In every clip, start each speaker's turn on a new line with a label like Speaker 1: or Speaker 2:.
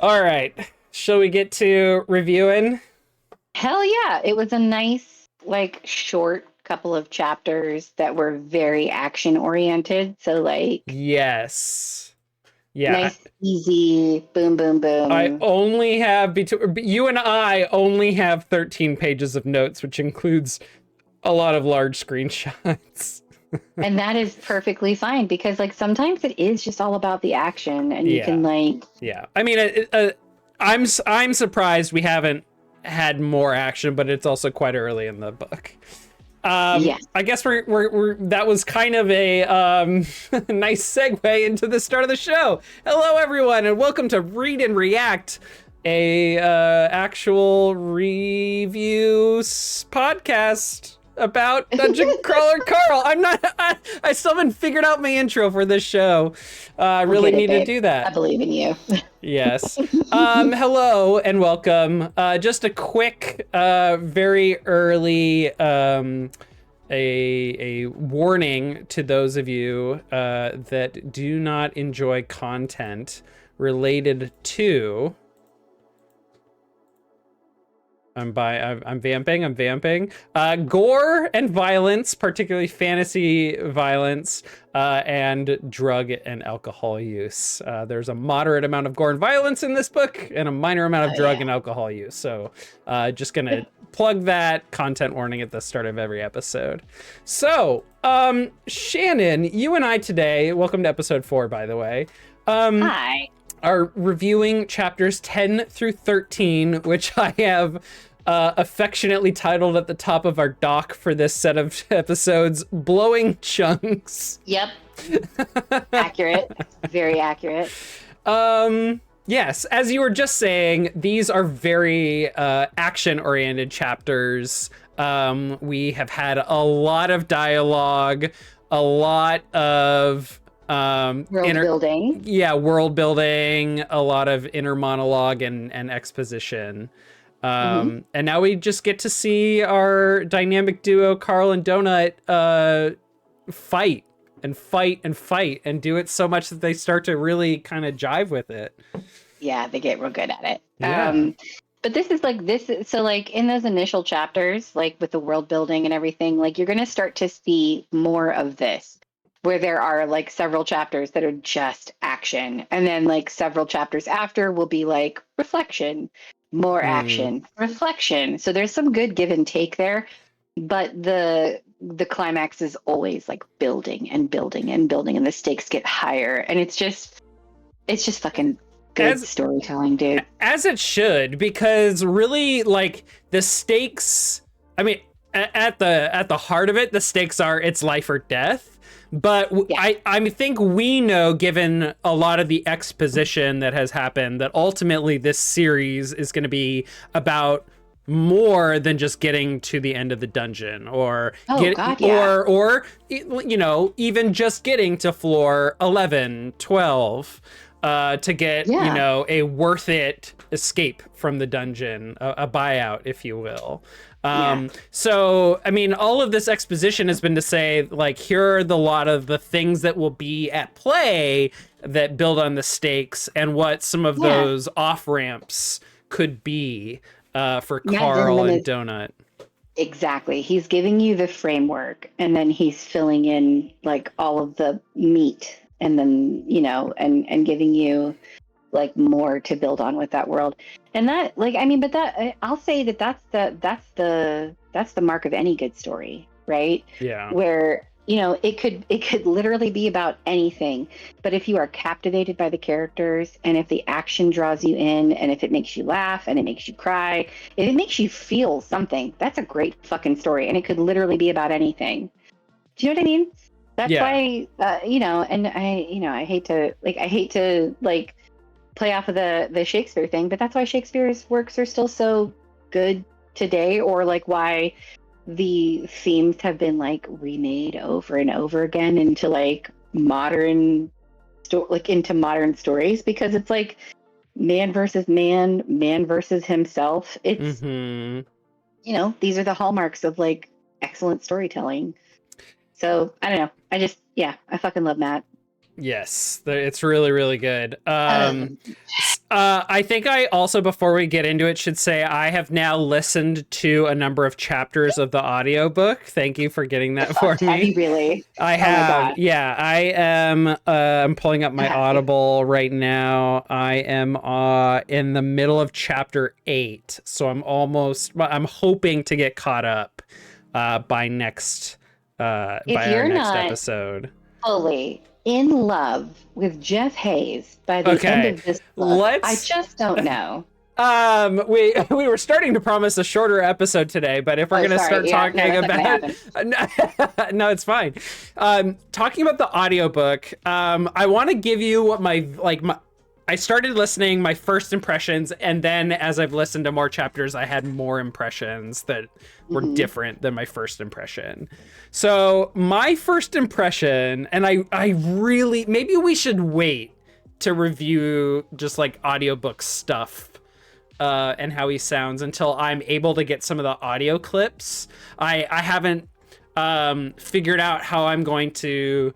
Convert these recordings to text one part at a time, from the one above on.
Speaker 1: All right. Shall we get to reviewing?
Speaker 2: Hell yeah. It was a nice, short couple of chapters that were very action oriented. So,
Speaker 1: Yes. Yeah.
Speaker 2: nice, easy, boom, boom,
Speaker 1: I
Speaker 2: boom.
Speaker 1: only have between you and I only have 13 pages of notes, which includes a lot of large screenshots.
Speaker 2: And that is perfectly fine because, sometimes it is just all about the action and you can,
Speaker 1: Yeah. Yeah. I mean, I'm surprised we haven't had more action, but it's also quite early in the book.
Speaker 2: yes.
Speaker 1: I guess we're that was kind of a nice segue into the start of the show. Hello, everyone, and welcome to Read and React, a actual reviews podcast about Dungeon Crawler Carl. I still haven't figured out my intro for this show. I
Speaker 2: We'll
Speaker 1: really
Speaker 2: get it,
Speaker 1: need to
Speaker 2: babe.
Speaker 1: do
Speaker 2: I
Speaker 1: that.
Speaker 2: believe in you.
Speaker 1: Yes. Hello and welcome. Just a quick, very early a warning to those of you that do not enjoy content related to. I'm vamping. Gore and violence, particularly fantasy violence, and drug and alcohol use. There's a moderate amount of gore and violence in this book, and a minor amount of
Speaker 2: Oh,
Speaker 1: drug
Speaker 2: yeah.
Speaker 1: and alcohol use. So, just gonna plug that content warning at the start of every episode. So, Shannon, you and I today, welcome to episode 4, by the way.
Speaker 2: Hi.
Speaker 1: Are reviewing chapters 10 through 13, which I have affectionately titled at the top of our doc for this set of episodes, Blowing Chunks.
Speaker 2: Yep. Accurate. Very accurate.
Speaker 1: Yes, as you were just saying, these are very action-oriented chapters. We have had a lot of dialogue, a lot of
Speaker 2: Building.
Speaker 1: world building, a lot of inner monologue and exposition.
Speaker 2: Mm-hmm.
Speaker 1: And now we just get to see our dynamic duo, Carl and Donut, fight and do it so much that they start to really kind of jive with it.
Speaker 2: Yeah, they get real good at it.
Speaker 1: Yeah.
Speaker 2: But this is in those initial chapters, with the world building and everything, you're going to start to see more of this, where there are several chapters that are just action. And then several chapters after will be reflection, more action, reflection. So there's some good give and take there. But the climax is always building and building and building, and the stakes get higher. And it's just fucking good storytelling, dude.
Speaker 1: As it should, because really, the stakes, I mean, at the heart of it, the stakes are it's life or death. But
Speaker 2: Yeah.
Speaker 1: I think we know, given a lot of the exposition that has happened, that ultimately this series is going to be about more than just getting to the end of the dungeon, or
Speaker 2: God, yeah.
Speaker 1: or even just getting to floor 11, 12, to get
Speaker 2: Yeah.
Speaker 1: a worth it escape from the dungeon, a buyout, if you will.
Speaker 2: Yeah.
Speaker 1: So, I mean, all of this exposition has been to say, here are the lot of the things that will be at play that build on the stakes, and what some of those off ramps could be for
Speaker 2: Matt
Speaker 1: Carl
Speaker 2: Dinniman
Speaker 1: and
Speaker 2: is
Speaker 1: Donut.
Speaker 2: exactly. He's giving you the framework, and then he's filling in all of the meat, and then and giving you more to build on with that world. And that but that I'll say that's the mark of any good story, right?
Speaker 1: Yeah.
Speaker 2: Where it could literally be about anything, but if you are captivated by the characters, and if the action draws you in, and if it makes you laugh, and it makes you cry, if it makes you feel something, that's a great fucking story. And it could literally be about anything. Do you know what I mean? That's why and I hate to play off of the Shakespeare thing, but that's why Shakespeare's works are still so good today, or why the themes have been remade over and over again into modern into modern stories, because it's man versus man versus himself. It's these are the hallmarks of excellent storytelling. So I don't know. I fucking love Matt.
Speaker 1: Yes, it's really, really good. I think I also, before we get into it, should say I have now listened to a number of chapters of the audiobook. Thank you for getting that for
Speaker 2: Have
Speaker 1: me.
Speaker 2: you really?
Speaker 1: I
Speaker 2: Oh my
Speaker 1: have,
Speaker 2: God.
Speaker 1: yeah. I am. I'm pulling up
Speaker 2: I
Speaker 1: my
Speaker 2: have to.
Speaker 1: Audible right now. I am in the middle of chapter 8, so I'm hoping to get caught up by
Speaker 2: If
Speaker 1: our
Speaker 2: you're
Speaker 1: next
Speaker 2: not
Speaker 1: episode.
Speaker 2: fully in love with Jeff Hayes by the end
Speaker 1: Okay,
Speaker 2: of this book, I
Speaker 1: let's.
Speaker 2: just don't know.
Speaker 1: We were starting to promise a shorter episode today, but if we're
Speaker 2: Oh,
Speaker 1: gonna
Speaker 2: sorry.
Speaker 1: start
Speaker 2: Yeah, no,
Speaker 1: talking
Speaker 2: that's not
Speaker 1: about,
Speaker 2: gonna happen.
Speaker 1: no, it's fine. Talking about the audiobook, I want to give you what I started listening, my first impressions, and then as I've listened to more chapters, I had more impressions that were different than my first impression. So my first impression, and I really, maybe we should wait to review just like audiobook stuff and how he sounds until I'm able to get some of the audio clips. I haven't figured out how I'm going to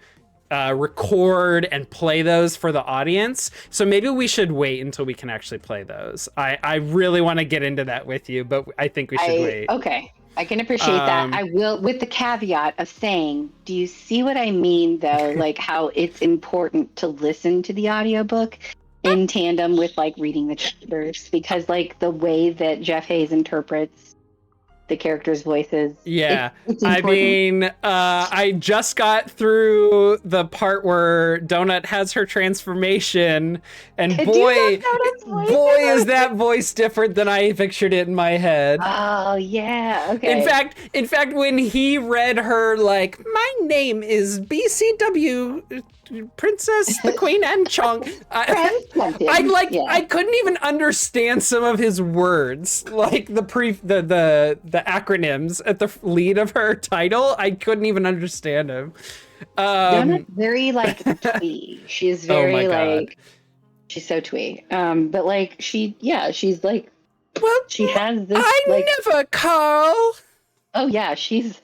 Speaker 1: record and play those for the audience. So maybe we should wait until we can actually play those. I really want to get into that with you, but I think we should wait.
Speaker 2: Okay. I can appreciate that. I will, with the caveat of saying, do you see what I mean, though? Like how it's important to listen to the audiobook in tandem with like reading the chapters, because like the way that Jeff Hayes interprets the characters' voices.
Speaker 1: Yeah,
Speaker 2: It's
Speaker 1: I
Speaker 2: important.
Speaker 1: mean, I just got through the part where Donut has her transformation, and
Speaker 2: Do you
Speaker 1: boy,
Speaker 2: love Donut's voice?
Speaker 1: boy, is that voice different than I pictured it in my head.
Speaker 2: Oh yeah, okay.
Speaker 1: In fact, when he read her like, "My name is BCW Princess the Queen and Chong," I couldn't even understand some of his words, like the acronyms at the lead of her title. I couldn't even understand him.
Speaker 2: Donut's very like twee. She's
Speaker 1: Oh my
Speaker 2: very
Speaker 1: God.
Speaker 2: like, she's so twee. But like she's like,
Speaker 1: Well,
Speaker 2: she has this
Speaker 1: I
Speaker 2: like,
Speaker 1: never, Carl.
Speaker 2: oh yeah, she's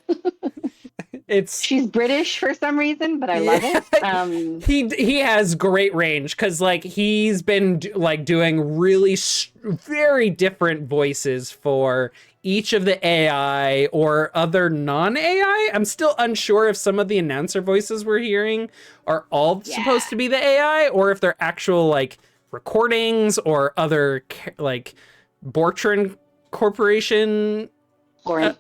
Speaker 1: It's
Speaker 2: she's British for some reason, but I love it.
Speaker 1: He has great range because like he's been doing really very different voices for each of the AI or other non-AI. I'm still unsure if some of the announcer voices we're hearing are all supposed to be the AI or if they're actual like recordings or other like Bortran Corporation.
Speaker 2: Boring.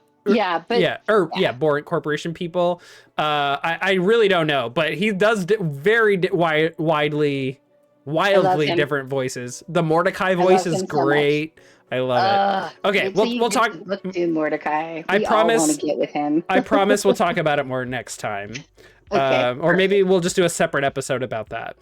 Speaker 1: Boring Corporation people. I really don't know, but he does wildly different voices. The Mordecai voice is great. I love it. Okay, we'll talk.
Speaker 2: Look to Mordecai.
Speaker 1: I promise.
Speaker 2: All want to get with him.
Speaker 1: I promise we'll talk about it more next time.
Speaker 2: Okay,
Speaker 1: or maybe we'll just do a separate episode about that.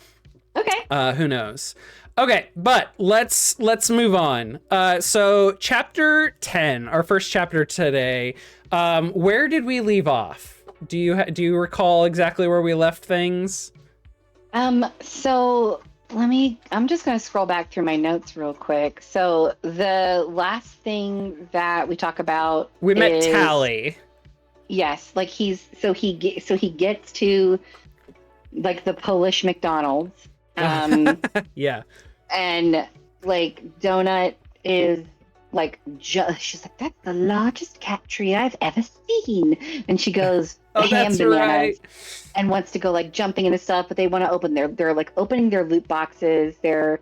Speaker 2: Okay.
Speaker 1: Who knows? Okay, but let's move on. So chapter 10, our first chapter today. Where did we leave off? Do you recall exactly where we left things?
Speaker 2: So I'm just going to scroll back through my notes real quick. So the last thing that we talk about,
Speaker 1: we met Tally.
Speaker 2: Yes, like he gets to like the Polish McDonald's.
Speaker 1: Yeah.
Speaker 2: And like Donut is like, she's like, that's the largest cat tree I've ever seen. And she goes, ham bananas,
Speaker 1: right.
Speaker 2: and wants to go like jumping into stuff, but they want to open they're like opening their loot boxes. They're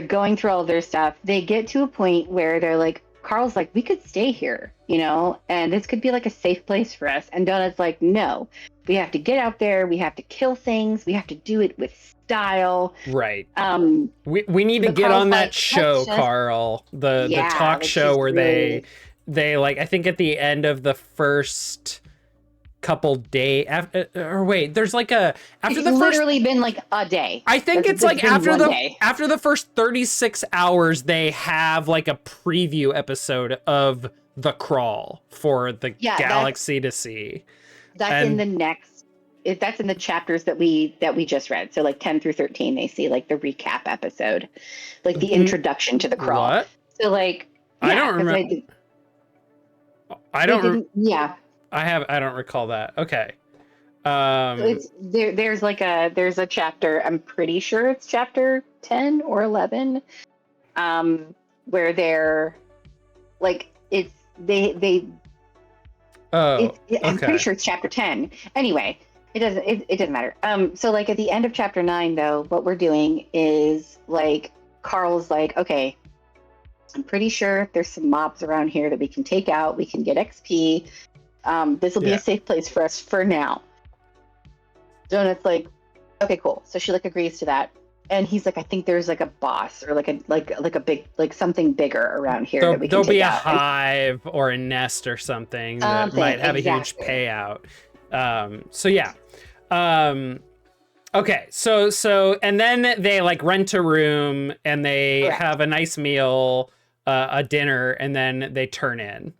Speaker 2: going through all their stuff. They get to a point where they're like, Carl's like, we could stay here, and this could be like a safe place for us. And Donut's like, no, we have to get out there. We have to kill things. We have to do it with style.
Speaker 1: Right. We need to get on that show, Carl. The talk show where they like, I think at the end of the first couple days, there's like
Speaker 2: It's literally been like a day.
Speaker 1: I think it's like after the first 36 hours, they have like a preview episode of The Crawl for the galaxy to see.
Speaker 2: That's in the next. That's in the chapters that we just read. So like 10 through 13, they see like the recap episode, like the introduction to The Crawl.
Speaker 1: What?
Speaker 2: So like,
Speaker 1: I don't remember. I don't recall that. Okay.
Speaker 2: It's there. There's a chapter. I'm pretty sure it's chapter 10 or 11, where they're like it's they.
Speaker 1: Oh,
Speaker 2: I'm pretty
Speaker 1: okay.
Speaker 2: sure it's chapter 10. Anyway, it doesn't matter. So like at the end of chapter 9, though, what we're doing is like Carl's like, okay, I'm pretty sure there's some mobs around here that we can take out. We can get XP. This will be a
Speaker 1: Yeah.
Speaker 2: safe place for us for now. Donut's like, okay, cool. So she like agrees to that, and he's like, I think there's like a boss or like a big like something bigger around here that we can
Speaker 1: There'll
Speaker 2: take
Speaker 1: be a
Speaker 2: out.
Speaker 1: hive or a nest or something that might have a huge
Speaker 2: Exactly.
Speaker 1: payout. So yeah. Okay, so and then they like rent a room and they
Speaker 2: Correct.
Speaker 1: have a nice meal, a dinner, and then they turn in.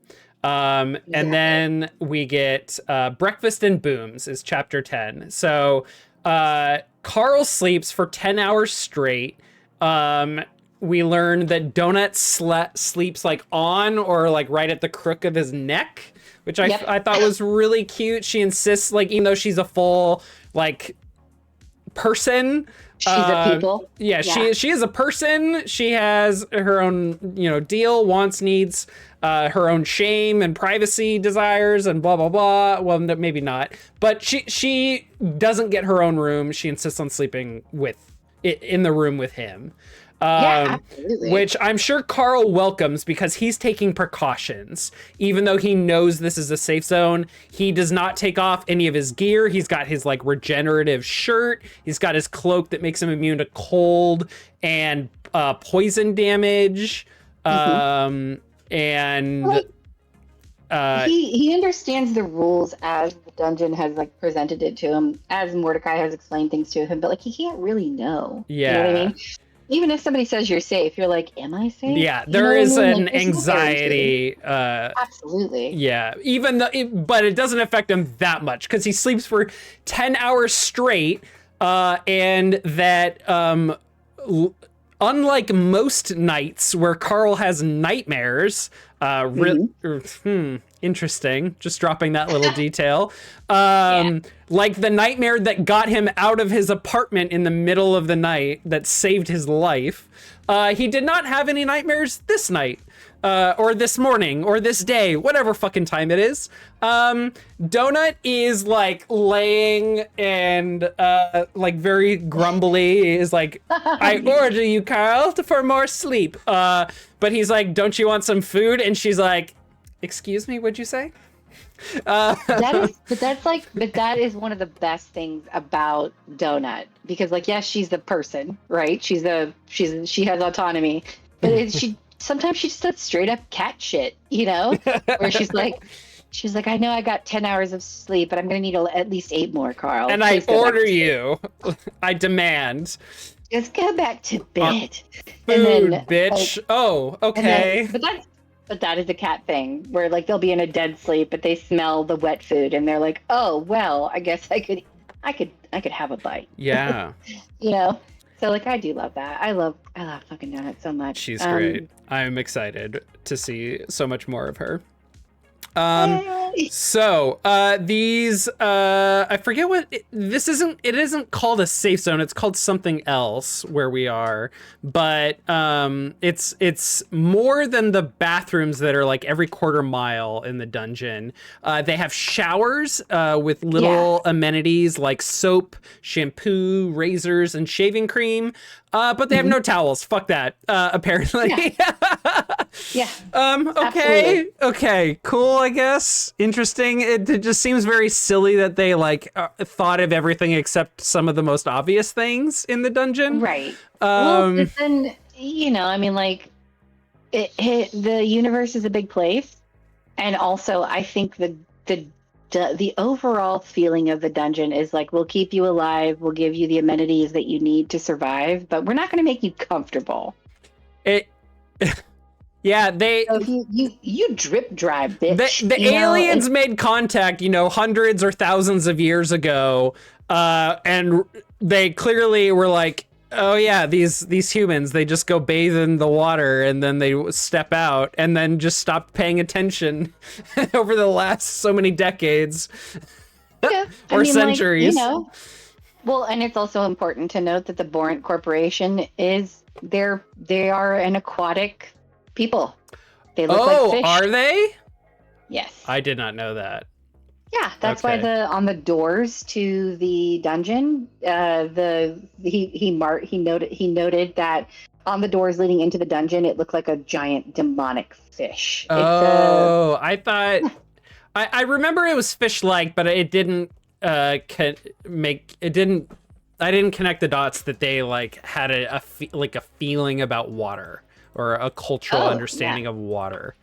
Speaker 1: And
Speaker 2: Exactly.
Speaker 1: then we get Breakfast and Booms is chapter 10. So Carl sleeps for 10 hours straight. We learn that Donut sleeps like on or like right at the crook of his neck, which I thought was really cute. She insists, like, even though she's a full like person,
Speaker 2: She's a people.
Speaker 1: yeah, she is a person. She has her own, deal, wants, needs, her own shame and privacy desires and blah blah blah. Well, maybe not, but she doesn't get her own room. She insists on sleeping in the room with him.
Speaker 2: Absolutely.
Speaker 1: Which I'm sure Carl welcomes because he's taking precautions. Even though he knows this is a safe zone, he does not take off any of his gear. He's got his like regenerative shirt. He's got his cloak that makes him immune to cold and poison damage. And
Speaker 2: he understands the rules as the dungeon has like presented it to him, as Mordecai has explained things to him, but like he can't really know.
Speaker 1: Yeah.
Speaker 2: You know what I mean? Even if somebody says you're safe, you're like, am I safe?
Speaker 1: Yeah, there is an anxiety.
Speaker 2: Absolutely.
Speaker 1: Yeah, but it doesn't affect him that much because he sleeps for 10 hours straight, and that unlike most nights where Carl has nightmares, interesting. Just dropping that little detail. Like the nightmare that got him out of his apartment in the middle of the night that saved his life. He did not have any nightmares this night, or this morning, or this day, whatever fucking time it is. Donut is like laying and like very grumbly is like, I order you, Carl, for more sleep. But he's like, don't you want some food? And she's like, excuse me, what'd you say?
Speaker 2: That is one of the best things about Donut, because like, yes, she's the person, right? She has autonomy, but sometimes she just does straight up cat shit, where she's like, I know I got 10 hours of sleep, but I'm going to need at least 8 more, Carl.
Speaker 1: And I order you. I demand.
Speaker 2: Just go back to bed.
Speaker 1: Food, bitch. Okay.
Speaker 2: But that is a cat thing where like they'll be in a dead sleep, but they smell the wet food and they're like, oh, well, I guess I could have a bite.
Speaker 1: Yeah.
Speaker 2: So like, I do love that. I love fucking Donut so much.
Speaker 1: She's great. I'm excited to see so much more of her. So these I forget what it isn't called a safe zone, it's called something else where we are, but it's more than the bathrooms that are like every quarter mile in the dungeon. They have showers with little amenities like soap, shampoo, razors, and shaving cream, but they have no towels. Fuck that, apparently.
Speaker 2: Yeah.
Speaker 1: Okay, cool, I guess. Interesting. It just seems very silly that they like thought of everything except some of the most obvious things in the dungeon.
Speaker 2: Right. Well, but then, I mean, like, the universe is a big place, and also I think the overall feeling of the dungeon is like, we'll keep you alive, we'll give you the amenities that you need to survive, but we're not going to make you comfortable.
Speaker 1: Yeah,
Speaker 2: so you drip dry, bitch.
Speaker 1: The aliens made contact, hundreds or thousands of years ago, and they clearly were like, oh yeah, these humans, they just go bathe in the water and then they step out and then just stop paying attention over the last so many decades.
Speaker 2: Yeah,
Speaker 1: or centuries.
Speaker 2: Well, and it's also important to note that the Borant Corporation they are an aquatic people. They look like fish.
Speaker 1: Are they?
Speaker 2: Yes.
Speaker 1: I did not know that.
Speaker 2: Yeah, that's why on the doors to the dungeon, he noted that on the doors leading into the dungeon, it looked like a giant demonic fish.
Speaker 1: I thought I remember it was fish-like, but it didn't I didn't connect the dots that they like had a feeling about water or a cultural understanding of water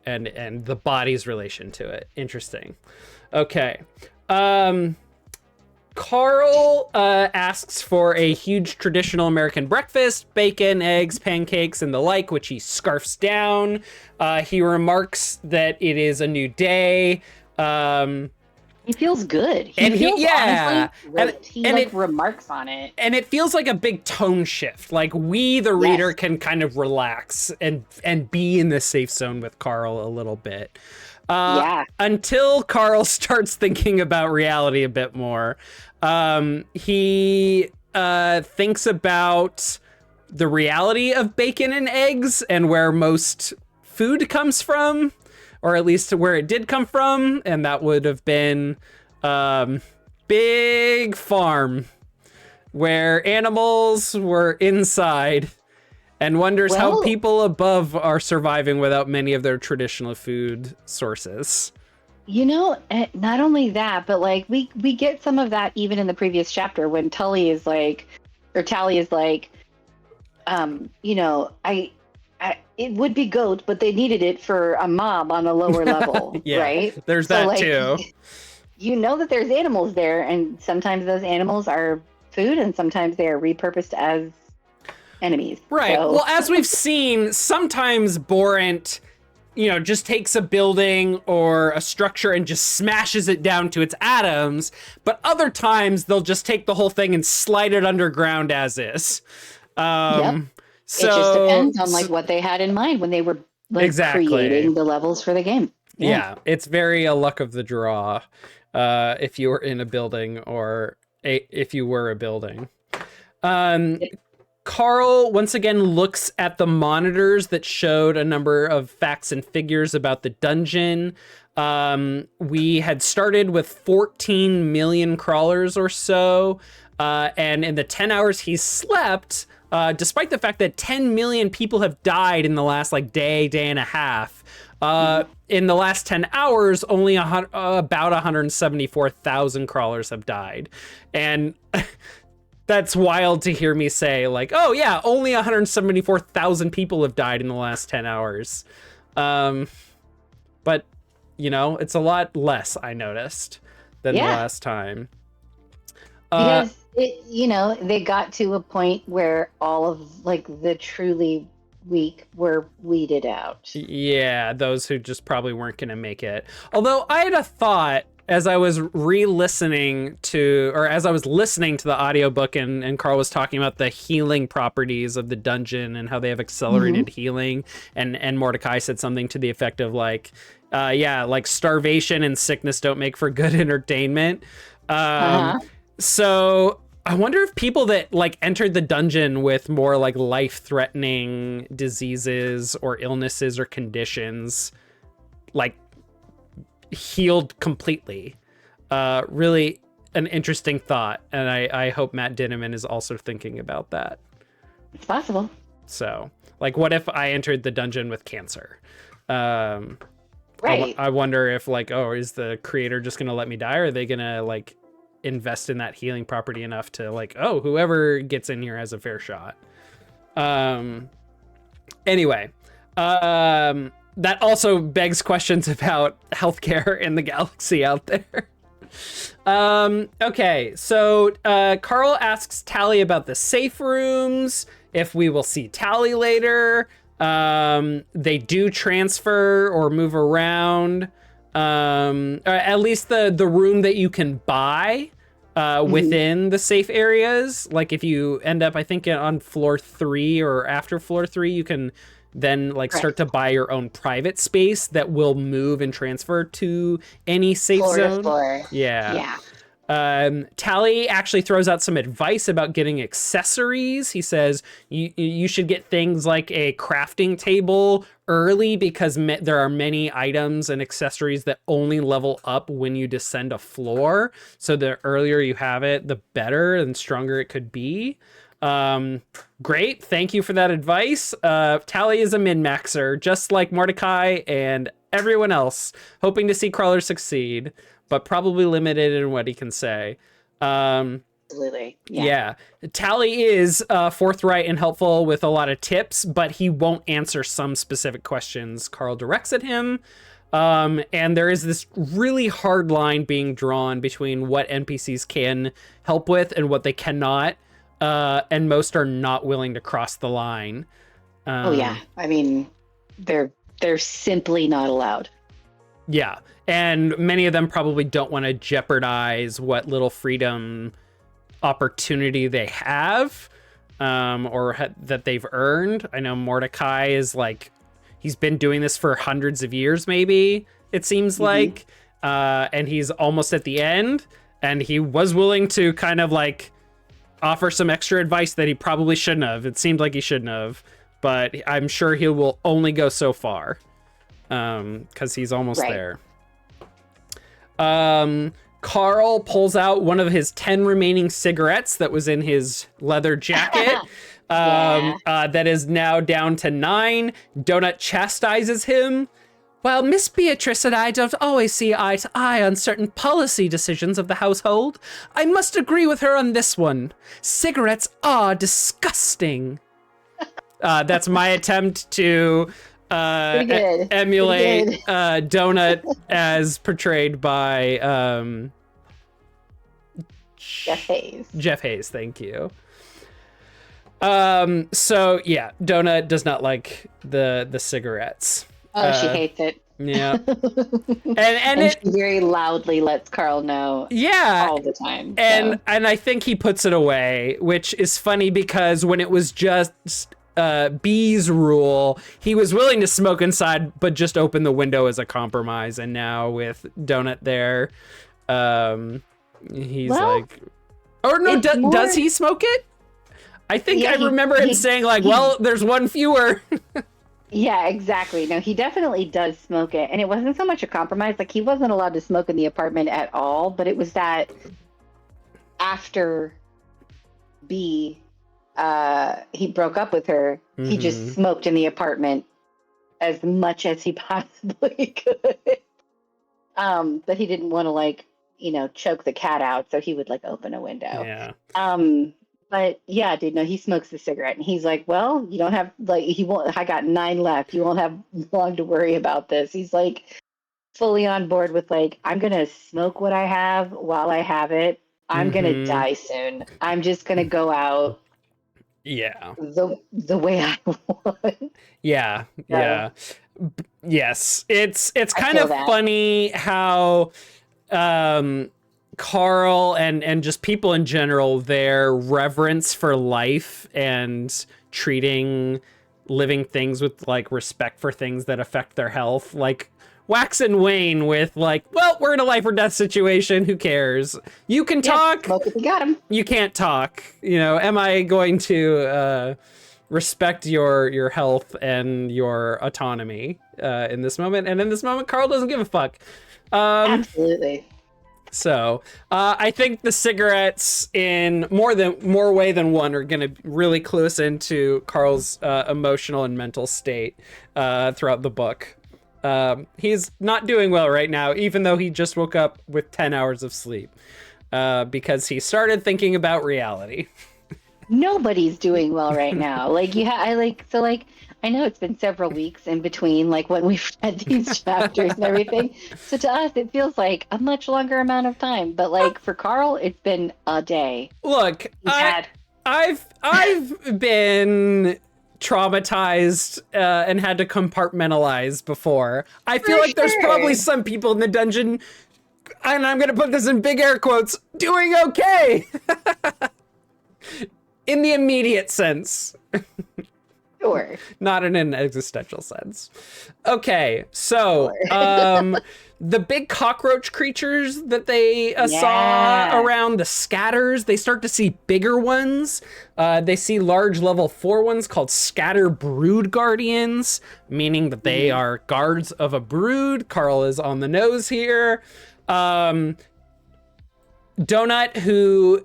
Speaker 1: and the body's relation to it. Interesting. Okay. Carl asks for a huge traditional American breakfast, bacon, eggs, pancakes, and the like, which he scarfs down. He remarks that it is a new day.
Speaker 2: He feels good. Honestly great. He remarks on it.
Speaker 1: And it feels like a big tone shift. Like we, the reader, can kind of relax and be in the safe zone with Carl a little bit. Until Carl starts thinking about reality a bit more. He thinks about the reality of bacon and eggs and where most food comes from, or at least where it did come from, and that would have been big farm where animals were inside, and wonders how people above are surviving without many of their traditional food sources.
Speaker 2: Not only that, but like we get some of that even in the previous chapter when Tally is like, it would be goat, but they needed it for a mob on a lower level, right?
Speaker 1: There's that too.
Speaker 2: That there's animals there, and sometimes those animals are food, and sometimes they are repurposed as enemies.
Speaker 1: Right.
Speaker 2: So.
Speaker 1: Well, as we've seen, sometimes Borant, just takes a building or a structure and just smashes it down to its atoms. But other times they'll just take the whole thing and slide it underground as is. So
Speaker 2: it just depends on what they had in mind when they were creating the levels for the game.
Speaker 1: Yeah, it's very a luck of the draw if you were in a building or if you were a building. Carl once again looks at the monitors that showed a number of facts and figures about the dungeon. We had started with 14 million crawlers or so, and in the 10 hours he slept, despite the fact that 10 million people have died in the last day and a half, in the last 10 hours, only about 174,000 crawlers have died. And that's wild to hear me say, only 174,000 people have died in the last 10 hours. But, it's a lot less, I noticed, than the last time.
Speaker 2: Because, they got to a point where all of, the truly weak were weeded out.
Speaker 1: Yeah, those who just probably weren't going to make it. Although I had a thought as I was listening to the audiobook and Carl was talking about the healing properties of the dungeon and how they have accelerated healing, and Mordecai said something to the effect of starvation and sickness don't make for good entertainment. So I wonder if people that entered the dungeon with more life-threatening diseases or illnesses or conditions healed completely. Really an interesting thought, and I hope Matt Dinniman is also thinking about that.
Speaker 2: It's possible.
Speaker 1: So what if I entered the dungeon with cancer?
Speaker 2: Right.
Speaker 1: I wonder if is the creator just gonna let me die, or are they gonna invest in that healing property enough to whoever gets in here has a fair shot. Anyway, that also begs questions about healthcare in the galaxy out there. Okay, so Carl asks Tally about the safe rooms, if we will see Tally later. They do transfer or move around, or at least the room that you can buy within the safe areas. If you end up, I think, on floor 3 or after floor 3, you can then start to buy your own private space that will move and transfer to any safe zone.
Speaker 2: Floor.
Speaker 1: Yeah. Tally actually throws out some advice about getting accessories. He says you should get things like a crafting table early because there are many items and accessories that only level up when you descend a floor. So the earlier you have it, the better and stronger it could be. Great. Thank you for that advice. Tally is a min-maxer, just like Mordecai and everyone else, hoping to see Crawler succeed, but probably limited in what he can say.
Speaker 2: Absolutely.
Speaker 1: Yeah. Tally is forthright and helpful with a lot of tips, but he won't answer some specific questions Carl directs at him. And there is this really hard line being drawn between what NPCs can help with and what they cannot. And most are not willing to cross the line.
Speaker 2: Oh yeah. I mean, they're simply not allowed.
Speaker 1: Yeah. And many of them probably don't want to jeopardize what little freedom opportunity they have, that they've earned. I know Mordecai is like, he's been doing this for hundreds of years, maybe, it seems like. And he's almost at the end. And he was willing to kind of like offer some extra advice that he probably shouldn't have. It seemed like he shouldn't have. But I'm sure he will only go so far. Because he's almost there. Carl pulls out one of his 10 remaining cigarettes that was in his leather jacket. That is now down to 9. Donut chastises him. While Miss Beatrice and I don't always see eye to eye on certain policy decisions of the household, I must agree with her on this one. Cigarettes are disgusting. That's my attempt to emulate Donut as portrayed by Jeff Hayes, thank you. So yeah, Donut does not like the cigarettes.
Speaker 2: Oh, she hates it.
Speaker 1: Yeah. and
Speaker 2: she very loudly lets Carl know.
Speaker 1: Yeah.
Speaker 2: All the time.
Speaker 1: And I think he puts it away, which is funny because when it was just B's rule, he was willing to smoke inside but just open the window as a compromise, and now with Donut there, he's like, or no, does he smoke it? I think I remember him saying like, well, there's one fewer.
Speaker 2: Yeah, exactly. No, he definitely does smoke it, and it wasn't so much a compromise. Like, he wasn't allowed to smoke in the apartment at all, but it was that after B he broke up with her, he just smoked in the apartment as much as he possibly could. But he didn't want to, like, choke the cat out, so he would like open a window.
Speaker 1: Yeah.
Speaker 2: But yeah, dude, no, he smokes the cigarette, and he's like, well, you don't have, like, I got 9 left. You won't have long to worry about this. He's like fully on board with like, I'm gonna smoke what I have while I have it. I'm gonna die soon. I'm just gonna go out.
Speaker 1: Yeah.
Speaker 2: The way I want.
Speaker 1: Yeah. Yeah. Yes. It's kind of funny how Carl and just people in general, their reverence for life and treating living things with like respect for things that affect their health, like wax and wane with like, well, we're in a life or death situation, who cares? You can talk,
Speaker 2: smoke if you got him.
Speaker 1: You can't talk, am I going to respect your health and your autonomy in this moment? And in this moment, Carl doesn't give a fuck.
Speaker 2: Absolutely.
Speaker 1: So I think the cigarettes in more way than one are going to really clue us into Carl's emotional and mental state throughout the book. He's not doing well right now, even though he just woke up with 10 hours of sleep because he started thinking about reality.
Speaker 2: Nobody's doing well right now. Like, I know it's been several weeks in between, like, when we've read these chapters and everything. So to us, it feels like a much longer amount of time. But like for Carl, it's been a day.
Speaker 1: Look, I've been traumatized and had to compartmentalize before. I feel like there's probably some people in the dungeon, and I'm gonna put this in big air quotes, doing okay. In the immediate sense.
Speaker 2: Sure.
Speaker 1: Not in an existential sense. Okay, so
Speaker 2: Sure.
Speaker 1: the big cockroach creatures that they saw
Speaker 2: Yeah.
Speaker 1: around the scatters, they start to see bigger ones. They see large level 4 ones called scatter brood guardians, meaning that they are guards of a brood. Carl is on the nose here. Donut, who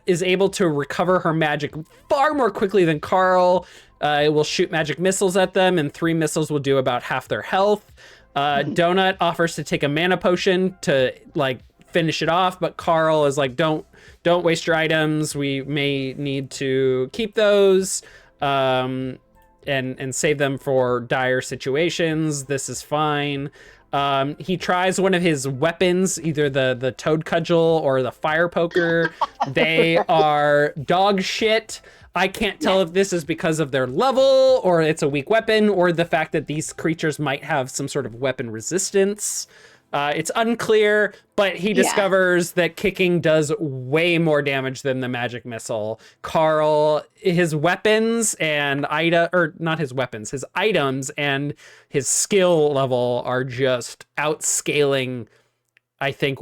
Speaker 1: is able to recover her magic far more quickly than Carl, will shoot magic missiles at them, and 3 missiles will do about half their health. Donut offers to take a mana potion to like finish it off, but Carl is like, don't waste your items. We may need to keep those and save them for dire situations. This is fine. He tries one of his weapons, either the toad cudgel or the fire poker. They are dog shit. I can't tell if this is because of their level, or it's a weak weapon, or the fact that these creatures might have some sort of weapon resistance. It's unclear, but he discovers that kicking does way more damage than the magic missile. Carl, his weapons and not his weapons, his items and his skill level are just outscaling, I think,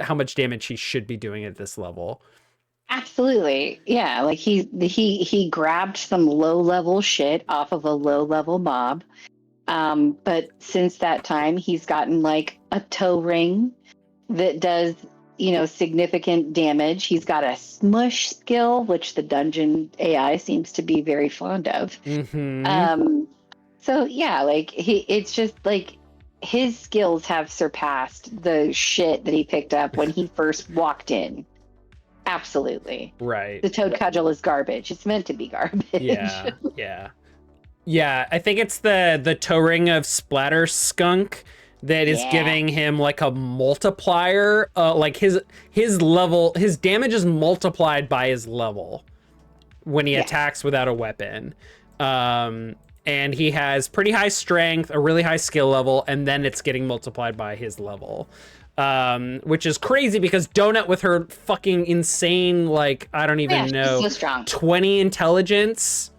Speaker 1: how much damage he should be doing at this level.
Speaker 2: Absolutely. Yeah. Like he grabbed some low level shit off of a low level mob. But since that time, he's gotten like a toe ring that does, significant damage. He's got a smush skill, which the dungeon AI seems to be very fond of. So yeah, like it's just like his skills have surpassed the shit that he picked up when he first walked in. Absolutely.
Speaker 1: Right.
Speaker 2: The toad cudgel is garbage. It's meant to be garbage.
Speaker 1: Yeah, I think it's the toe ring of Splatter Skunk that is giving him like a multiplier. Like his level, his damage is multiplied by his level when he attacks without a weapon. And he has pretty high strength, a really high skill level, and then it's getting multiplied by his level. Which is crazy because Donut, with her fucking insane, like, I don't even know,
Speaker 2: she's so strong.
Speaker 1: 20 intelligence,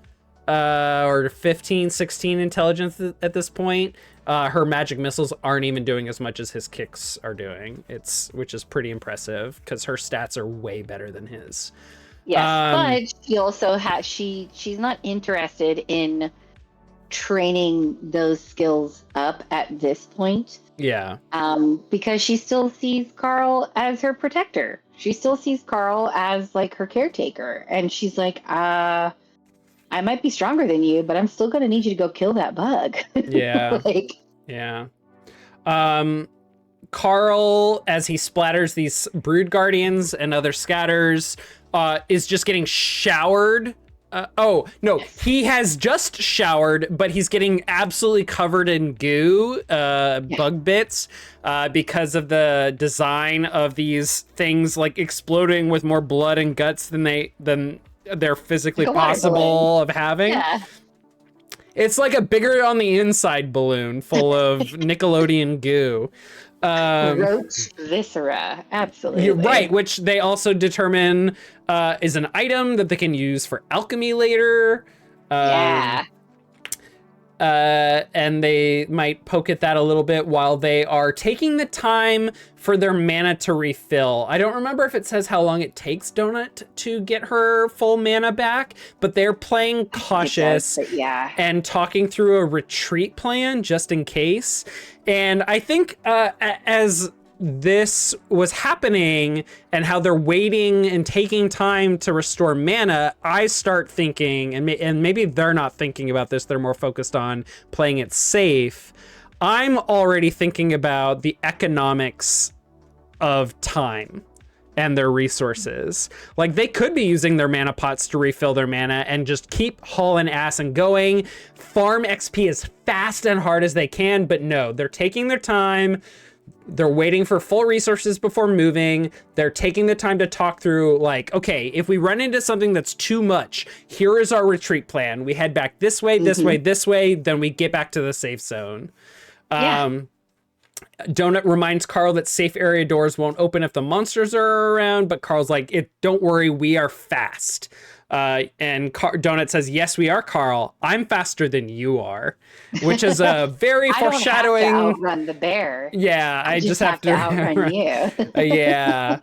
Speaker 1: or 15, 16 intelligence at this point. Her magic missiles aren't even doing as much as his kicks are doing. Which is pretty impressive because her stats are way better than his.
Speaker 2: Yes, but she also she's not interested in training those skills up at this point.
Speaker 1: Yeah.
Speaker 2: Because she still sees Carl as her protector. She still sees Carl as like her caretaker. And she's like, I might be stronger than you, but I'm still going to need you to go kill that bug.
Speaker 1: Yeah. Yeah. Carl, as he splatters these brood guardians and other scatters, is just getting showered. He has just showered, but he's getting absolutely covered in goo, bug bits, because of the design of these things, like exploding with more blood and guts than they're physically possible of having. Yeah. It's like a bigger on the inside balloon full of Nickelodeon goo.
Speaker 2: Roach viscera, absolutely.
Speaker 1: You're right, which they also determine is an item that they can use for alchemy later. And they might poke at that a little bit while they are taking the time for their mana to refill. I don't remember if it says how long it takes Donut to get her full mana back, but they're playing cautious and talking through a retreat plan just in case. And I think as this was happening and how they're waiting and taking time to restore mana, I start thinking, and maybe they're not thinking about this, they're more focused on playing it safe. I'm already thinking about the economics of time and their resources. Like, they could be using their mana pots to refill their mana and just keep hauling ass and going, farm XP as fast and hard as they can, but no, they're taking their time. They're waiting for full resources before moving. They're taking the time to talk through, like, okay, if we run into something that's too much, here is our retreat plan. We head back this way, this way, this way, then we get back to the safe zone. Donut reminds Carl that safe area doors won't open if the monsters are around, but Carl's like, don't worry, we are fast. Donut says, "Yes, we are, Carl. I'm faster than you are," which is a very foreshadowing.
Speaker 2: I don't have to outrun the bear.
Speaker 1: Yeah, I just have to
Speaker 2: outrun you.
Speaker 1: yeah,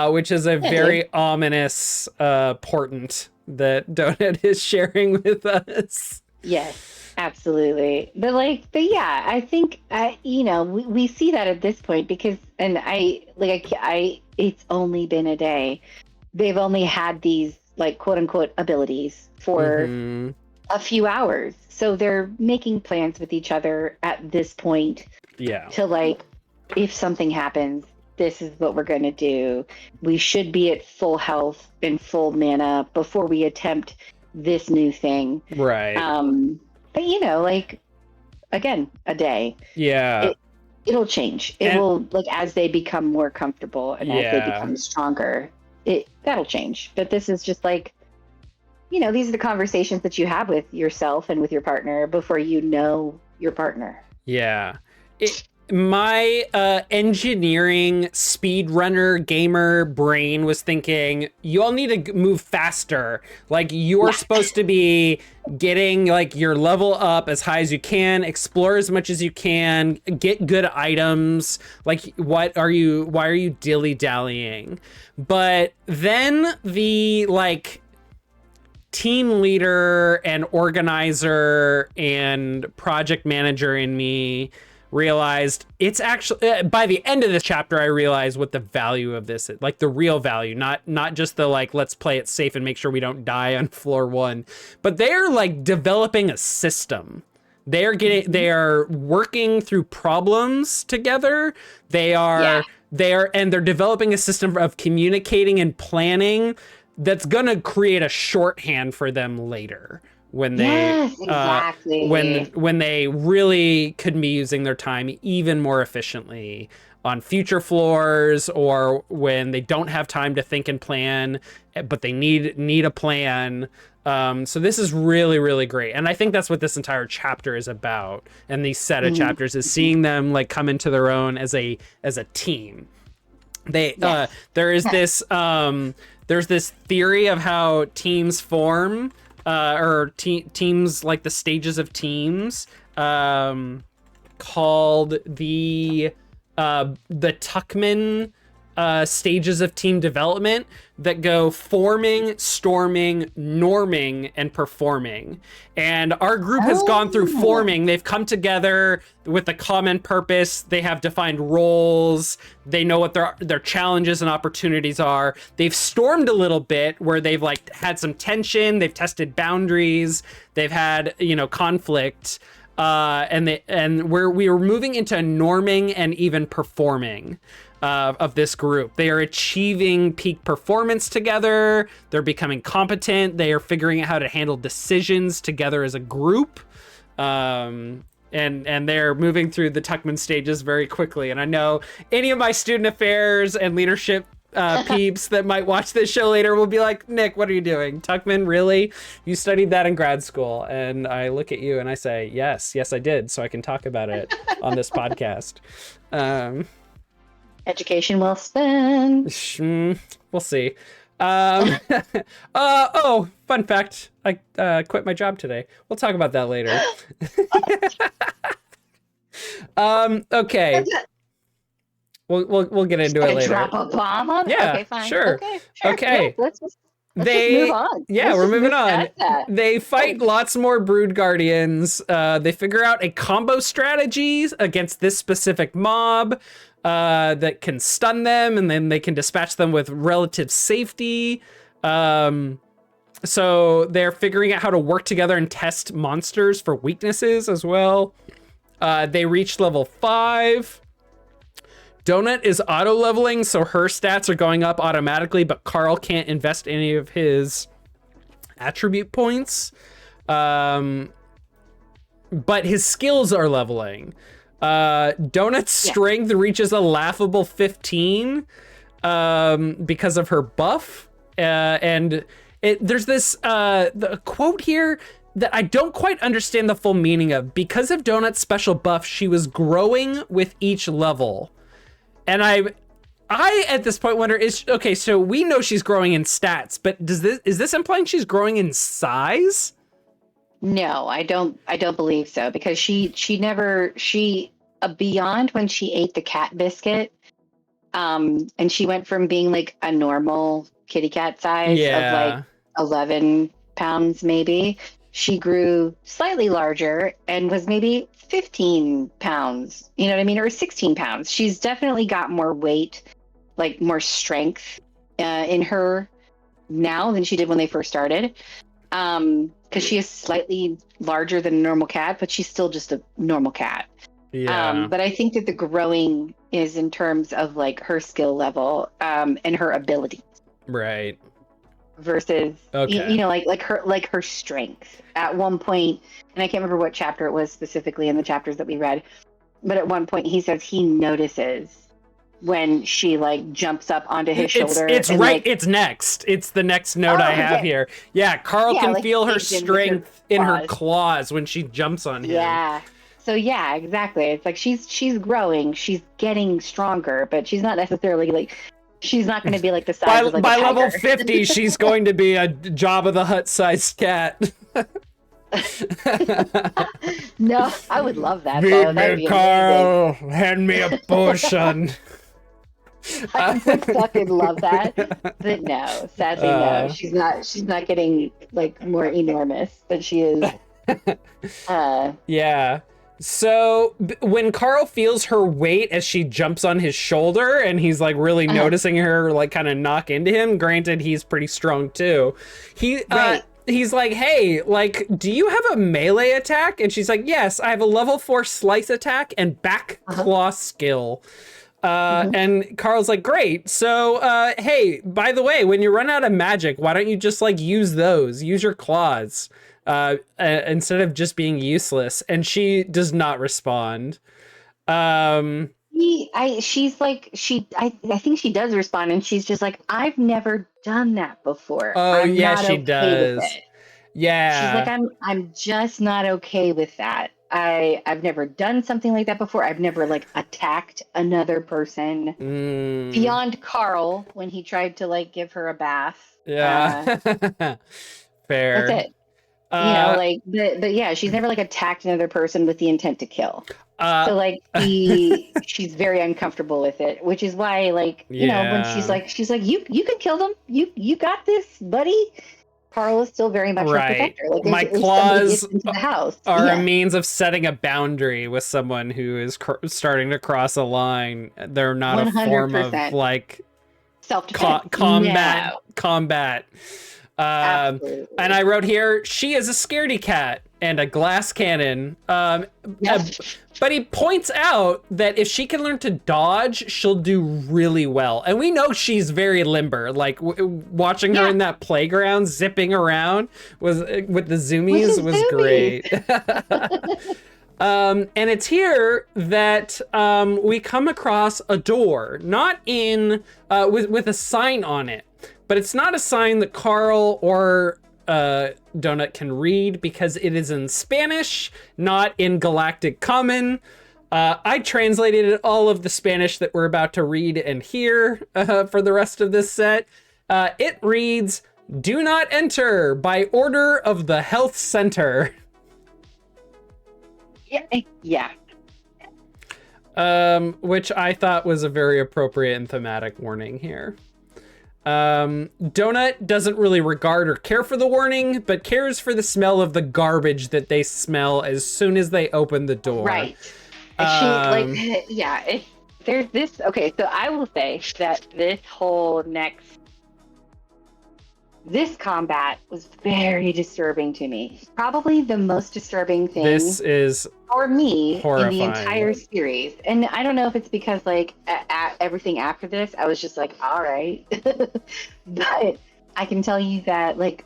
Speaker 1: which is a very ominous portent that Donut is sharing with us.
Speaker 2: Yes, absolutely. But yeah, I think we see that at this point because, and it's only been a day. They've only had these like quote unquote abilities for a few hours, so they're making plans with each other at this point.
Speaker 1: Yeah.
Speaker 2: To like, if something happens, this is what we're going to do. We should be at full health and full mana before we attempt this new thing.
Speaker 1: Right.
Speaker 2: But like, again, a day.
Speaker 1: Yeah.
Speaker 2: It'll change. It will, like, as they become more comfortable and as they become stronger, that'll change. But this is just like, these are the conversations that you have with yourself and with your partner before you know your partner.
Speaker 1: Yeah. My engineering speedrunner gamer brain was thinking, you all need to move faster. Like, you're supposed to be getting like your level up as high as you can, explore as much as you can, get good items. Like, why are you dilly-dallying? But then the like team leader and organizer and project manager in me realized it's actually, by the end of this chapter, I realized what the value of this is, like the real value, not just the like, let's play it safe and make sure we don't die on floor 1, but they're like developing a system. They are working through problems together. They're developing a system of communicating and planning that's gonna create a shorthand for them later when they when they really could be using their time even more efficiently on future floors, or when they don't have time to think and plan, but they need a plan. So this is really, really great. And I think that's what this entire chapter is about. And these set of chapters is seeing them like come into their own as a team. There's this theory of how teams form, or teams, like the stages of teams, called the Tuckman stages of team development, that go forming, storming, norming, and performing. And our group has gone through forming. They've come together with a common purpose. They have defined roles. They know what their challenges and opportunities are. They've stormed a little bit, where they've like had some tension. They've tested boundaries. They've had, conflict. And we were moving into norming and even performing of this group. They are achieving peak performance together. They're becoming competent. They are figuring out how to handle decisions together as a group. And they're moving through the Tuckman stages very quickly. And I know any of my student affairs and leadership peeps that might watch this show later will be like, Nick, what are you doing? Tuckman, really? You studied that in grad school? And I look at you and I say, yes, I did. So I can talk about it on this podcast.
Speaker 2: Education well spent.
Speaker 1: We'll see. Fun fact. I quit my job today. We'll talk about that later. Okay. We'll get into it later.
Speaker 2: Drop a bomb on?
Speaker 1: Yeah,
Speaker 2: okay, fine.
Speaker 1: sure. Okay.
Speaker 2: Yeah, let's just move on.
Speaker 1: We're moving on. They fight lots more Brood Guardians. They figure out a combo strategy against this specific mob that can stun them, and then they can dispatch them with relative safety. So they're figuring out how to work together and test monsters for weaknesses as well. They reached level 5. Donut is auto-leveling, so her stats are going up automatically, but Carl can't invest any of his attribute points. But his skills are leveling. Donut's strength reaches a laughable 15 because of her buff. And there's this the quote here that I don't quite understand the full meaning of. Because of Donut's special buff, she was growing with each level. And I at this point wonder, okay, so we know she's growing in stats, but is this implying she's growing in size?
Speaker 2: No, I don't believe so, because she beyond when she ate the cat biscuit, and she went from being like a normal kitty cat size of like
Speaker 1: Yeah.
Speaker 2: 11 pounds maybe. She grew slightly larger and was maybe 15 pounds, you know what I mean, or 16 pounds. She's definitely got more weight, like more strength in her now than she did when they first started. Because she is slightly larger than a normal cat, but she's still just a normal cat.
Speaker 1: Yeah.
Speaker 2: But I think that the growing is in terms of like her skill level, and her ability
Speaker 1: Right.
Speaker 2: versus
Speaker 1: Okay.
Speaker 2: you know, like her strength. At one point, and I can't remember what chapter it was specifically in the chapters that we read, but at one point he says he notices when she like jumps up onto his shoulder.
Speaker 1: It's
Speaker 2: and
Speaker 1: right.
Speaker 2: like,
Speaker 1: It's next. It's the next note I have
Speaker 2: okay.
Speaker 1: here. Yeah, Carl
Speaker 2: Yeah,
Speaker 1: can
Speaker 2: like
Speaker 1: feel her
Speaker 2: digs in with her
Speaker 1: strength in her
Speaker 2: claws.
Speaker 1: claws when she jumps on him.
Speaker 2: Yeah. So yeah, exactly. It's like she's growing, she's getting stronger, but she's not necessarily like, she's not going to be like the size of like
Speaker 1: By
Speaker 2: a
Speaker 1: level
Speaker 2: tiger.
Speaker 1: 50, she's going to be a Jabba the Hutt-sized cat.
Speaker 2: No, I would love that though.
Speaker 1: Feed
Speaker 2: That would
Speaker 1: me,
Speaker 2: be amazing.
Speaker 1: Carl. Hand me a potion.
Speaker 2: I would fucking love that. But no, sadly no. She's not getting like more enormous, but she is
Speaker 1: Yeah. So when Carl feels her weight as she jumps on his shoulder and he's like really noticing her like kind of knock into him, granted he's pretty strong too.
Speaker 2: right.
Speaker 1: He's like, "Hey, like, do you have a melee attack?" And she's like, "Yes, I have a level 4 slice attack and back claw skill." And Carl's like, "Great. So, hey, by the way, when you run out of magic, why don't you just like use those? Use your claws instead of just being useless." And she does not respond.
Speaker 2: She's like, I think she does respond, and she's just like, I've never done that before.
Speaker 1: Oh,
Speaker 2: I'm
Speaker 1: yeah,
Speaker 2: not
Speaker 1: she
Speaker 2: okay with
Speaker 1: does.
Speaker 2: it. She's like,
Speaker 1: Yeah.
Speaker 2: I'm just not okay with that. I've never done something like that before. I've never like attacked another person
Speaker 1: Mm,
Speaker 2: beyond Carl when he tried to like give her a bath.
Speaker 1: yeah.
Speaker 2: That's
Speaker 1: Fair.
Speaker 2: it. You know, like, but yeah, she's never like attacked another person with the intent to kill.
Speaker 1: Uh,
Speaker 2: So like she's very uncomfortable with it, which is why like, you know, when she's
Speaker 1: yeah.
Speaker 2: like you can kill them. You got this, buddy. Carl is still very much her
Speaker 1: Right.
Speaker 2: protector. Like
Speaker 1: My
Speaker 2: if somebody gets
Speaker 1: claws
Speaker 2: into the house.
Speaker 1: are a
Speaker 2: Yeah.
Speaker 1: means of setting a boundary with someone who is starting to cross a line. They're not a form of
Speaker 2: 100%
Speaker 1: like
Speaker 2: self-defense. No.
Speaker 1: combat.
Speaker 2: Absolutely.
Speaker 1: And I wrote here, she is a scaredy cat and a glass cannon.
Speaker 2: Yes.
Speaker 1: But he points out that if she can learn to dodge, she'll do really well. And we know she's very limber. Like watching her in that playground zipping around was with the zoomies was great. And it's here that we come across a door, not in with a sign on it, but it's not a sign that Carl or Donut can read because it is in Spanish, not in Galactic Common. I translated all of the Spanish that we're about to read and hear for the rest of this set. It reads, "Do not enter by order of the health center."
Speaker 2: Yeah.
Speaker 1: Which I thought was a very appropriate and thematic warning here. Donut doesn't really regard or care for the warning, but cares for the smell of the garbage that they smell as soon as they open the door.
Speaker 2: Right. She like yeah. There's this. Okay, so I will say that this combat was very disturbing to me. Probably the most disturbing thing
Speaker 1: This is
Speaker 2: for me
Speaker 1: horrifying.
Speaker 2: in the entire series. And I don't know if it's because like everything after this, I was just like, all right. But I can tell you that like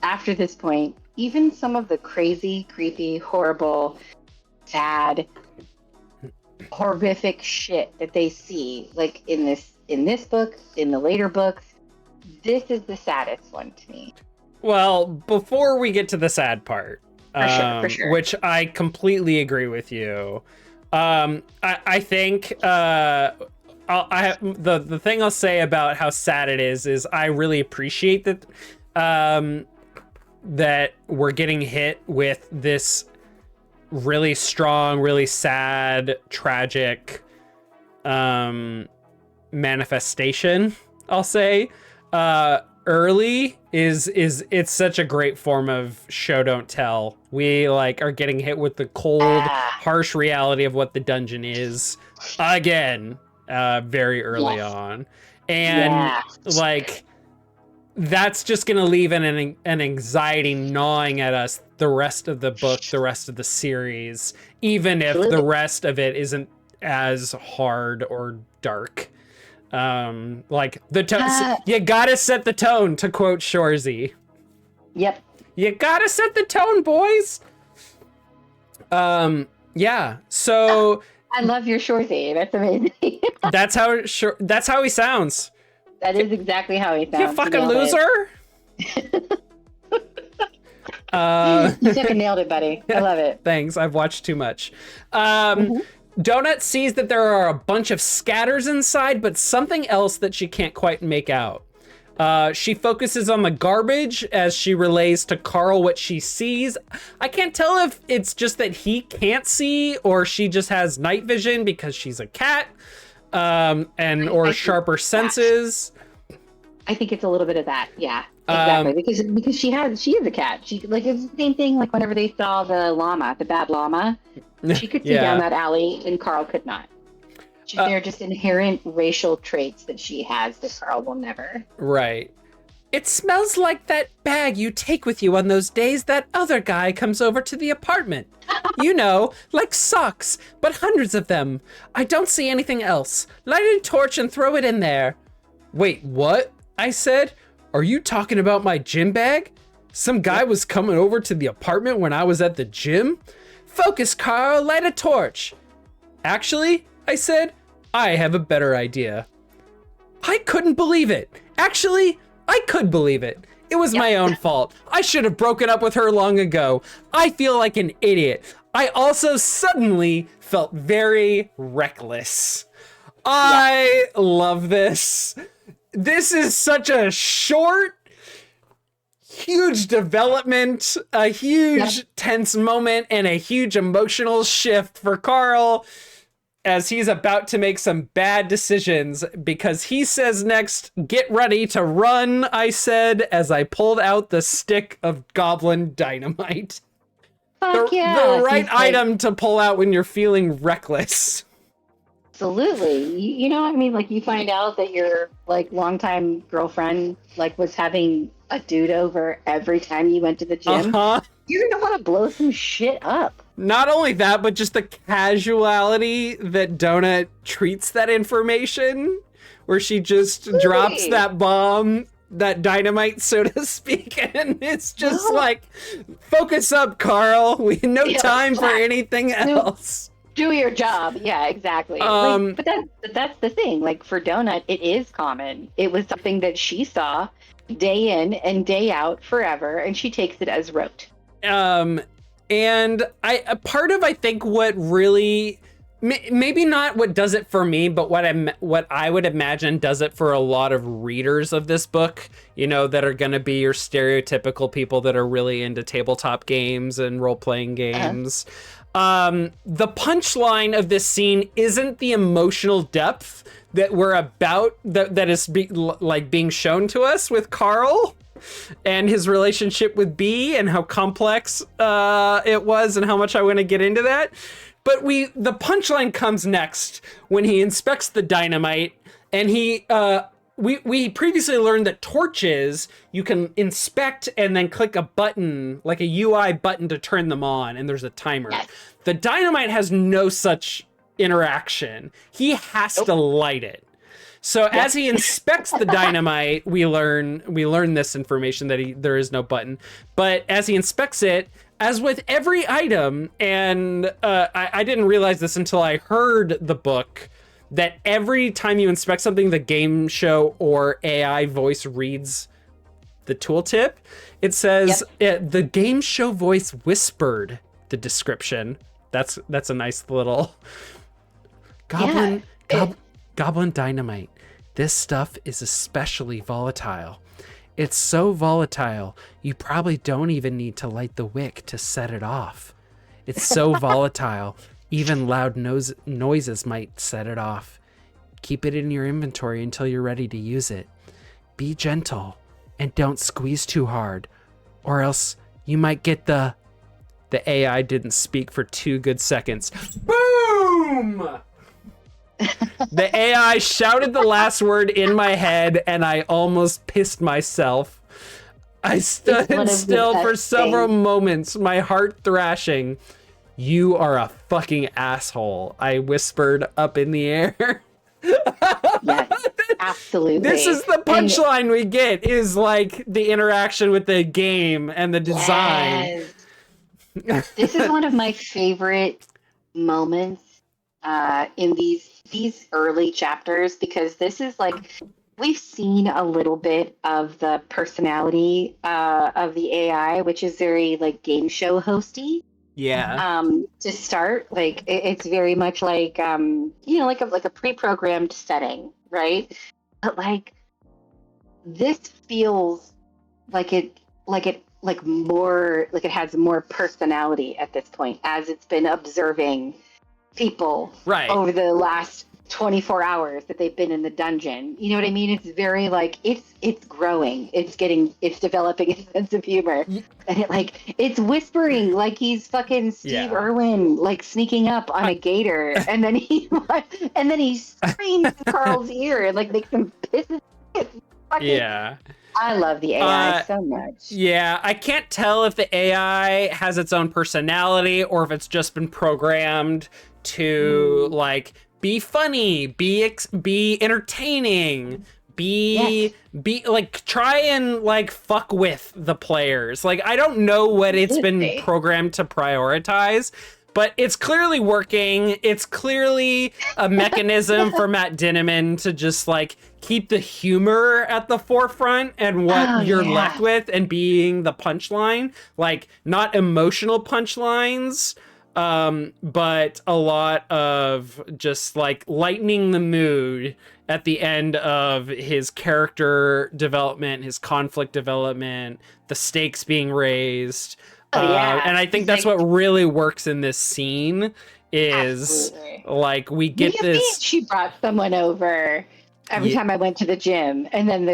Speaker 2: after this point, even some of the crazy, creepy, horrible, sad, horrific shit that they see, like in this book, in the later books, this is the saddest one to me.
Speaker 1: Well, before we get to the sad part,
Speaker 2: For sure.
Speaker 1: which I completely agree with you. I think the thing I'll say about how sad it is I really appreciate that that we're getting hit with this really strong, really sad, tragic manifestation. I'll say early is it's such a great form of show don't tell. We like are getting hit with the cold, harsh reality of what the dungeon is again, very early on, and like that's just gonna leave an anxiety gnawing at us the rest of the book, the rest of the series, even if the rest of it isn't as hard or dark. Like the tone, you gotta set the tone, to quote Shorzy.
Speaker 2: Yep.
Speaker 1: You gotta set the tone, boys. Yeah. So
Speaker 2: I love your Shorzy. That's amazing.
Speaker 1: that's how he sounds.
Speaker 2: That is exactly how he sounds.
Speaker 1: You fucking loser.
Speaker 2: You fucking nailed it, buddy. I love it.
Speaker 1: Thanks. I've watched too much. Donut sees that there are a bunch of scatters inside, but something else that she can't quite make out. She focuses on the garbage as she relays to Carl what she sees. I can't tell if it's just that he can't see or she just has night vision because she's a cat, or sharper senses.
Speaker 2: I think it's a little bit of that. Yeah, exactly. Because she is a cat. She like it's the same thing. Like whenever they saw the bad llama, she could see down that alley, and Carl could not. They're just inherent racial traits that she has that Carl will never.
Speaker 1: Right. It smells like that bag you take with you on those days that other guy comes over to the apartment. You know, like socks, but hundreds of them. I don't see anything else. Light a torch and throw it in there. Wait, what? I said. Are you talking about my gym bag? Some guy was coming over to the apartment when I was at the gym? Focus, Carl, light a torch. Actually, I said, I have a better idea. I couldn't believe it. Actually, I could believe it. It was my own fault. I should have broken up with her long ago. I feel like an idiot. I also suddenly felt very reckless. I love this. This is such a short, huge development, a huge tense moment, and a huge emotional shift for Carl as he's about to make some bad decisions, because he says next, get ready to run, I said, as I pulled out the stick of goblin dynamite. The right item to pull out when you're feeling reckless.
Speaker 2: Absolutely. You know what I mean? Like you find out that your like longtime girlfriend like was having a dude over every time you went to the gym. You're gonna want to blow some shit up.
Speaker 1: Not only that, but just the casuality that Donut treats that information, where she just drops that bomb, that dynamite, so to speak, and it's just like, focus up, Carl. We have no time for anything else.
Speaker 2: Do your job. Yeah, exactly. But that's the thing. Like for Donut, it is common. It was something that she saw day in and day out forever, and she takes it as rote.
Speaker 1: And I think what really, maybe not what does it for me, but what I would imagine does it for a lot of readers of this book, you know, that are going to be your stereotypical people that are really into tabletop games and role-playing games. The punchline of this scene isn't the emotional depth that we're about, that is being shown to us with Carl and his relationship with Bee and how complex it was and how much I want to get into that. But the punchline comes next when he inspects the dynamite, and we previously learned that torches you can inspect and then click a button, like a UI button, to turn them on, and there's a timer. Yes. The dynamite has no such interaction. He has to light it. So as he inspects the dynamite, we learn this information that there is no button. But as he inspects it, as with every item, and I didn't realize this until I heard the book, that every time you inspect something, the game show or AI voice reads the tooltip. It says the game show voice whispered the description. That's a nice little goblin. Goblin dynamite. This stuff is especially volatile. It's so volatile, you probably don't even need to light the wick to set it off. It's so volatile, even loud noises might set it off. Keep it in your inventory until you're ready to use it. Be gentle and don't squeeze too hard, or else you might get the AI didn't speak for 2 good seconds. Boom! The AI shouted the last word in my head, and I almost pissed myself. I stood still for several moments, my heart thrashing. You are a fucking asshole, I whispered up in the air.
Speaker 2: Yes, absolutely.
Speaker 1: This is the punchline we get, is like the interaction with the game and the design.
Speaker 2: Yes. This is one of my favorite moments in these early chapters, because this is like, we've seen a little bit of the personality of the AI, which is very like game show hosty.
Speaker 1: Yeah.
Speaker 2: To start, like it's very much like like a pre-programmed setting, right? But like this feels like it has more personality at this point, as it's been observing people over the last 24 hours that they've been in the dungeon. You know what I mean? It's very like it's growing. It's developing a sense of humor. And it's whispering like he's fucking Steve Irwin, like sneaking up on a gator, and then he screams in Carl's ear and like makes him piss his pants. I love the AI so much.
Speaker 1: Yeah, I can't tell if the AI has its own personality or if it's just been programmed to like be funny, be entertaining, be like try and like fuck with the players. Like I don't know what it's been programmed to prioritize, but it's clearly working. It's clearly a mechanism for Matt Dinniman to just like keep the humor at the forefront and what you're left with and being the punchline, like not emotional punchlines, but a lot of just like lightening the mood at the end of his character development, his conflict development, the stakes being raised. And I think that's what really works in this scene is like we get this.
Speaker 2: She brought someone over every time I went to the gym, and then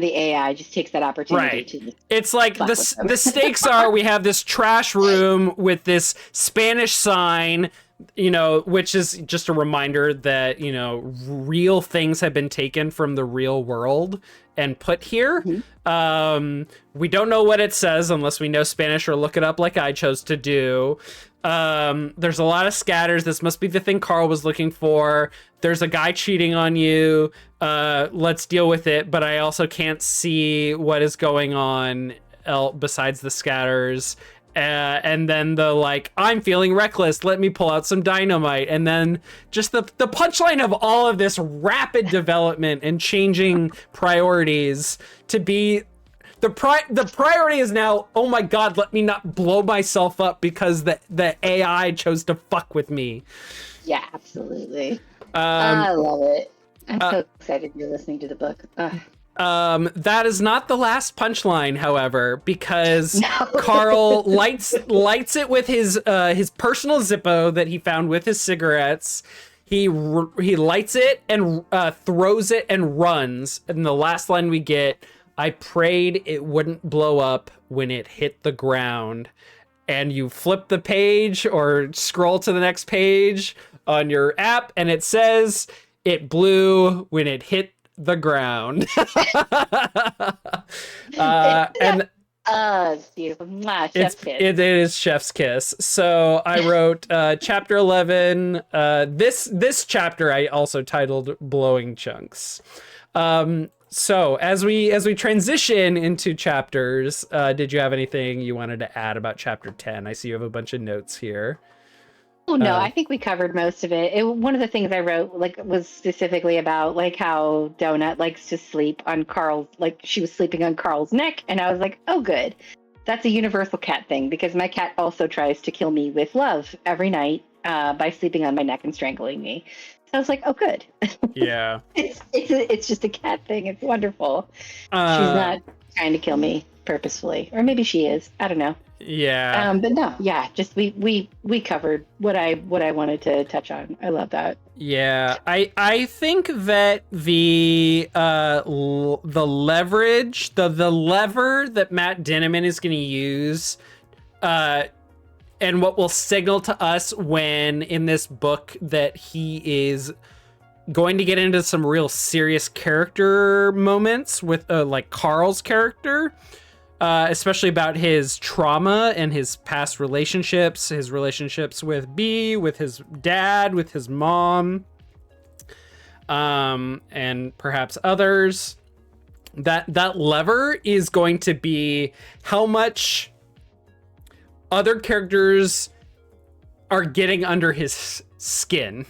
Speaker 2: the AI just takes that opportunity to.
Speaker 1: It's like the stakes are, we have this trash room with this Spanish sign, which is just a reminder that, real things have been taken from the real world and put here. We don't know what it says unless we know Spanish or look it up like I chose to do. There's a lot of scatters. This must be the thing Carl was looking for. There's a guy cheating on you. Let's deal with it. But I also can't see what is going on besides the scatters. And then the like, I'm feeling reckless, let me pull out some dynamite. And then just the punchline of all of this rapid development and changing priorities to be the priority is now, oh my God, let me not blow myself up because the AI chose to fuck with me.
Speaker 2: Yeah, absolutely. I love it. I'm so excited you're listening to the book.
Speaker 1: That is not the last punchline, however, because Carl lights it with his personal Zippo that he found with his cigarettes. He lights it and throws it and runs. And the last line we get, I prayed it wouldn't blow up when it hit the ground. And you flip the page or scroll to the next page on your app, and it says it blew when it hit the ground. And
Speaker 2: it's beautiful. Chef's kiss.
Speaker 1: It is chef's kiss. So I wrote chapter 11. This chapter I also titled Blowing Chunks. So as we transition into chapters, did you have anything you wanted to add about chapter 10? I see you have a bunch of notes here.
Speaker 2: Oh no, I think we covered most of it. One of the things I wrote was specifically about how Donut likes to sleep on Carl's, she was sleeping on Carl's neck, and I was like, oh good, that's a universal cat thing, because my cat also tries to kill me with love every night by sleeping on my neck and strangling me. I was like, oh, good.
Speaker 1: Yeah.
Speaker 2: It's just a cat thing. It's wonderful. She's
Speaker 1: Uh,
Speaker 2: not trying to kill me purposefully, or maybe she is. I don't know.
Speaker 1: yeah.
Speaker 2: But no, yeah, just we covered what I wanted to touch on. I love that.
Speaker 1: Yeah, I think that the leverage, the lever that Matt Dinniman is going to use, and what will signal to us when in this book that he is going to get into some real serious character moments with like Carl's character, especially about his trauma and his past relationships, his relationships with B, with his dad, with his mom, and perhaps others. That lever is going to be how much other characters are getting under his skin.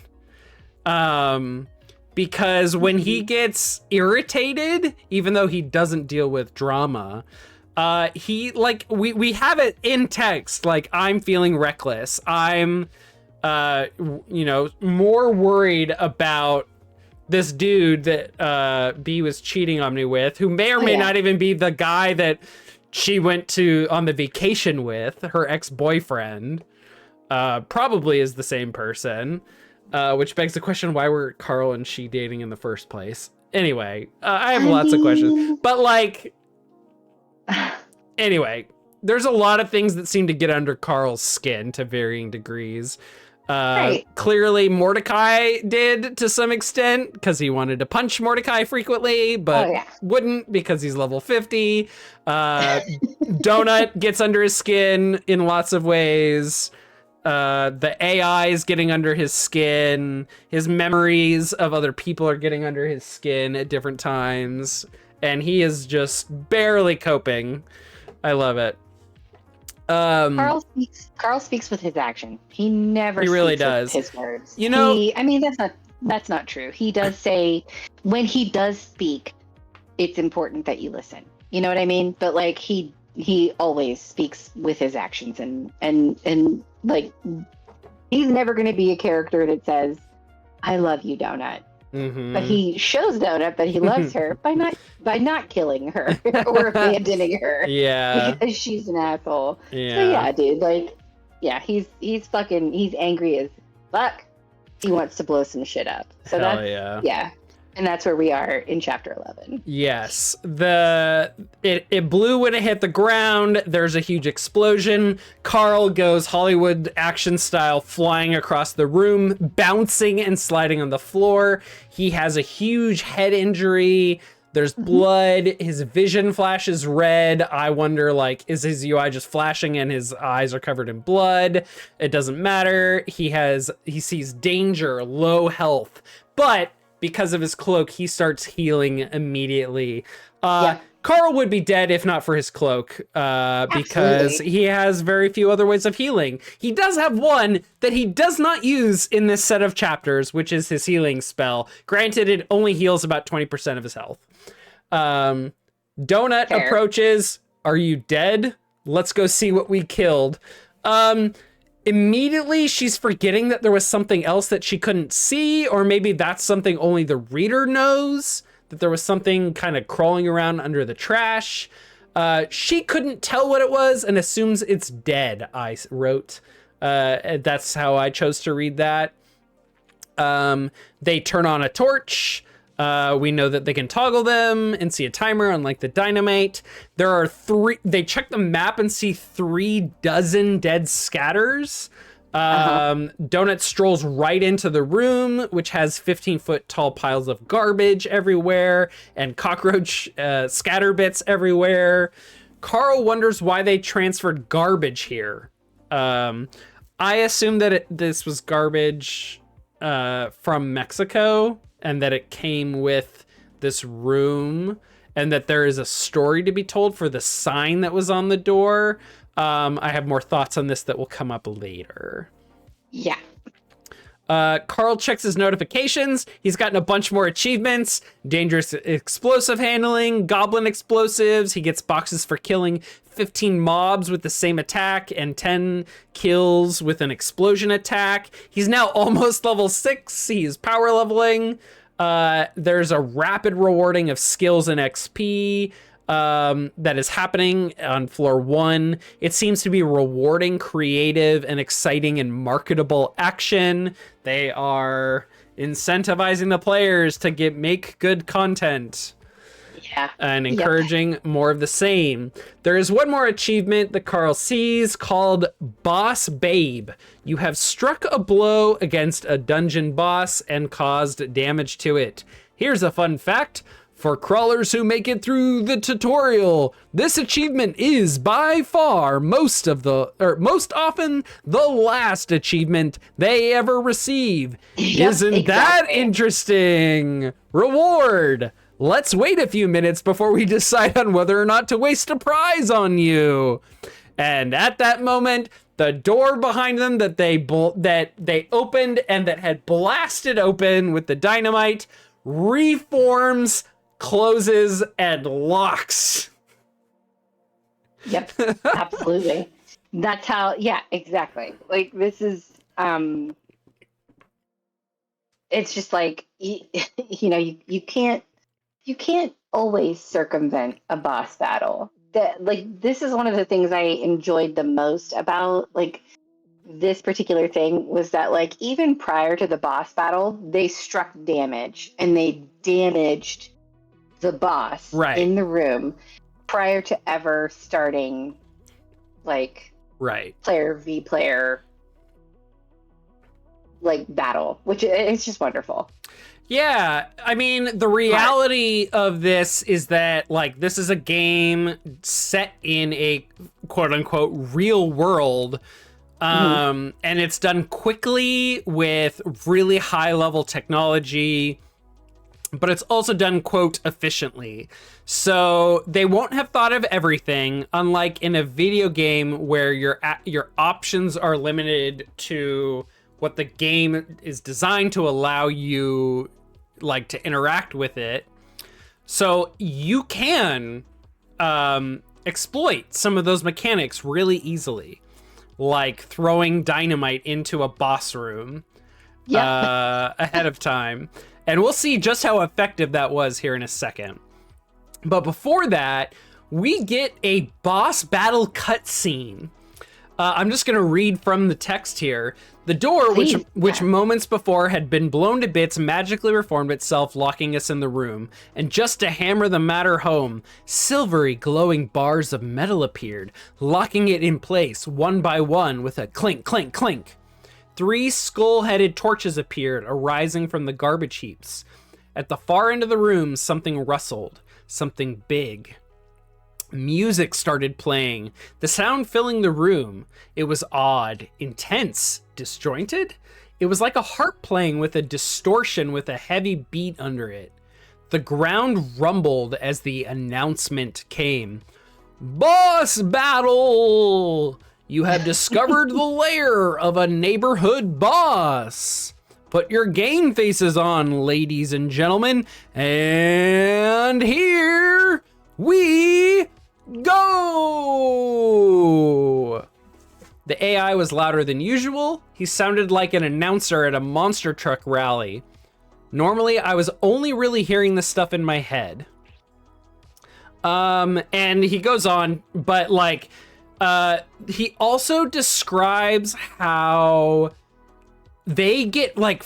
Speaker 1: Because when he gets irritated, even though he doesn't deal with drama, he like we have it in text, like, I'm feeling reckless. I'm more worried about this dude that B was cheating on me with, who may or may not even be the guy that she went to on the vacation with, her ex-boyfriend. Probably is the same person. Which begs the question, why were Carl and she dating in the first place? Anyway, I have lots of questions. But, like, anyway, there's a lot of things that seem to get under Carl's skin to varying degrees. Right. Clearly, Mordecai did to some extent, because he wanted to punch Mordecai frequently, but wouldn't because he's level 50. Donut gets under his skin in lots of ways. The AI is getting under his skin. His memories of other people are getting under his skin at different times. And he is just barely coping. I love it.
Speaker 2: Carl speaks with his action. He never
Speaker 1: he really
Speaker 2: speaks
Speaker 1: does.
Speaker 2: With his words.
Speaker 1: You know,
Speaker 2: I mean, that's not true. He does say, when he does speak, it's important that you listen. You know what I mean? But like he always speaks with his actions, and like, he's never going to be a character that says, I love you, Donut. Mm-hmm. But he shows Donut that he loves her by not killing her or abandoning her.
Speaker 1: Yeah.
Speaker 2: Because she's an asshole.
Speaker 1: Yeah.
Speaker 2: So yeah, dude, like, yeah, he's angry as fuck. He wants to blow some shit up. So yeah. And that's where we are in chapter 11.
Speaker 1: Yes. It blew when it hit the ground. There's a huge explosion. Carl goes Hollywood action style, flying across the room, bouncing and sliding on the floor. He has a huge head injury. There's blood. His vision flashes red. I wonder, like, is his UI just flashing and his eyes are covered in blood? It doesn't matter. He sees danger, low health, but because of his cloak, he starts healing immediately. Carl would be dead if not for his cloak, because he has very few other ways of healing. He does have one that he does not use in this set of chapters, which is his healing spell. Granted, it only heals about 20% of his health. Donut approaches. Are you dead? Let's go see what we killed. Immediately, she's forgetting that there was something else that she couldn't see, or maybe that's something only the reader knows, that there was something kind of crawling around under the trash. She couldn't tell what it was and assumes it's dead, I wrote. That's how I chose to read that. They turn on a torch. We know that they can toggle them and see a timer, unlike the dynamite. There are they check the map and see 36 dead scatters. Donut strolls right into the room, which has 15-foot tall piles of garbage everywhere and cockroach scatter bits everywhere. Carl wonders why they transferred garbage here. I assume that this was garbage from Mexico, and that it came with this room, and that there is a story to be told for the sign that was on the door. I have more thoughts on this that will come up later.
Speaker 2: Yeah.
Speaker 1: Carl checks his notifications. He's gotten a bunch more achievements. Dangerous explosive handling, goblin explosives. He gets boxes for killing 15 mobs with the same attack and 10 kills with an explosion attack. He's now almost level 6. He's power leveling. There's a rapid rewarding of skills and XP that is happening on floor 1. It seems to be rewarding creative and exciting and marketable action. They are incentivizing the players to make good content.
Speaker 2: Yeah.
Speaker 1: And encouraging more of the same. There is one more achievement that Carl sees called Boss Babe. You have struck a blow against a dungeon boss and caused damage to it. Here's a fun fact. For crawlers who make it through the tutorial, this achievement is by far most often the last achievement they ever receive.
Speaker 2: Yep,
Speaker 1: Isn't that interesting? Reward. Let's wait a few minutes before we decide on whether or not to waste a prize on you. And at that moment, the door behind them that they opened and that had blasted open with the dynamite reforms, closes, and locks.
Speaker 2: Yep, absolutely. That's how, yeah, exactly. Like, this is, it's just like, you know, you can't always circumvent a boss battle. That, like, this is one of the things I enjoyed the most about, like, this particular thing was that, like, even prior to the boss battle, they struck damage and they damaged the boss in the room prior to ever starting, like, player v player, like, battle, which it's just wonderful.
Speaker 1: Yeah, I mean, the reality of this is that, like, this is a game set in a quote-unquote real world, and it's done quickly with really high-level technology, but it's also done, quote, efficiently. So they won't have thought of everything, unlike in a video game where your options are limited to what the game is designed to allow you, like, to interact with it. So you can exploit some of those mechanics really easily, like throwing dynamite into a boss room ahead of time. And we'll see just how effective that was here in a second. But before that, we get a boss battle cutscene. I'm just going to read from the text here. The door, which moments before had been blown to bits, magically reformed itself, locking us in the room. And just to hammer the matter home, silvery glowing bars of metal appeared, locking it in place one by one with a clink, clink, clink. 3 skull-headed torches appeared, arising from the garbage heaps. At the far end of the room, something rustled, something big. Music started playing, the sound filling the room. It was odd, intense, disjointed. It was like a harp playing with a distortion with a heavy beat under it. The ground rumbled as the announcement came. Boss battle! You have discovered the lair of a neighborhood boss. Put your game faces on, ladies and gentlemen, and here we go! The AI was louder than usual. He sounded like an announcer at a monster truck rally. Normally, I was only really hearing this stuff in my head. And he goes on, but, like, he also describes how they get, like,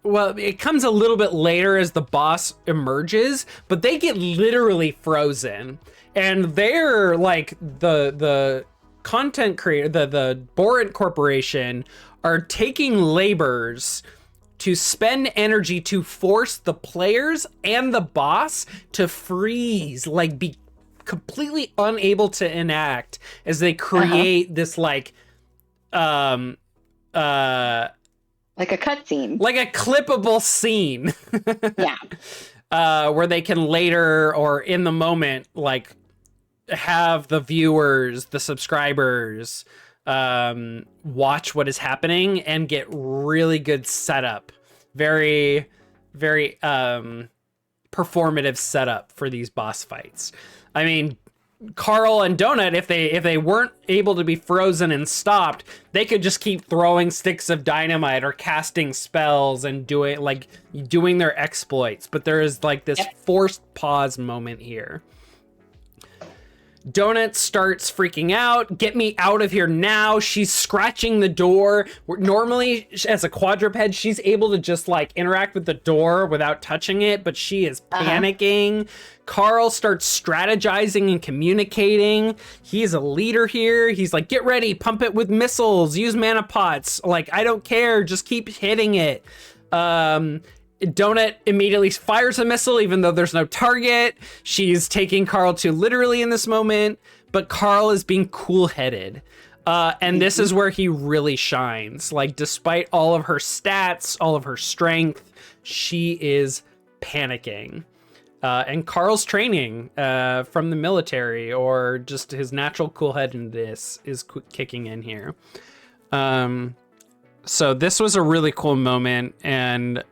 Speaker 1: well, it comes a little bit later as the boss emerges, but they get literally frozen. And they're, like, the content creator, the Bowen Corporation, are taking labors to spend energy to force the players and the boss to freeze, like, be completely unable to enact as they create this, like a
Speaker 2: cutscene,
Speaker 1: like a clippable scene. Where they can later or in the moment, like, have the viewers, the subscribers, watch what is happening and get really good setup. Very, very performative setup for these boss fights. I mean, Carl and Donut, if they weren't able to be frozen and stopped, they could just keep throwing sticks of dynamite or casting spells and doing their exploits. But there is like this forced pause moment here. Donut starts freaking out. Get me out of here now. She's scratching the door. Normally, as a quadruped, she's able to just like interact with the door without touching it, but she is panicking. Carl starts strategizing and communicating. He's a leader here. He's like, get ready, pump it with missiles, use mana pots. Like, I don't care, just keep hitting it. Donut immediately fires a missile, even though there's no target. She's taking Carl too literally in this moment, but Carl is being cool-headed. And this is where he really shines. Like, despite all of her stats, all of her strength, she is panicking. And Carl's training from the military, or just his natural cool-headedness, is kicking in here. So this was a really cool moment, and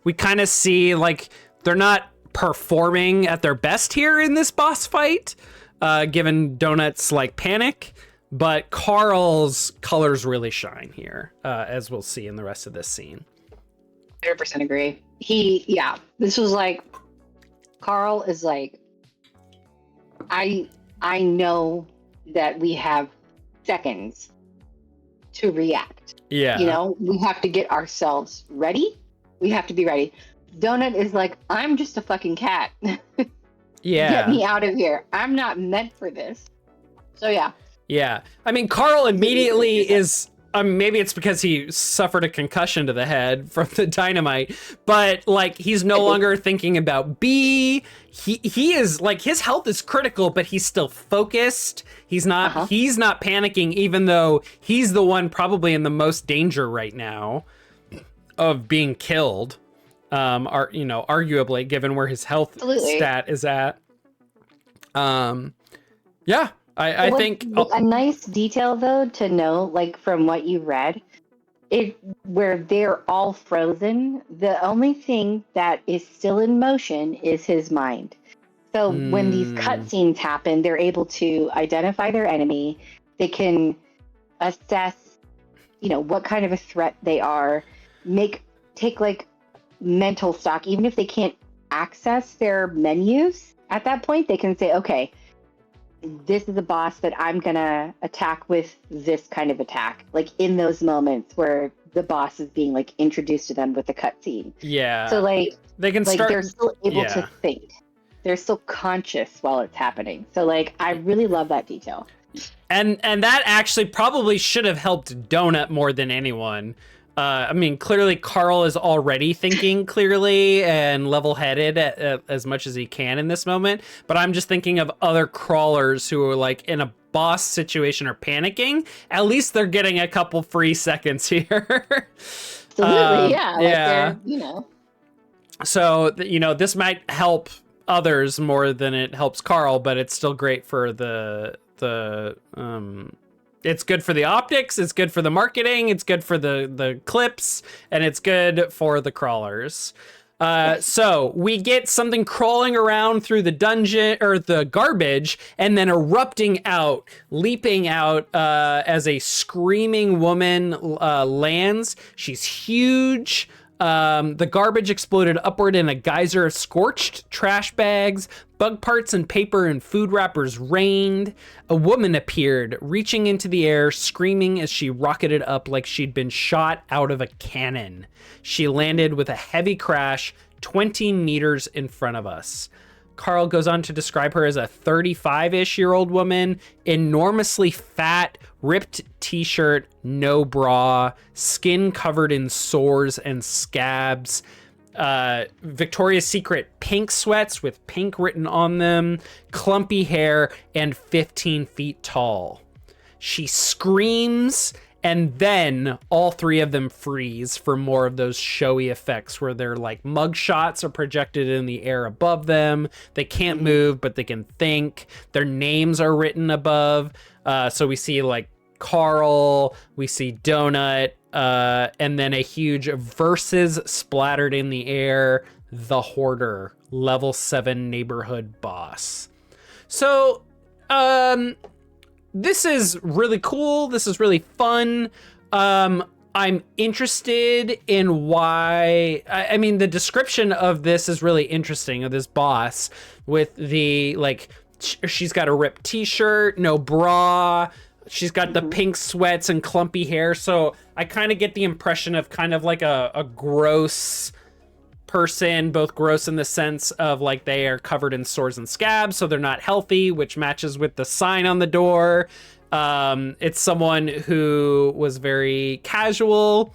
Speaker 1: we kind of see like they're not performing at their best here in this boss fight, given Donut's like panic, but Carl's colors really shine here, as we'll see in the rest of this scene.
Speaker 2: 100% agree. This was like, Carl is like, I know that we have seconds to react.
Speaker 1: Yeah.
Speaker 2: You know, we have to get ourselves ready. We have to be ready. Donut is like, I'm just a fucking cat.
Speaker 1: Yeah.
Speaker 2: Get me out of here. I'm not meant for this. So yeah.
Speaker 1: Yeah. I mean, Carl immediately is, maybe it's because he suffered a concussion to the head from the dynamite, but like he's no longer thinking about B. He is like, his health is critical, but he's still focused. He's not panicking, even though he's the one probably in the most danger right now of being killed. Arguably, given where his health stat is at. Yeah. I think
Speaker 2: a nice detail though to know, like from what you read, where they're all frozen, the only thing that is still in motion is his mind. So when these cutscenes happen, they're able to identify their enemy. They can assess, what kind of a threat they are. Take like mental stock, even if they can't access their menus at that point. They can say, okay, this is a boss that I'm gonna attack with this kind of attack, like in those moments where the boss is being like introduced to them with the cutscene.
Speaker 1: Yeah.
Speaker 2: So like
Speaker 1: they can start.
Speaker 2: They're still able to think. They're still conscious while it's happening. So like I really love that detail.
Speaker 1: And that actually probably should have helped Donut more than anyone. I mean, clearly Carl is already thinking clearly and level-headed as much as he can in this moment. But I'm just thinking of other crawlers who are like in a boss situation or panicking. At least they're getting a couple free seconds here.
Speaker 2: Absolutely, yeah.
Speaker 1: Yeah.
Speaker 2: Like
Speaker 1: So, this might help others more than it helps Carl, but it's still great for it's good for the optics, it's good for the marketing, it's good for the clips, and it's good for the crawlers. So we get something crawling around through the dungeon or the garbage and then leaping out as a screaming woman lands. She's huge. The garbage exploded upward in a geyser of scorched trash bags. Bug parts and paper and food wrappers rained. A woman appeared, reaching into the air, screaming as she rocketed up like she'd been shot out of a cannon. She landed with a heavy crash 20 meters in front of us. Carl goes on to describe her as a 35-ish-year-old woman, enormously fat, ripped t-shirt, no bra, skin covered in sores and scabs, Victoria's Secret pink sweats with pink written on them, clumpy hair, and 15 feet tall. She screams, and then all three of them freeze for more of those showy effects where their like mug shots are projected in the air above them. They can't move, but they can think. Their names are written above. So we see like Carl, we see Donut, and then a huge versus splattered in the air. The Hoarder, level 7 neighborhood boss. So, this is really cool. This is really fun. I'm interested in why. I mean, the description of this is really interesting, of this boss with the, like, she's got a ripped t-shirt, no bra. She's got the pink sweats and clumpy hair. So I kind of get the impression of kind of like a gross person, both gross in the sense of like they are covered in sores and scabs, so they're not healthy, which matches with the sign on the door. It's someone who was very casual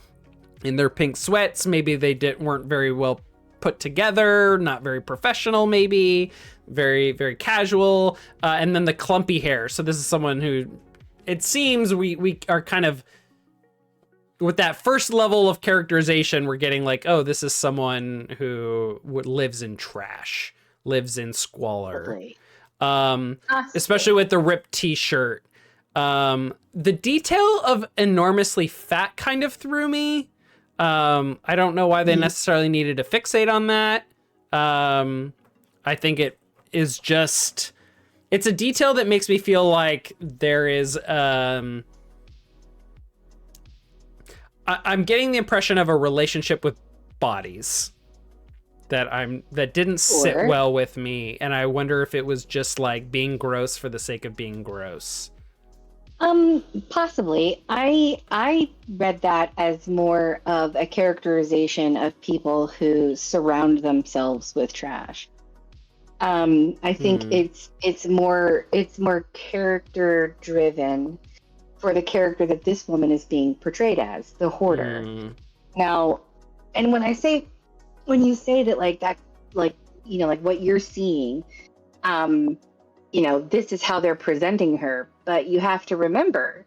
Speaker 1: in their pink sweats. Maybe they weren't very well put together, not very professional, maybe very, very casual. And then the clumpy hair. So this is someone who, it seems we are kind of, with that first level of characterization, we're getting like, oh, this is someone who lives in trash, lives in squalor. Especially with the ripped t-shirt. The detail of enormously fat kind of threw me. I don't know why they necessarily needed to fixate on that. I think it is just, it's a detail that makes me feel like there is, I'm getting the impression of a relationship with bodies that didn't sit well with me, and I wonder if it was just like being gross for the sake of being gross. Possibly.
Speaker 2: I read that as more of a characterization of people who surround themselves with trash. I think it's more character driven for the character that this woman is being portrayed as, the Hoarder. Now, and when you say that, like that, like, you know, like what you're seeing, you know, this is how they're presenting her, but you have to remember,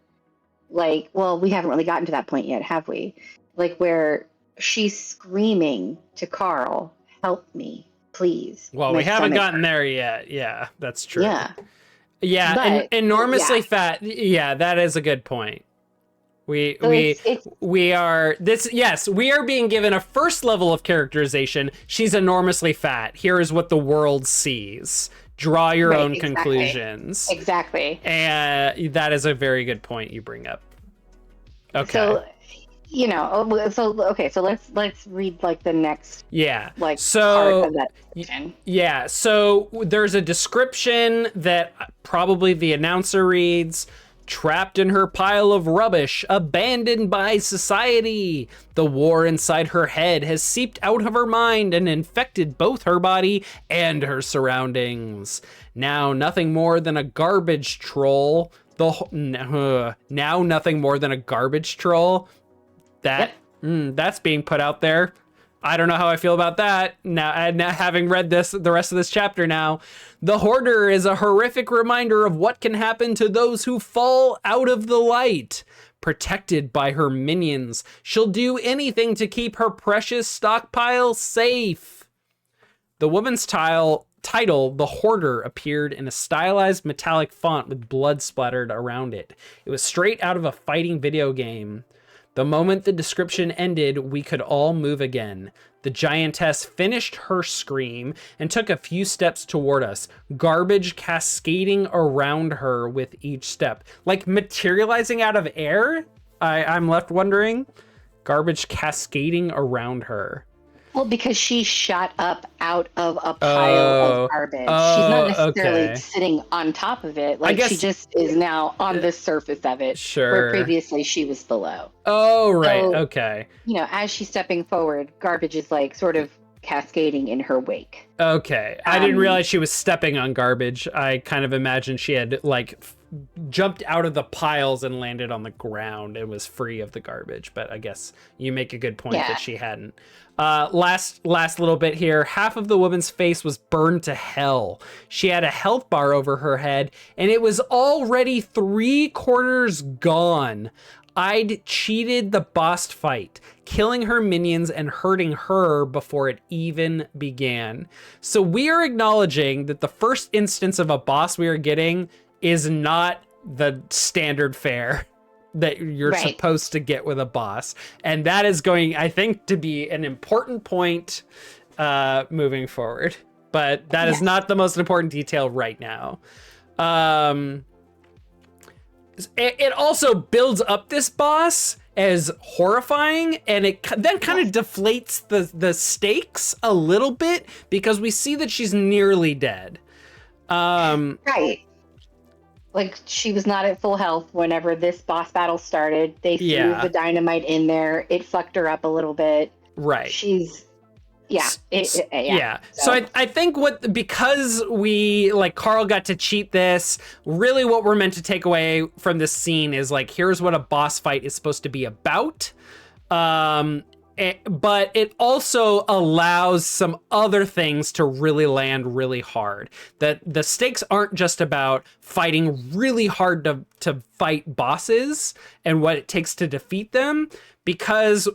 Speaker 2: like, well, we haven't really gotten to that point yet, have we? Like where she's screaming to Carl, "Help me, please."
Speaker 1: Well, we haven't gotten there yet. Yeah, that's true. Yeah, and enormously fat. Yeah, that is a good point. We are being given a first level of characterization. She's enormously fat. Here is what the world sees. Draw your own conclusions.
Speaker 2: Exactly.
Speaker 1: And that is a very good point you bring up. Okay.
Speaker 2: So, you know, so let's read like the next part of that section.
Speaker 1: Yeah, so there's a description that probably the announcer reads: trapped in her pile of rubbish, abandoned by society. The war inside her head has seeped out of her mind and infected both her body and her surroundings. Now nothing more than a garbage troll. Now nothing more than a garbage troll. That's being put out there. I don't know how I feel about that. Now having read the rest of this chapter now, the Hoarder is a horrific reminder of what can happen to those who fall out of the light. Protected by her minions, she'll do anything to keep her precious stockpile safe. The woman's title, The Hoarder, appeared in a stylized metallic font with blood splattered around it. It was straight out of a fighting video game. The moment the description ended, we could all move again. The giantess finished her scream and took a few steps toward us, garbage cascading around her with each step. Like materializing out of air? I'm left wondering. Garbage cascading around her.
Speaker 2: Well, because she shot up out of a pile of garbage. She's not necessarily sitting on top of it. Like, she just is now on the surface of it.
Speaker 1: Sure.
Speaker 2: Where previously she was below.
Speaker 1: Oh, right. So, okay.
Speaker 2: You know, as she's stepping forward, garbage is like sort of cascading in her wake.
Speaker 1: Okay. I didn't realize she was stepping on garbage. I kind of imagined she had like jumped out of the piles and landed on the ground and was free of the garbage. But I guess you make a good point that she hadn't. Last little bit here. Half of the woman's face was burned to hell. She had a health bar over her head, and it was already 3/4 gone. I'd cheated the boss fight, killing her minions and hurting her before it even began. So we are acknowledging that the first instance of a boss we are getting is not the standard fare. that you're
Speaker 2: Right.
Speaker 1: supposed to get with a boss. And that is going, I think, to be an important point moving forward. But that is not the most important detail right now. It also builds up this boss as horrifying, and it then kind of deflates the stakes a little bit because we see that she's nearly dead.
Speaker 2: Right. Like, she was not at full health whenever this boss battle started. They threw the dynamite in there. It fucked her up a little bit.
Speaker 1: Right.
Speaker 2: She's... Yeah.
Speaker 1: So I think because we, like, Carl got to cheat this, really what we're meant to take away from this scene is, like, here's what a boss fight is supposed to be about. But it also allows some other things to really land really hard. That the stakes aren't just about fighting really hard to fight bosses and what it takes to defeat them, because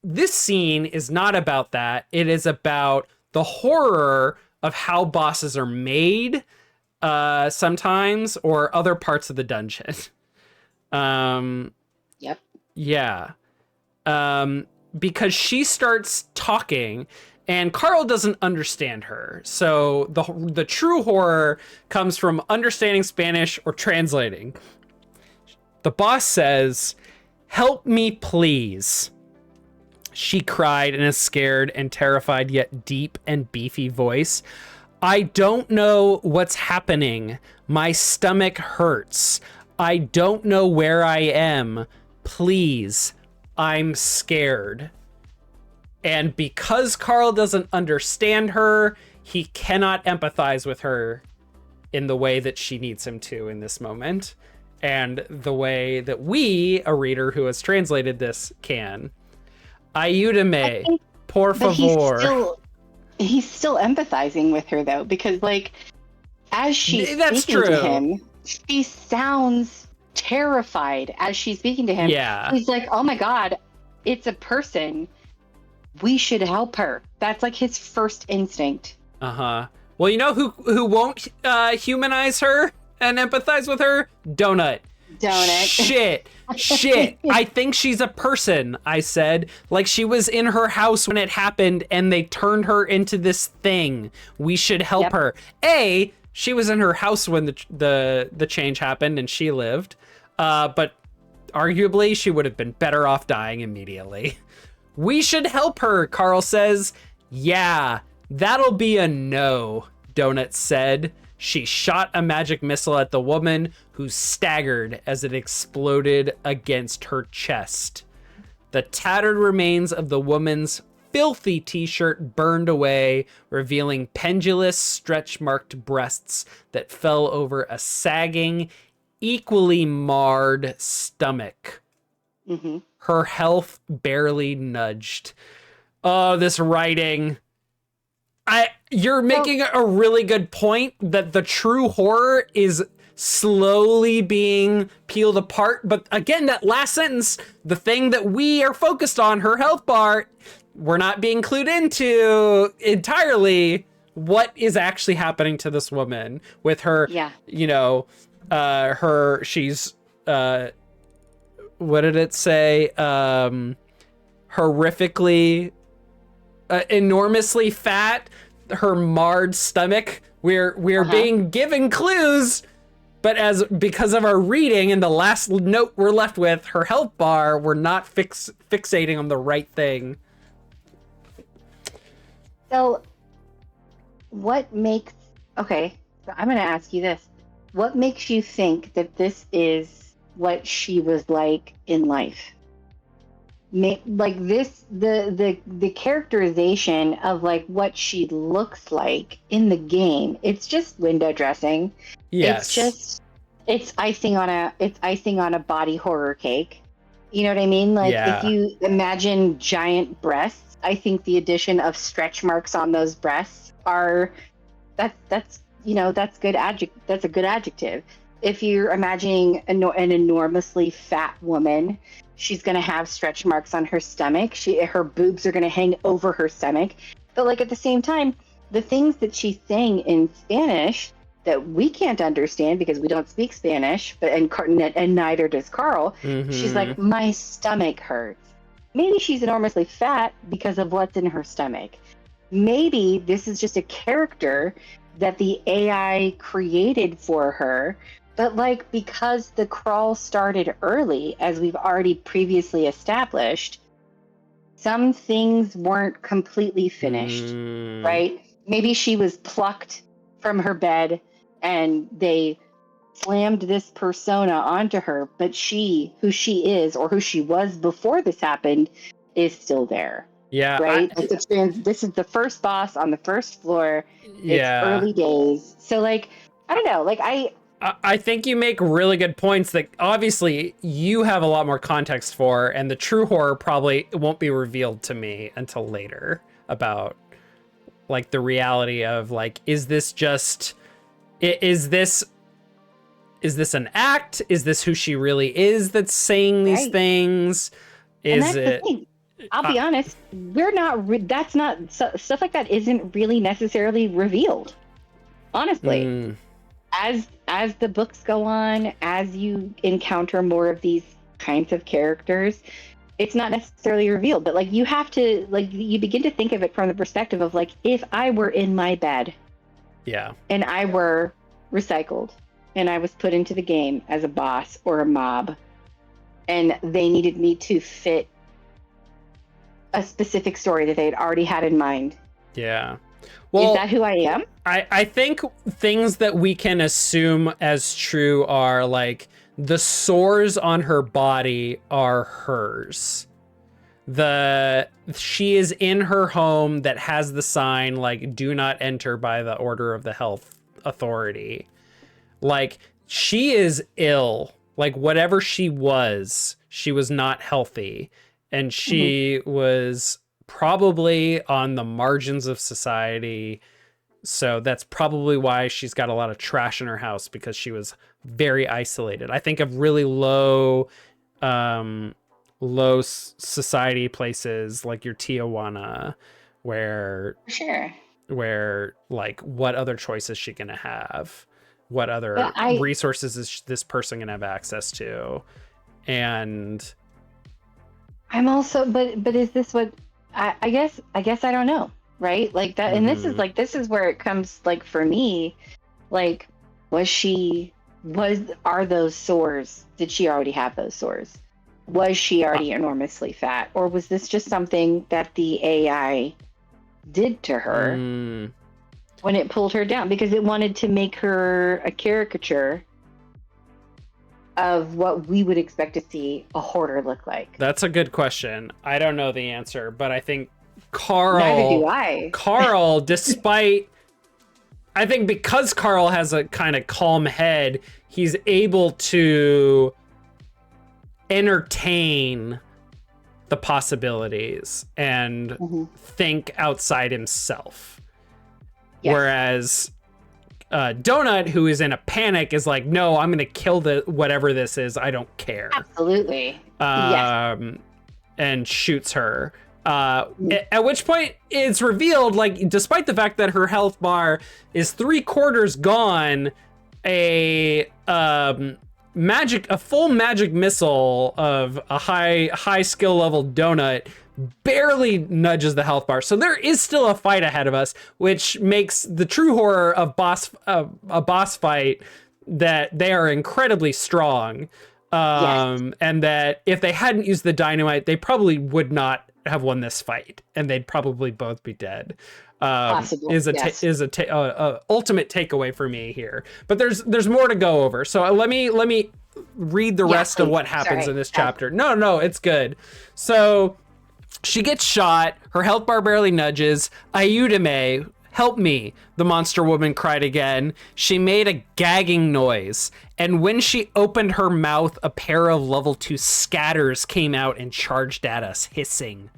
Speaker 1: this scene is not about that. It is about the horror of how bosses are made sometimes, or other parts of the dungeon.
Speaker 2: Yep.
Speaker 1: Yeah. Because she starts talking and Carl doesn't understand her. So the true horror comes from understanding Spanish or translating. The boss says, "Help me, please." She cried in a scared and terrified yet deep and beefy voice. "I don't know what's happening. My stomach hurts. I don't know where I am. Please, I'm scared." And because Carl doesn't understand her, he cannot empathize with her in the way that she needs him to in this moment. And the way that we, a reader who has translated this, can. Ayúdame, por favor.
Speaker 2: He's still empathizing with her, though, because, like, as she's speaking to him, she sounds terrified as she's speaking to him.
Speaker 1: Yeah.
Speaker 2: He's like, oh my God, it's a person. We should help her. That's like his first instinct.
Speaker 1: Uh-huh. Well, you know who won't humanize her and empathize with her? Donut. Shit. I think she's a person, I said. Like, she was in her house when it happened and they turned her into this thing. We should help her. She was in her house when the change happened and she lived. But arguably she would have been better off dying immediately. "We should help her," Carl says. "Yeah, that'll be a no," Donut said. She shot a magic missile at the woman, who staggered as it exploded against her chest. The tattered remains of the woman's filthy t-shirt burned away, revealing pendulous, stretch-marked breasts that fell over a sagging, equally marred stomach.
Speaker 2: Mm-hmm.
Speaker 1: Her health barely nudged. Oh, this writing. You're making a really good point that the true horror is slowly being peeled apart. But again, that last sentence, the thing that we are focused on, her health bar, we're not being clued into entirely what is actually happening to this woman with her, she's, what did it say? Horrifically, enormously fat, her marred stomach. We're being given clues, but because of our reading and the last note we're left with, her health bar, we're not fixating on the right thing.
Speaker 2: So what makes, okay, so I'm going to ask you this. What makes you think that this is what she was like in life? Like this, the characterization of like what she looks like in the game, it's just window dressing.
Speaker 1: Yes.
Speaker 2: It's icing on a body horror cake. You know what I mean? Like, if you imagine giant breasts, I think the addition of stretch marks on those breasts that's good adjective. That's a good adjective. If you're imagining an enormously fat woman, she's going to have stretch marks on her stomach. Her boobs are going to hang over her stomach. But like at the same time, the things that she's saying in Spanish, that we can't understand because we don't speak Spanish, but and neither does Carl. She's like, my stomach hurts. Maybe she's enormously fat because of what's in her stomach. Maybe this is just a character that the AI created for her, but like because the crawl started early, as we've already previously established, some things weren't completely finished, right? Maybe she was plucked from her bed and they slammed this persona onto her, but she, who she is or who she was before this happened, is still there.
Speaker 1: Yeah.
Speaker 2: Right? This is the first boss on the first floor.
Speaker 1: Yeah.
Speaker 2: It's early days. So like, I don't know, like
Speaker 1: I think you make really good points that obviously you have a lot more context for, and the true horror probably won't be revealed to me until later about like the reality of like, is this an act? Is this who she really is that's saying these things? Is it?
Speaker 2: I'll be honest, we're not. That's not stuff like that. Isn't really necessarily revealed. Honestly, as the books go on, as you encounter more of these kinds of characters, it's not necessarily revealed. But like you have to, like you begin to think of it from the perspective of like, if I were in my bed, and I were recycled, and I was put into the game as a boss or a mob, and they needed me to fit a specific story that they had already had in mind.
Speaker 1: Yeah. Well,
Speaker 2: is that who I am?
Speaker 1: I think things that we can assume as true are like the sores on her body are hers. She is in her home that has the sign like do not enter by the order of the health authority. Like she is ill. Like whatever she was not healthy. And she was probably on the margins of society. So that's probably why she's got a lot of trash in her house, because she was very isolated. I think of really low society places like your Tijuana, where like what other choice is she gonna have? What other resources is this person gonna have access to? And
Speaker 2: I'm also, but is this what I guess I don't know, right? Like that, and this is where it comes like for me, like are those sores? Did she already have those sores? Was she already enormously fat, or was this just something that the AI did to her when it pulled her down because it wanted to make her a caricature of what we would expect to see a hoarder look like?
Speaker 1: That's a good question. I don't know the answer, but I think Carl...
Speaker 2: Neither do I.
Speaker 1: Carl, despite... I think because Carl has a kind of calm head, he's able to entertain the possibilities and think outside himself. Yes. Whereas... Donut, who is in a panic, is like, no, I'm gonna kill whatever this is. I don't care.
Speaker 2: Absolutely. Yes.
Speaker 1: And shoots her. At which point it's revealed, like, despite the fact that her health bar is 3/4 gone, a full magic missile of a high skill level Donut barely nudges the health bar. So there is still a fight ahead of us, which makes the true horror of a boss fight that they are incredibly strong. And that if they hadn't used the dynamite, they probably would not have won this fight, and they'd probably both be dead. Is a ultimate takeaway for me here. But there's more to go over. So let me read the rest of what happens in this chapter. No, it's good. So she gets shot. Her health bar barely nudges. Ayúdame, help me, the monster woman cried again. She made a gagging noise, and when she opened her mouth, a pair of level 2 scatters came out and charged at us, hissing.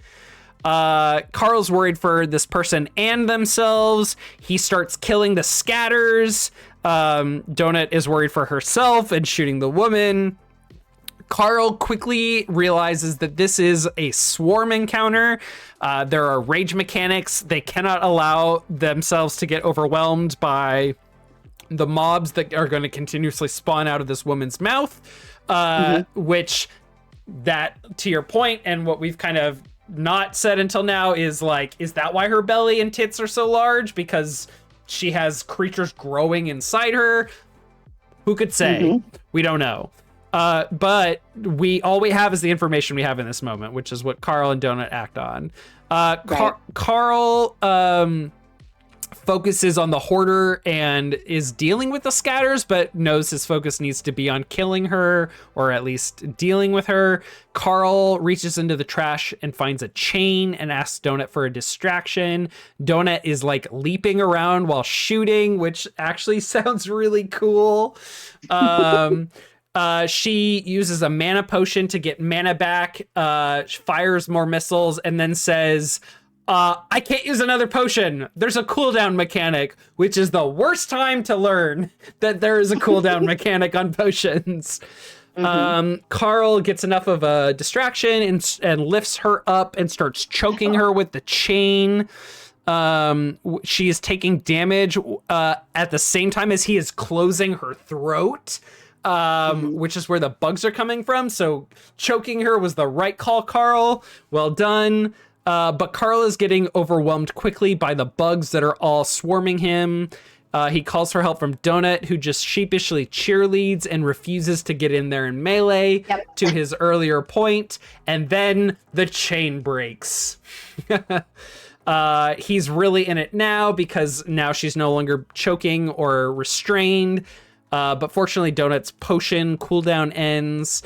Speaker 1: Carl's worried for this person and themselves. He starts killing the scatters. Donut is worried for herself and shooting the woman. Carl quickly realizes that this is a swarm encounter. There are rage mechanics. They cannot allow themselves to get overwhelmed by the mobs that are going to continuously spawn out of this woman's mouth, which that, to your point, and what we've kind of not said until now is like, is that why her belly and tits are so large? Because she has creatures growing inside her. Who could say? We don't know. But all we have is the information we have in this moment, which is what Carl and Donut act on. Carl focuses on the hoarder and is dealing with the scatters, but knows his focus needs to be on killing her, or at least dealing with her. Carl reaches into the trash and finds a chain and asks Donut for a distraction. Donut is like leaping around while shooting, which actually sounds really cool. She uses a mana potion to get mana back, fires more missiles, and then says, I can't use another potion. There's a cooldown mechanic, which is the worst time to learn that there is a cooldown mechanic on potions. Carl gets enough of a distraction and lifts her up and starts choking her with the chain. She is taking damage at the same time as he is closing her throat, which is where the bugs are coming from. So choking her was the right call, Carl. Well done. But Carl is getting overwhelmed quickly by the bugs that are all swarming him. He calls for help from Donut, who just sheepishly cheerleads and refuses to get in there and melee, to his earlier point. And then the chain breaks. He's really in it now because now she's no longer choking or restrained. But fortunately, Donut's potion cooldown ends.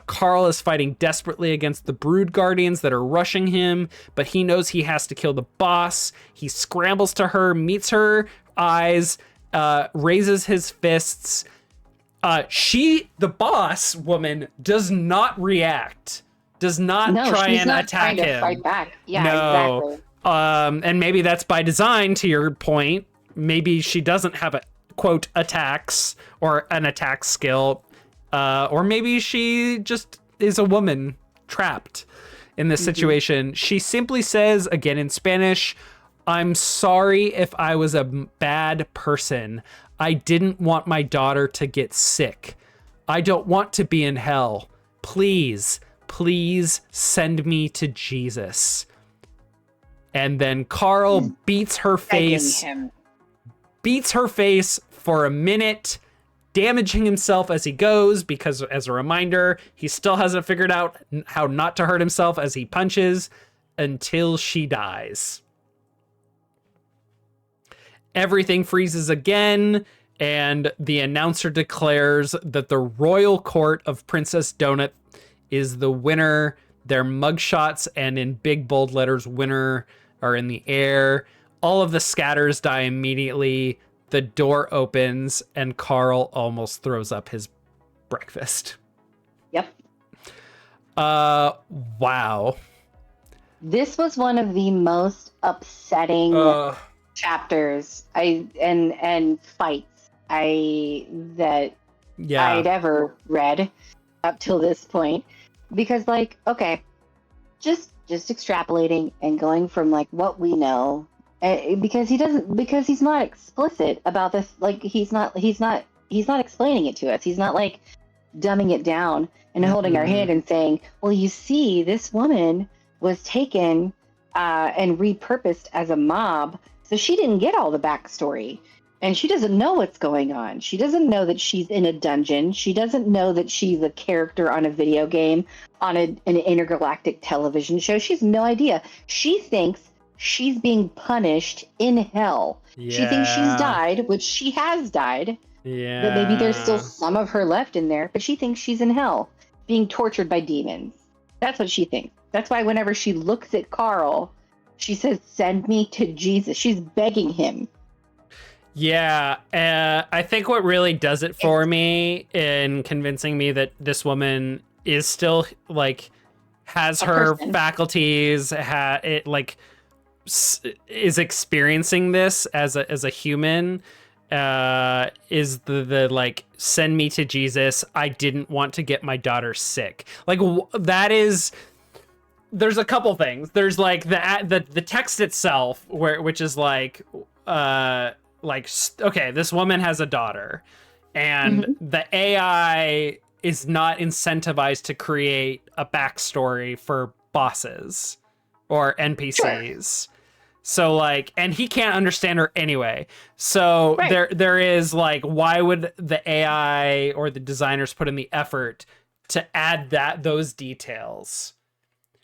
Speaker 1: Carl is fighting desperately against the Brood Guardians that are rushing him, but he knows he has to kill the boss. He scrambles to her, meets her eyes, raises his fists. The boss woman, does not react, does not try and attack him.
Speaker 2: Fight back. Yeah,
Speaker 1: no.
Speaker 2: Exactly.
Speaker 1: And maybe that's by design, to your point. Maybe she doesn't have a quote attacks or an attack skill. Or maybe she just is a woman trapped in this situation. She simply says, again in Spanish, "I'm sorry if I was a bad person. I didn't want my daughter to get sick. I don't want to be in hell. Please, please send me to Jesus." And then Carl beats her face for a minute, damaging himself as he goes, because as a reminder, he still hasn't figured out how not to hurt himself as he punches, until she dies. Everything freezes again, and the announcer declares that the royal court of Princess Donut is the winner. Their mugshots and in big bold letters, "winner," are in the air. All of the scatters die immediately. The door opens and Carl almost throws up his breakfast.
Speaker 2: Yep.
Speaker 1: Wow.
Speaker 2: This was one of the most upsetting chapters and fights I'd ever read up till this point, because like, okay, just extrapolating and going from like what we know. Because he's not explicit about this. Like he's not explaining it to us. He's not like dumbing it down and holding our hand and saying, well, you see, this woman was taken and repurposed as a mob. So she didn't get all the backstory, and she doesn't know what's going on. She doesn't know that she's in a dungeon. She doesn't know that she's a character on a video game, on an intergalactic television show. She has no idea. She thinks she's being punished in hell. Yeah. She thinks she's died, which she has died.
Speaker 1: Yeah.
Speaker 2: But maybe there's still some of her left in there, but she thinks she's in hell, being tortured by demons. That's what she thinks. That's why whenever she looks at Carl, she says, "Send me to Jesus." She's begging him.
Speaker 1: Yeah. I think what really does it for me in convincing me that this woman is still like, has her faculties, is experiencing this as a human, is the like, "Send me to Jesus. I didn't want to get my daughter sick." Like that is, there's a couple things. There's like the text itself, which is like like, okay, this woman has a daughter, and the AI is not incentivized to create a backstory for bosses or NPCs. So like, and he can't understand her anyway. So there is like, why would the AI or the designers put in the effort to add those details?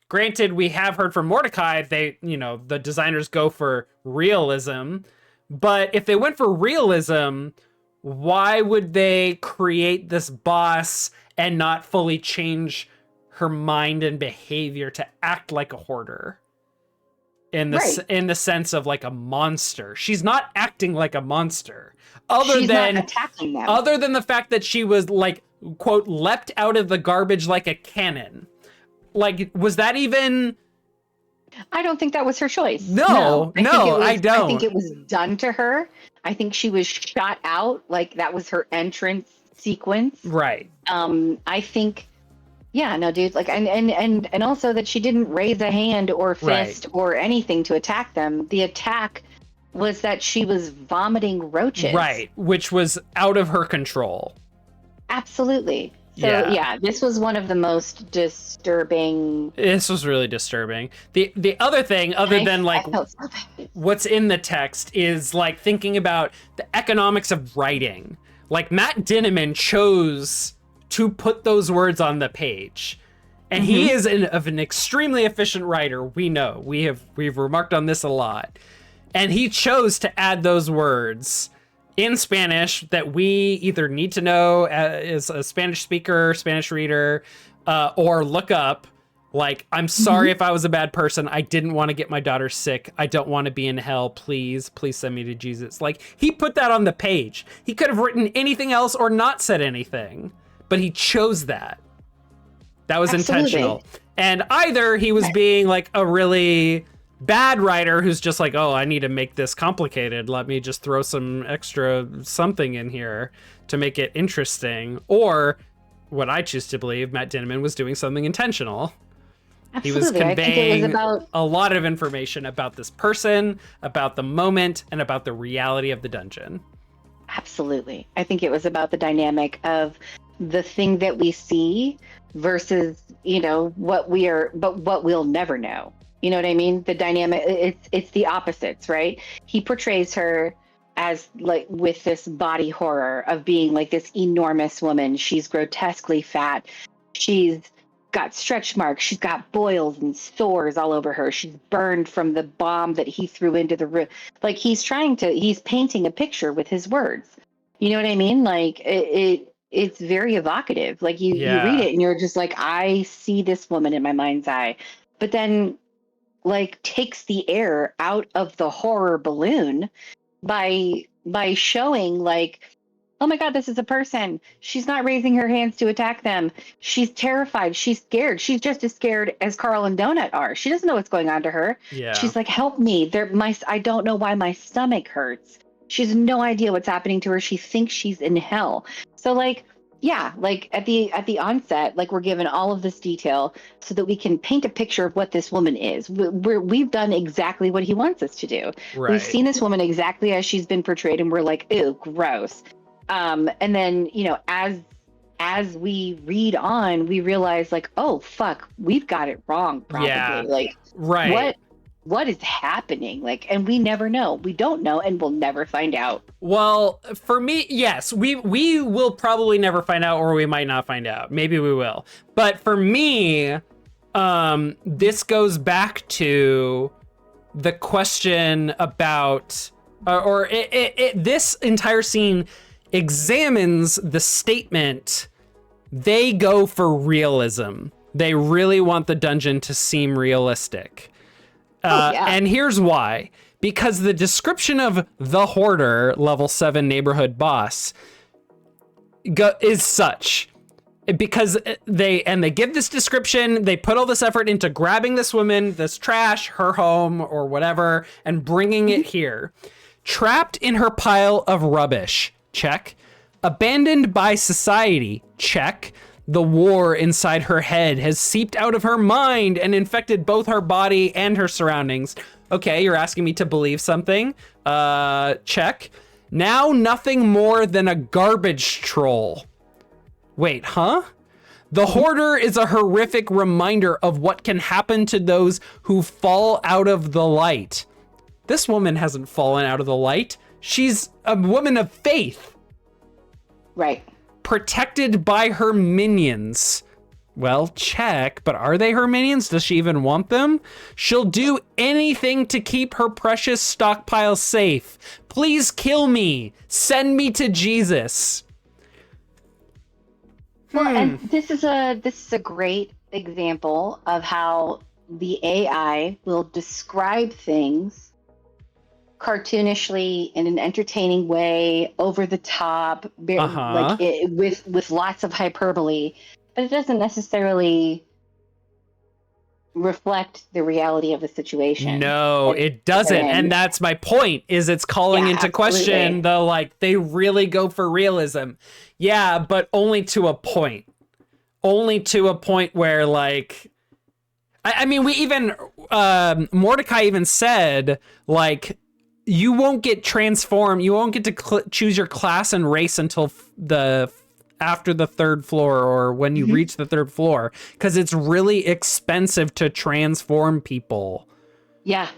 Speaker 1: Granted, we have heard from Mordecai, the designers go for realism, but if they went for realism, why would they create this boss and not fully change her mind and behavior to act like a hoarder? In the sense of like a monster. She's not acting like a monster. She's not attacking them. Other than the fact that she was like, quote, leapt out of the garbage like a cannon. Like, was that even...
Speaker 2: I don't think that was her choice.
Speaker 1: No, I don't.
Speaker 2: I think it was done to her. I think she was shot out. Like, that was her entrance sequence.
Speaker 1: Right.
Speaker 2: I think... Yeah, no, dude. Like, and also that she didn't raise a hand or fist or anything to attack them. The attack was that she was vomiting roaches.
Speaker 1: Right, which was out of her control.
Speaker 2: Absolutely. So yeah, this was one of the most disturbing.
Speaker 1: This was really disturbing. The other thing, other than like what's in the text, is like thinking about the economics of writing. Like Matt Dinniman chose to put those words on the page, and he is an extremely efficient writer. We know, we've remarked on this a lot, and he chose to add those words in Spanish that we either need to know as a Spanish speaker, Spanish reader, or look up. Like, I'm sorry if I was a bad person. I didn't want to get my daughter sick. I don't want to be in hell. Please send me to Jesus. Like, he put that on the page. He could have written anything else or not said anything, but he chose that. That was intentional. And either he was being like a really bad writer who's just like, oh, I need to make this complicated. Let me just throw some extra something in here to make it interesting. Or what I choose to believe, Matt Dinniman was doing something intentional.
Speaker 2: Absolutely.
Speaker 1: He was conveying a lot of information about this person, about the moment, and about the reality of the dungeon.
Speaker 2: Absolutely. I think it was about the dynamic of the thing that we see versus, what we'll never know. You know what I mean? The dynamic, it's the opposites, right? He portrays her as like with this body horror of being like this enormous woman. She's grotesquely fat. She's got stretch marks. She's got boils and sores all over her. She's burned from the bomb that he threw into the room. Like he's painting a picture with his words. You know what I mean? Like it's very evocative. Like you read it and you're just like, I see this woman in my mind's eye, but then like takes the air out of the horror balloon by showing like, oh my God, this is a person. She's not raising her hands to attack them. She's terrified. She's scared. She's just as scared as Carl and Donut are. She doesn't know what's going on to her.
Speaker 1: Yeah.
Speaker 2: She's like, help me. I don't know why my stomach hurts. She has no idea what's happening to her. She thinks she's in hell. So like, yeah, like at the onset, like we're given all of this detail so that we can paint a picture of what this woman is. We've done exactly what he wants us to do. Right. We've seen this woman exactly as she's been portrayed, and we're like, ew, gross. And then, as we read on, we realize like, oh, fuck, we've got it wrong, probably. Yeah,
Speaker 1: like, right.
Speaker 2: What is happening? Like, and we never know. We don't know, and we'll never find out.
Speaker 1: Well, for me, yes, we will probably never find out, or we might not find out. Maybe we will. But for me, this goes back to the question about, this entire scene examines the statement. They go for realism. They really want the dungeon to seem realistic. And here's why. Because the description of the Hoarder, level 7 neighborhood boss, is such. Because they give this description, they put all this effort into grabbing this woman, this trash, her home, or whatever, and bringing it here. Trapped in her pile of rubbish, check. Abandoned by society, check. The war inside her head has seeped out of her mind and infected both her body and her surroundings. Okay, you're asking me to believe something. Check. Now nothing more than a garbage troll. Wait, huh? The Hoarder is a horrific reminder of what can happen to those who fall out of the light. This woman hasn't fallen out of the light. She's a woman of faith.
Speaker 2: Right.
Speaker 1: Protected by her minions. Well, check, but are they her minions? Does she even want them? She'll do anything to keep her precious stockpile safe. Please kill me. Send me to Jesus.
Speaker 2: Well, and this is a great example of how the AI will describe things cartoonishly in an entertaining way, over the top, like with lots of hyperbole, but it doesn't necessarily reflect the reality of the situation.
Speaker 1: No, it doesn't. And that's my point, is it's calling into question the, like, they really go for realism. Yeah, but only to a point. Only to a point where, like, I mean, we even, Mordecai even said, like, you won't get transformed. You won't get to choose your class and race until after the third floor, or when you reach the third floor, because it's really expensive to transform people.
Speaker 2: Yeah.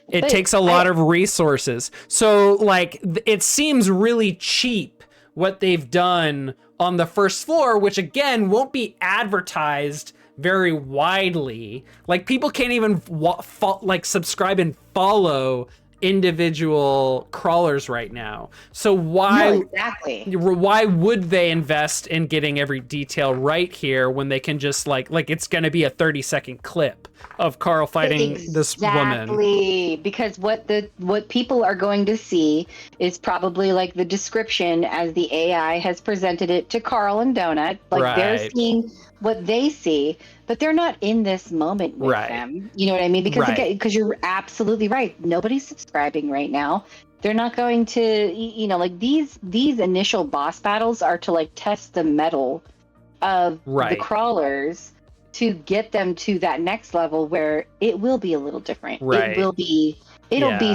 Speaker 1: It takes a lot of resources. So, like, it seems really cheap what they've done on the first floor, which again won't be advertised very widely. Like, people can't even subscribe and follow individual crawlers right now. So why would they invest in getting every detail right here when they can just like it's going to be a 30-second clip of Carl fighting this woman?
Speaker 2: Exactly, because what people are going to see is probably like the description as the AI has presented it to Carl and Donut. Like, they're seeing what they see, but they're not in this moment with them. You know what I mean? Because you're absolutely right. Nobody's subscribing right now. They're not going to, like, these initial boss battles are to like test the mettle of the crawlers to get them to that next level where it will be a little different. It'll be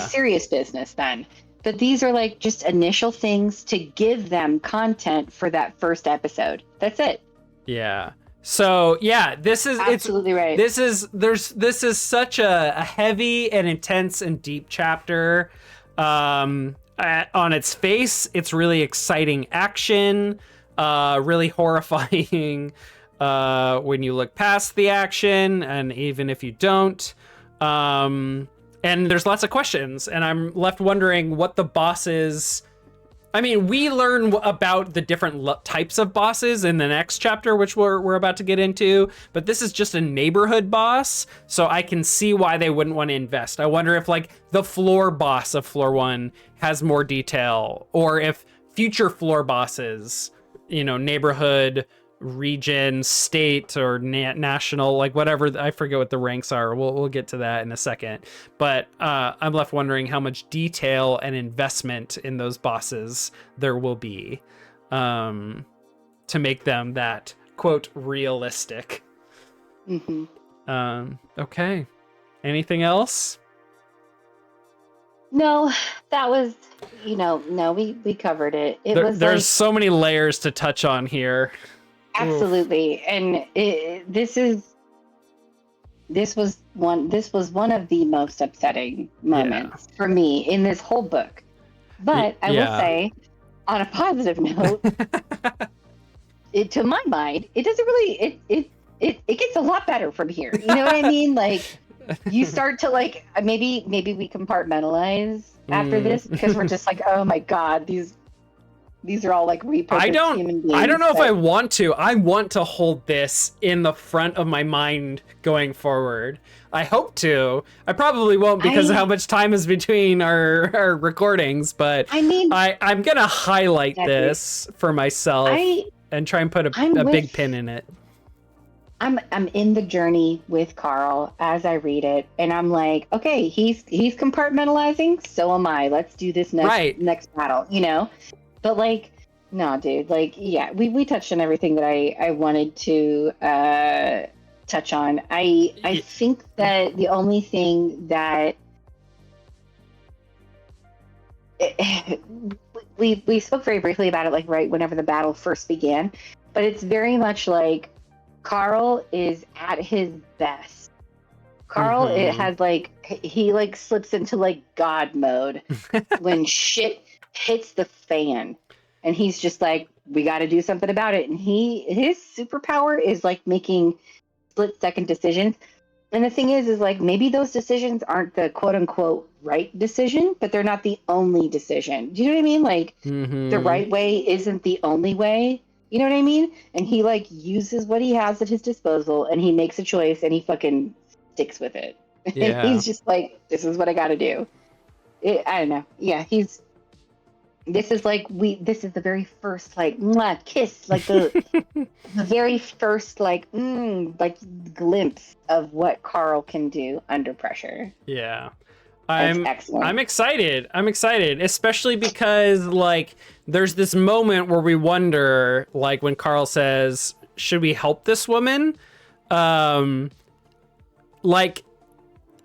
Speaker 2: serious business then. But these are like just initial things to give them content for that first episode. That's it.
Speaker 1: Yeah. So yeah, this is
Speaker 2: absolutely right.
Speaker 1: This is such a heavy and intense and deep chapter. On its face, it's really exciting action, really horrifying when you look past the action, and even if you don't. And there's lots of questions, and I'm left wondering what the bosses. I mean, we learn about the different types of bosses in the next chapter, which we're about to get into, but this is just a neighborhood boss, so I can see why they wouldn't want to invest. I wonder if, like, the floor boss of floor 1 has more detail, or if future floor bosses, neighborhood, region, state, or national, like whatever, I forget what the ranks are. We'll get to that in a second. But I'm left wondering how much detail and investment in those bosses there will be to make them that, quote, realistic. Okay. Anything else?
Speaker 2: No, that was, we covered it.
Speaker 1: There's so many layers to touch on here.
Speaker 2: Absolutely. And this was one of the most upsetting moments for me in this whole book. But I will say, on a positive note, to my mind, it doesn't really it gets a lot better from here. You know what I mean? Like, you start to, like, maybe we compartmentalize after this, because we're just like, oh my God, these are all like repurposed human beings.
Speaker 1: I don't know if I want to. I want to hold this in the front of my mind going forward. I hope to. I probably won't because of how much time is between our recordings, but I mean, I'm going to highlight this for myself and try and put a big pin in it.
Speaker 2: I'm in the journey with Carl as I read it, and I'm like, okay, he's compartmentalizing, so am I. Let's do this next battle, But, like, no, dude, like, yeah, we touched on everything that I wanted to touch on. I think that the only thing that we spoke very briefly about it, like right whenever the battle first began, but it's very much like Carl is at his best. Carl it has like he like slips into like God mode when shit hits the fan, and he's just like, we got to do something about it. And his superpower is like making split-second decisions. And the thing is like maybe those decisions aren't the quote unquote right decision, but they're not the only decision. Do you know what I mean? Like the right way isn't the only way. You know what I mean? And he like uses what he has at his disposal, and he makes a choice, and he fucking sticks with it.
Speaker 1: Yeah.
Speaker 2: And he's just like, this is what I got to do. I don't know. Yeah, this is the very first like mwah, kiss, like the very first like glimpse of what Carl can do under pressure.
Speaker 1: Yeah.
Speaker 2: That's excellent.
Speaker 1: I'm excited, especially because like there's this moment where we wonder, like when Carl says, should we help this woman? Like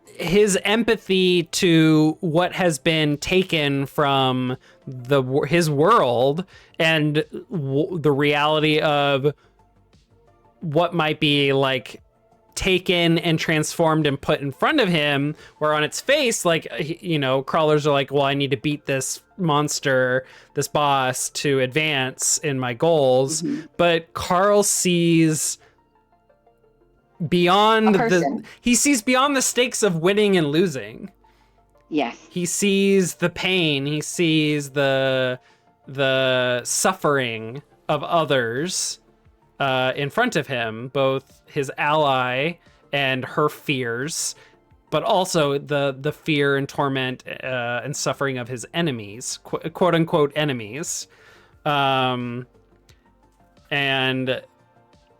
Speaker 1: his empathy to what has been taken from his world and the reality of what might be like taken and transformed and put in front of him, where on its face, like, you know, crawlers are like, well, I need to beat this monster, this boss, to advance in my goals. But Carl sees beyond he sees beyond the stakes of winning and losing.
Speaker 2: Yes.
Speaker 1: He sees the pain, he sees the suffering of others in front of him, both his ally and her fears, but also the fear and torment and suffering of his enemies, quote unquote enemies. And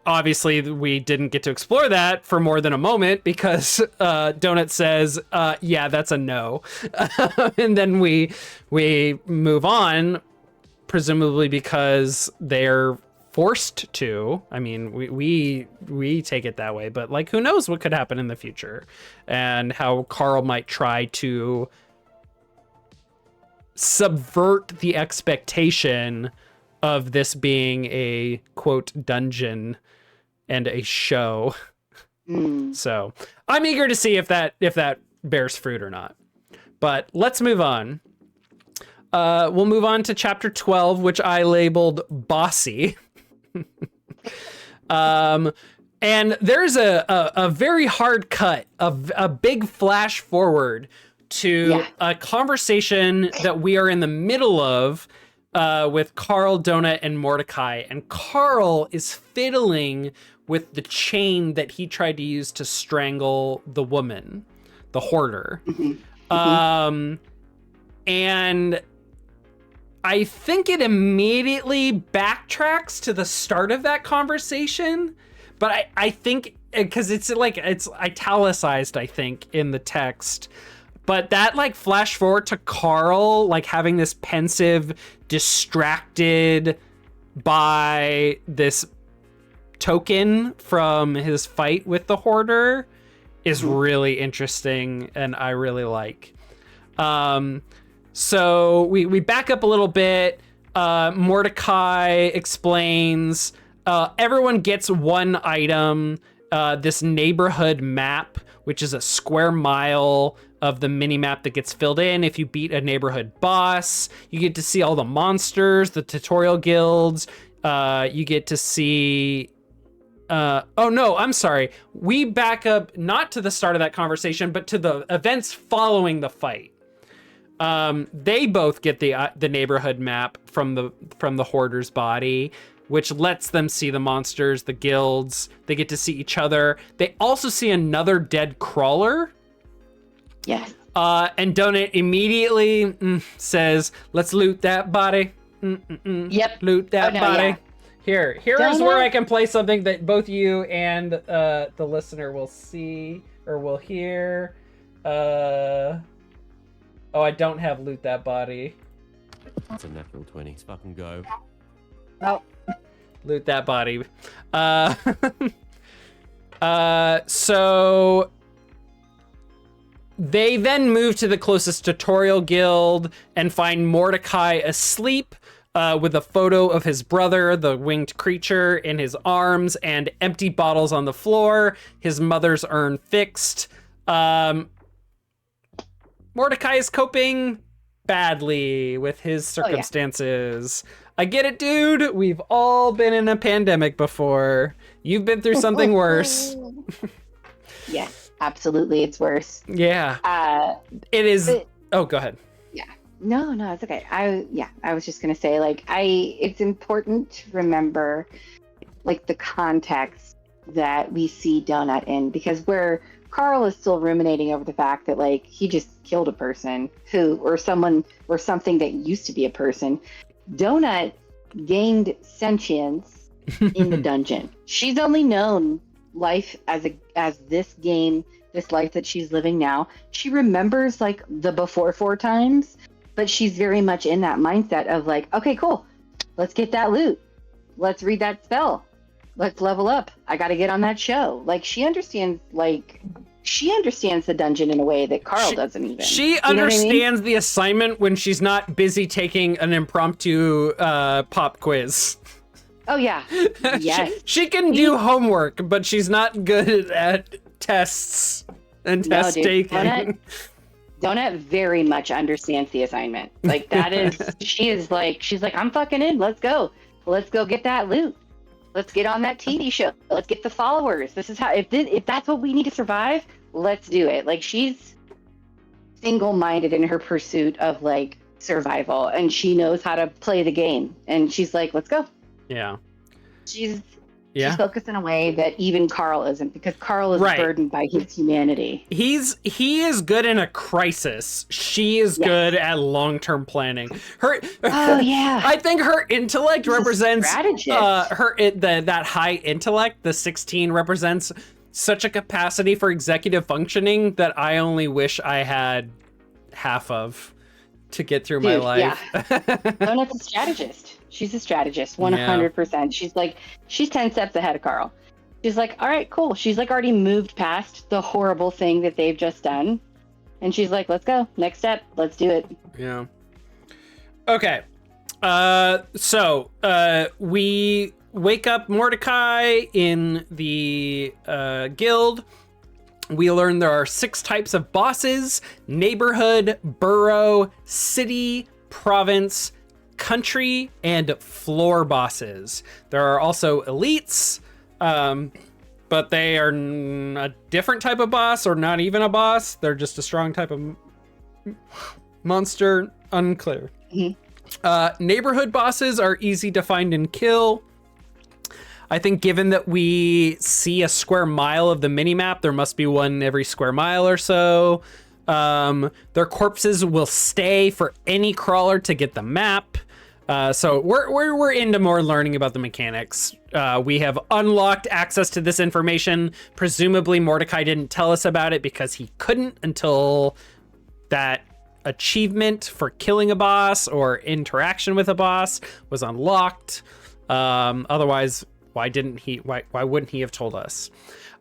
Speaker 1: obviously we didn't get to explore that for more than a moment because Donut says, yeah, that's a no. And then we move on, presumably because they're forced to. I mean, we take it that way, but like, who knows what could happen in the future and how Carl might try to subvert the expectation of this being a quote dungeon and a show. So I'm eager to see if that bears fruit or not. But let's move on. We'll move on to chapter 12, which I labeled Bossy. And there's a very hard cut, a big flash forward to a conversation that we are in the middle of with Carl, Donut, and Mordecai. And Carl is fiddling with the chain that he tried to use to strangle the woman, the hoarder. And I think it immediately backtracks to the start of that conversation, but I think because it's italicized, I think, in the text. But that like flash forward to Carl like having this pensive, distracted by this token from his fight with the hoarder is really interesting, and I really like. So we back up a little bit. Mordecai explains everyone gets one item, this neighborhood map, which is a square mile of the mini map that gets filled in if you beat a neighborhood boss. You get to see all the monsters, the tutorial guilds. You get to see oh no, I'm sorry. We back up not to the start of that conversation, but to the events following the fight. They both get the neighborhood map from the hoarder's body, which lets them see the monsters, the guilds. They get to see each other. They also see another dead crawler.
Speaker 2: Yes.
Speaker 1: And Donut immediately says, "Let's loot that body."
Speaker 2: Yep.
Speaker 1: Loot that body. Yeah. Here is where I can play something that both you and the listener will see or will hear. Oh, I don't have loot that body.
Speaker 3: That's a natural 20. Fucking go.
Speaker 2: Oh.
Speaker 1: Loot that body. So They then move to the closest tutorial guild and find Mordecai asleep with a photo of his brother, the winged creature, in his arms and empty bottles on the floor. His mother's urn fixed. Mordecai is coping badly with his circumstances. Oh, yeah. I get it, dude. We've all been in a pandemic before. You've been through something worse.
Speaker 2: Yes, absolutely. It's worse.
Speaker 1: Yeah. It is. Go ahead.
Speaker 2: Yeah. No, it's okay. I was just going to say, like, it's important to remember, like, the context that we see Donut in, because where Carl is still ruminating over the fact that, like, he just killed a person or something that used to be a person. Donut gained sentience in the dungeon. She's only known life as this game, this life that she's living now. She remembers, like, the before 4 times, but she's very much in that mindset of, like, okay, cool, let's get that loot, let's read that spell, let's level up, I gotta get on that show. Like, she understands the dungeon in a way that Carl doesn't even.
Speaker 1: She understands the assignment when she's not busy taking an impromptu pop quiz.
Speaker 2: Oh, yeah. Yes.
Speaker 1: She can do homework, but she's not good at tests and test taking.
Speaker 2: Donut very much understands the assignment. Like, that is, she's like, I'm fucking in. Let's go get that loot. Let's get on that TV show. Let's get the followers. This is how, if that's what we need to survive, let's do it. Like, she's single-minded in her pursuit of, like, survival, and she knows how to play the game. And she's like, let's go.
Speaker 1: Yeah.
Speaker 2: She's focused in a way that even Carl isn't, because Carl is burdened by his humanity.
Speaker 1: He is good in a crisis. She is good at long-term planning. I think her intellect represents that high intellect. The 16 represents such a capacity for executive functioning that I only wish I had half of to get through my life.
Speaker 2: Yeah. Donut's a strategist. She's a strategist, 100%. She's 10 steps ahead of Carl. She's like, all right, cool. She's like already moved past the horrible thing that they've just done. And she's like, let's go. Next step. Let's do it.
Speaker 1: Yeah. Okay. So we wake up Mordecai in the guild. We learn there are 6 types of bosses: neighborhood, borough, city, province, country, and floor bosses. There are also elites, but they are a different type of boss, or not even a boss. They're just a strong type of monster. Unclear. Mm-hmm. Neighborhood bosses are easy to find and kill. I think given that we see a square mile of the minimap, there must be one every square mile or so. Their corpses will stay for any crawler to get the map. So we're into more learning about the mechanics. We have unlocked access to this information. Presumably Mordecai didn't tell us about it because he couldn't until that achievement for killing a boss or interaction with a boss was unlocked. Otherwise, why wouldn't he have told us?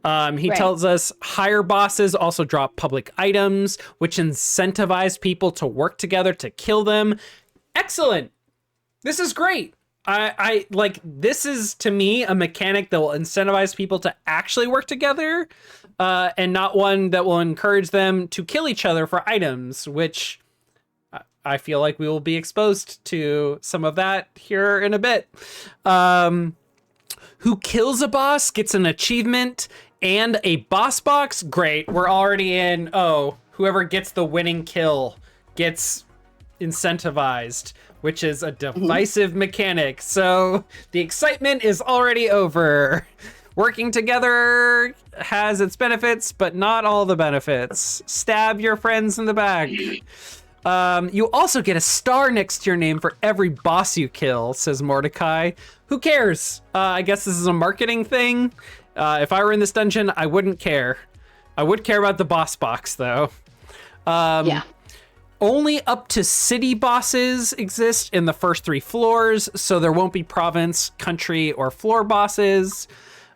Speaker 1: He tells us higher bosses also drop public items, which incentivize people to work together to kill them. Excellent. This is great. I like, this is, to me, a mechanic that will incentivize people to actually work together, and not one that will encourage them to kill each other for items, which I feel like we will be exposed to some of that here in a bit. Who kills a boss gets an achievement and a boss box. Great. We're already in, whoever gets the winning kill gets incentivized, which is a divisive mechanic. So the excitement is already over. Working together has its benefits, but not all the benefits. Stab your friends in the back. You also get a star next to your name for every boss you kill, says Mordecai. Who cares? I guess this is a marketing thing. If I were in this dungeon, I wouldn't care. I would care about the boss box, though. Only up to city bosses exist in the first 3 floors, so there won't be province, country, or floor bosses.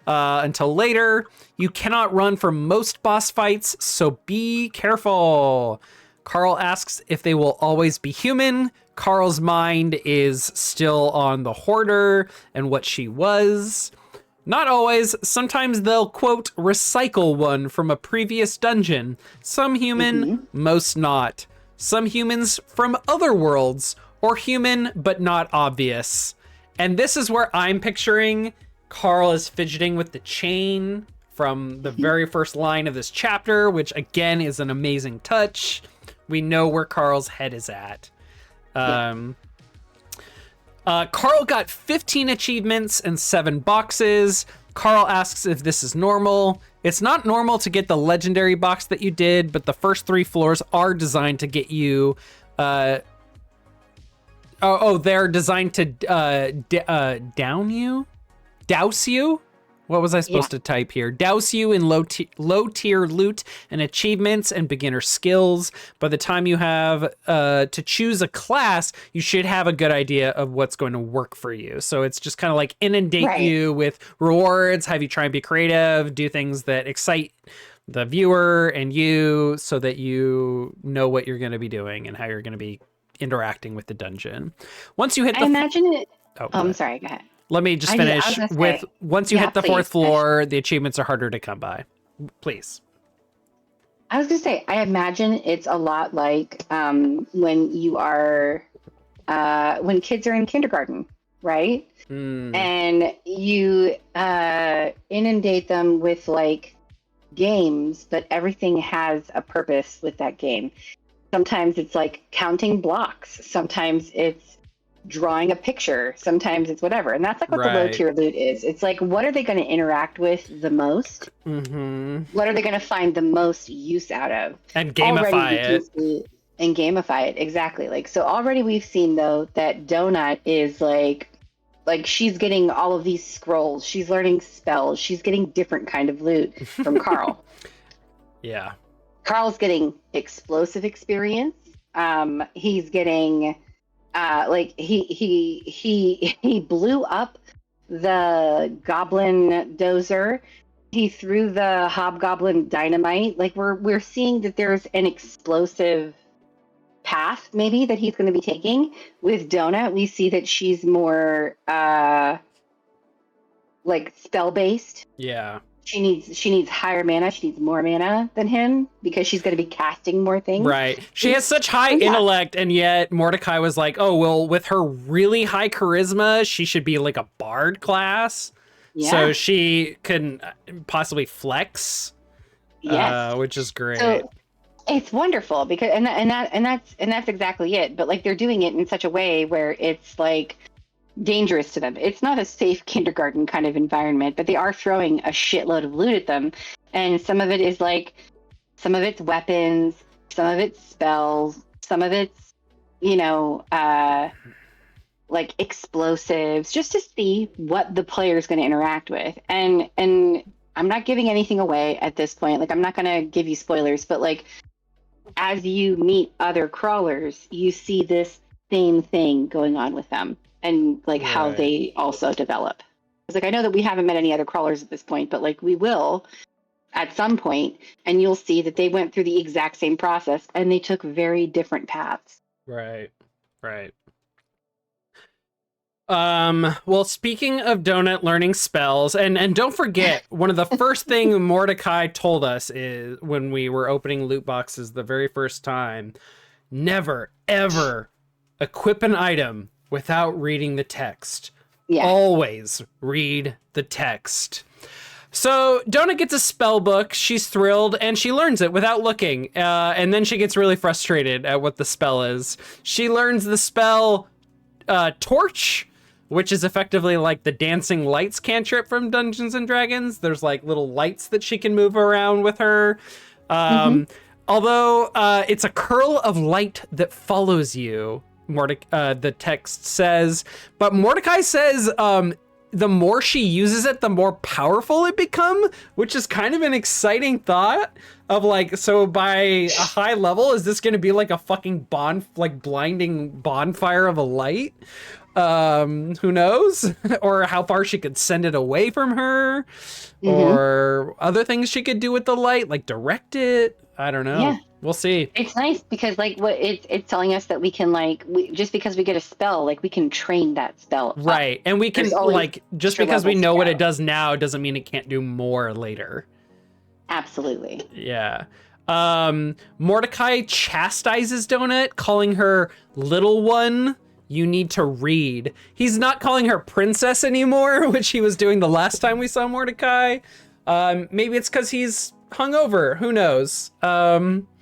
Speaker 1: until later. You cannot run from most boss fights, so be careful. Carl asks if they will always be human. Carl's mind is still on the hoarder and what she was. Not always. Sometimes they'll, quote, recycle one from a previous dungeon. Some human, most not. Some humans from other worlds, or human but not obvious. And this is where I'm picturing Carl is fidgeting with the chain from the very first line of this chapter, which again is an amazing touch. We know where Carl's head is at. Carl got 15 achievements and 7 boxes. Carl asks if this is normal. It's not normal to get the legendary box that you did, but the first 3 floors are designed to get you... they're designed to douse you? What was I supposed to type here? Douse you in low tier loot and achievements and beginner skills. By the time you have to choose a class, you should have a good idea of what's going to work for you. So it's just kind of like inundate you with rewards, have you try and be creative, do things that excite the viewer and you so that you know what you're going to be doing and how you're going to be interacting with the dungeon. Once you hit the...
Speaker 2: I'm sorry, go ahead.
Speaker 1: Let me just finish with, once you hit the 4th floor, the achievements are harder to come by. Please.
Speaker 2: I was going to say, I imagine it's a lot like when you are, when kids are in kindergarten, right? And you inundate them with like games, but everything has a purpose with that game. Sometimes it's like counting blocks. Sometimes it's drawing a picture. Sometimes it's whatever. And that's like what the low tier loot is. It's like, what are they going to interact with the most? What are they going to find the most use out of?
Speaker 1: And gamify it.
Speaker 2: And gamify it. Exactly. Like, so already we've seen though that Donut is like she's getting all of these scrolls. She's learning spells. She's getting different kind of loot from Carl.
Speaker 1: Yeah.
Speaker 2: Carl's getting explosive experience. He's getting he blew up the goblin dozer. He threw the hobgoblin dynamite. Like we're seeing that there's an explosive path maybe that he's going to be taking. With Donut, we see that she's more like spell based.
Speaker 1: Yeah.
Speaker 2: She needs higher mana. She needs more mana than him because she's going to be casting more things.
Speaker 1: Right. She has such high intellect, and yet Mordecai was like, oh, well, with her really high charisma, she should be like a bard class. Yeah. So she couldn't possibly flex. Yes. Which is great.
Speaker 2: So it's wonderful because and that's exactly it. But like they're doing it in such a way where it's like dangerous to them. It's not a safe kindergarten kind of environment, but they are throwing a shitload of loot at them. And some of it is like, some of it's weapons, some of it's spells, some of it's, like explosives, just to see what the player is going to interact with. And I'm not giving anything away at this point. Like, I'm not going to give you spoilers, but like, as you meet other crawlers, you see this same thing going on with them. And like how they also develop. It's like, I know that we haven't met any other crawlers at this point, but like we will at some point, and you'll see that they went through the exact same process and they took very different paths.
Speaker 1: Right. Well, speaking of Donut learning spells, and don't forget, one of the first thing Mordecai told us is when we were opening loot boxes the very first time, never, ever equip an item without reading the text. Yeah. Always read the text. So Donut gets a spell book. She's thrilled and she learns it without looking. And then she gets really frustrated at what the spell is. She learns the spell Torch, which is effectively like the dancing lights cantrip from Dungeons and Dragons. There's like little lights that she can move around with her. Although it's a curl of light that follows you. The text says, but Mordecai says the more she uses it, the more powerful it become, which is kind of an exciting thought of like, so by a high level, is this going to be like a fucking blinding bonfire of a light? Who knows? Or how far she could send it away from her, or other things she could do with the light, like direct it. I don't know.
Speaker 2: Yeah.
Speaker 1: We'll see.
Speaker 2: It's nice because like what it's telling us that we can just because we get a spell, like we can train that spell.
Speaker 1: Right. And we can like, just because we know what it does now doesn't mean it can't do more later.
Speaker 2: Absolutely.
Speaker 1: Yeah. Mordecai chastises Donut, calling her little one. You need to read. He's not calling her princess anymore, which he was doing the last time we saw Mordecai. Maybe it's because he's hungover. Who knows?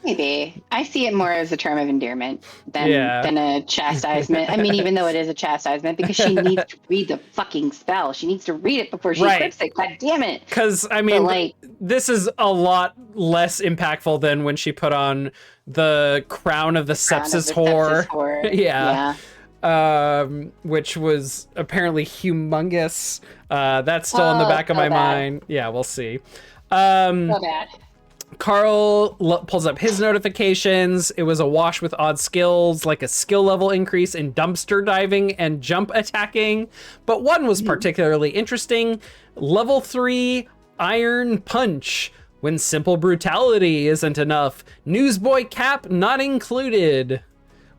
Speaker 2: Maybe. I see it more as a term of endearment than a chastisement. I mean, even though it is a chastisement, because she needs to read the fucking spell. She needs to read it before she equips it. God damn it.
Speaker 1: Because, I mean, this is a lot less impactful than when she put on the crown of the sepsis whore. Yeah. Which was apparently humongous. That's still in the back of my mind. Yeah, we'll see.
Speaker 2: So bad.
Speaker 1: Carl pulls up his notifications. It was a wash with odd skills, like a skill level increase in dumpster diving and jump attacking. But one was particularly interesting. Level 3 Iron Punch. When simple brutality isn't enough. Newsboy cap not included.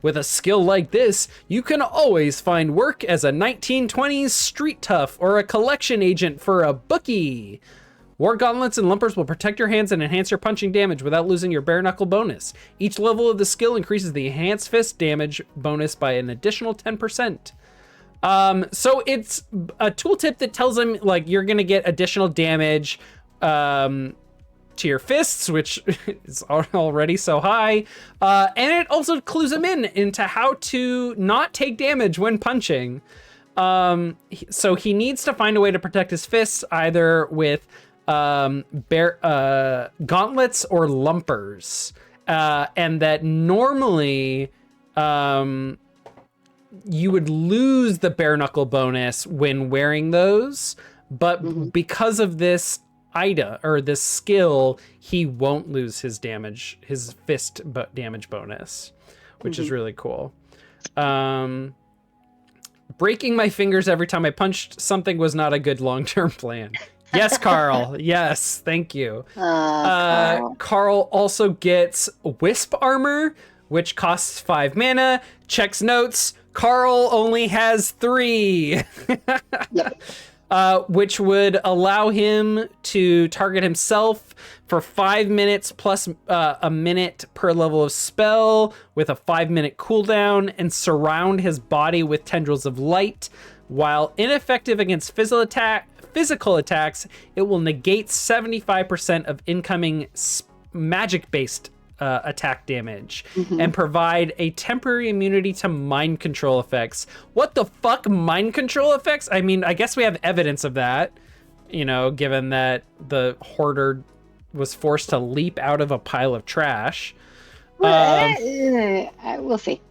Speaker 1: With a skill like this, you can always find work as a 1920s street tough or a collection agent for a bookie. War gauntlets and lumpers will protect your hands and enhance your punching damage without losing your bare knuckle bonus. Each level of the skill increases the enhanced fist damage bonus by an additional 10%. So it's a tooltip that tells him like you're gonna get additional damage to your fists, which is already so high. And it also clues him into how to not take damage when punching. So he needs to find a way to protect his fists either with gauntlets or lumpers. And that normally you would lose the bare knuckle bonus when wearing those, but because of this this skill, he won't lose his fist damage bonus, which is really cool. Breaking my fingers every time I punched something was not a good long-term plan. Yes, Carl. Yes, thank you. Carl also gets Wisp armor, which costs 5 mana. Checks notes. Carl only has 3.
Speaker 2: Yep.
Speaker 1: Which would allow him to target himself for 5 minutes plus a minute per level of spell with a 5-minute cooldown and surround his body with tendrils of light. While ineffective against physical attacks, it will negate 75% of incoming magic-based attack damage and provide a temporary immunity to mind control effects. What the fuck, mind control effects? I mean, I guess we have evidence of that, given that the hoarder was forced to leap out of a pile of trash.
Speaker 2: We'll see.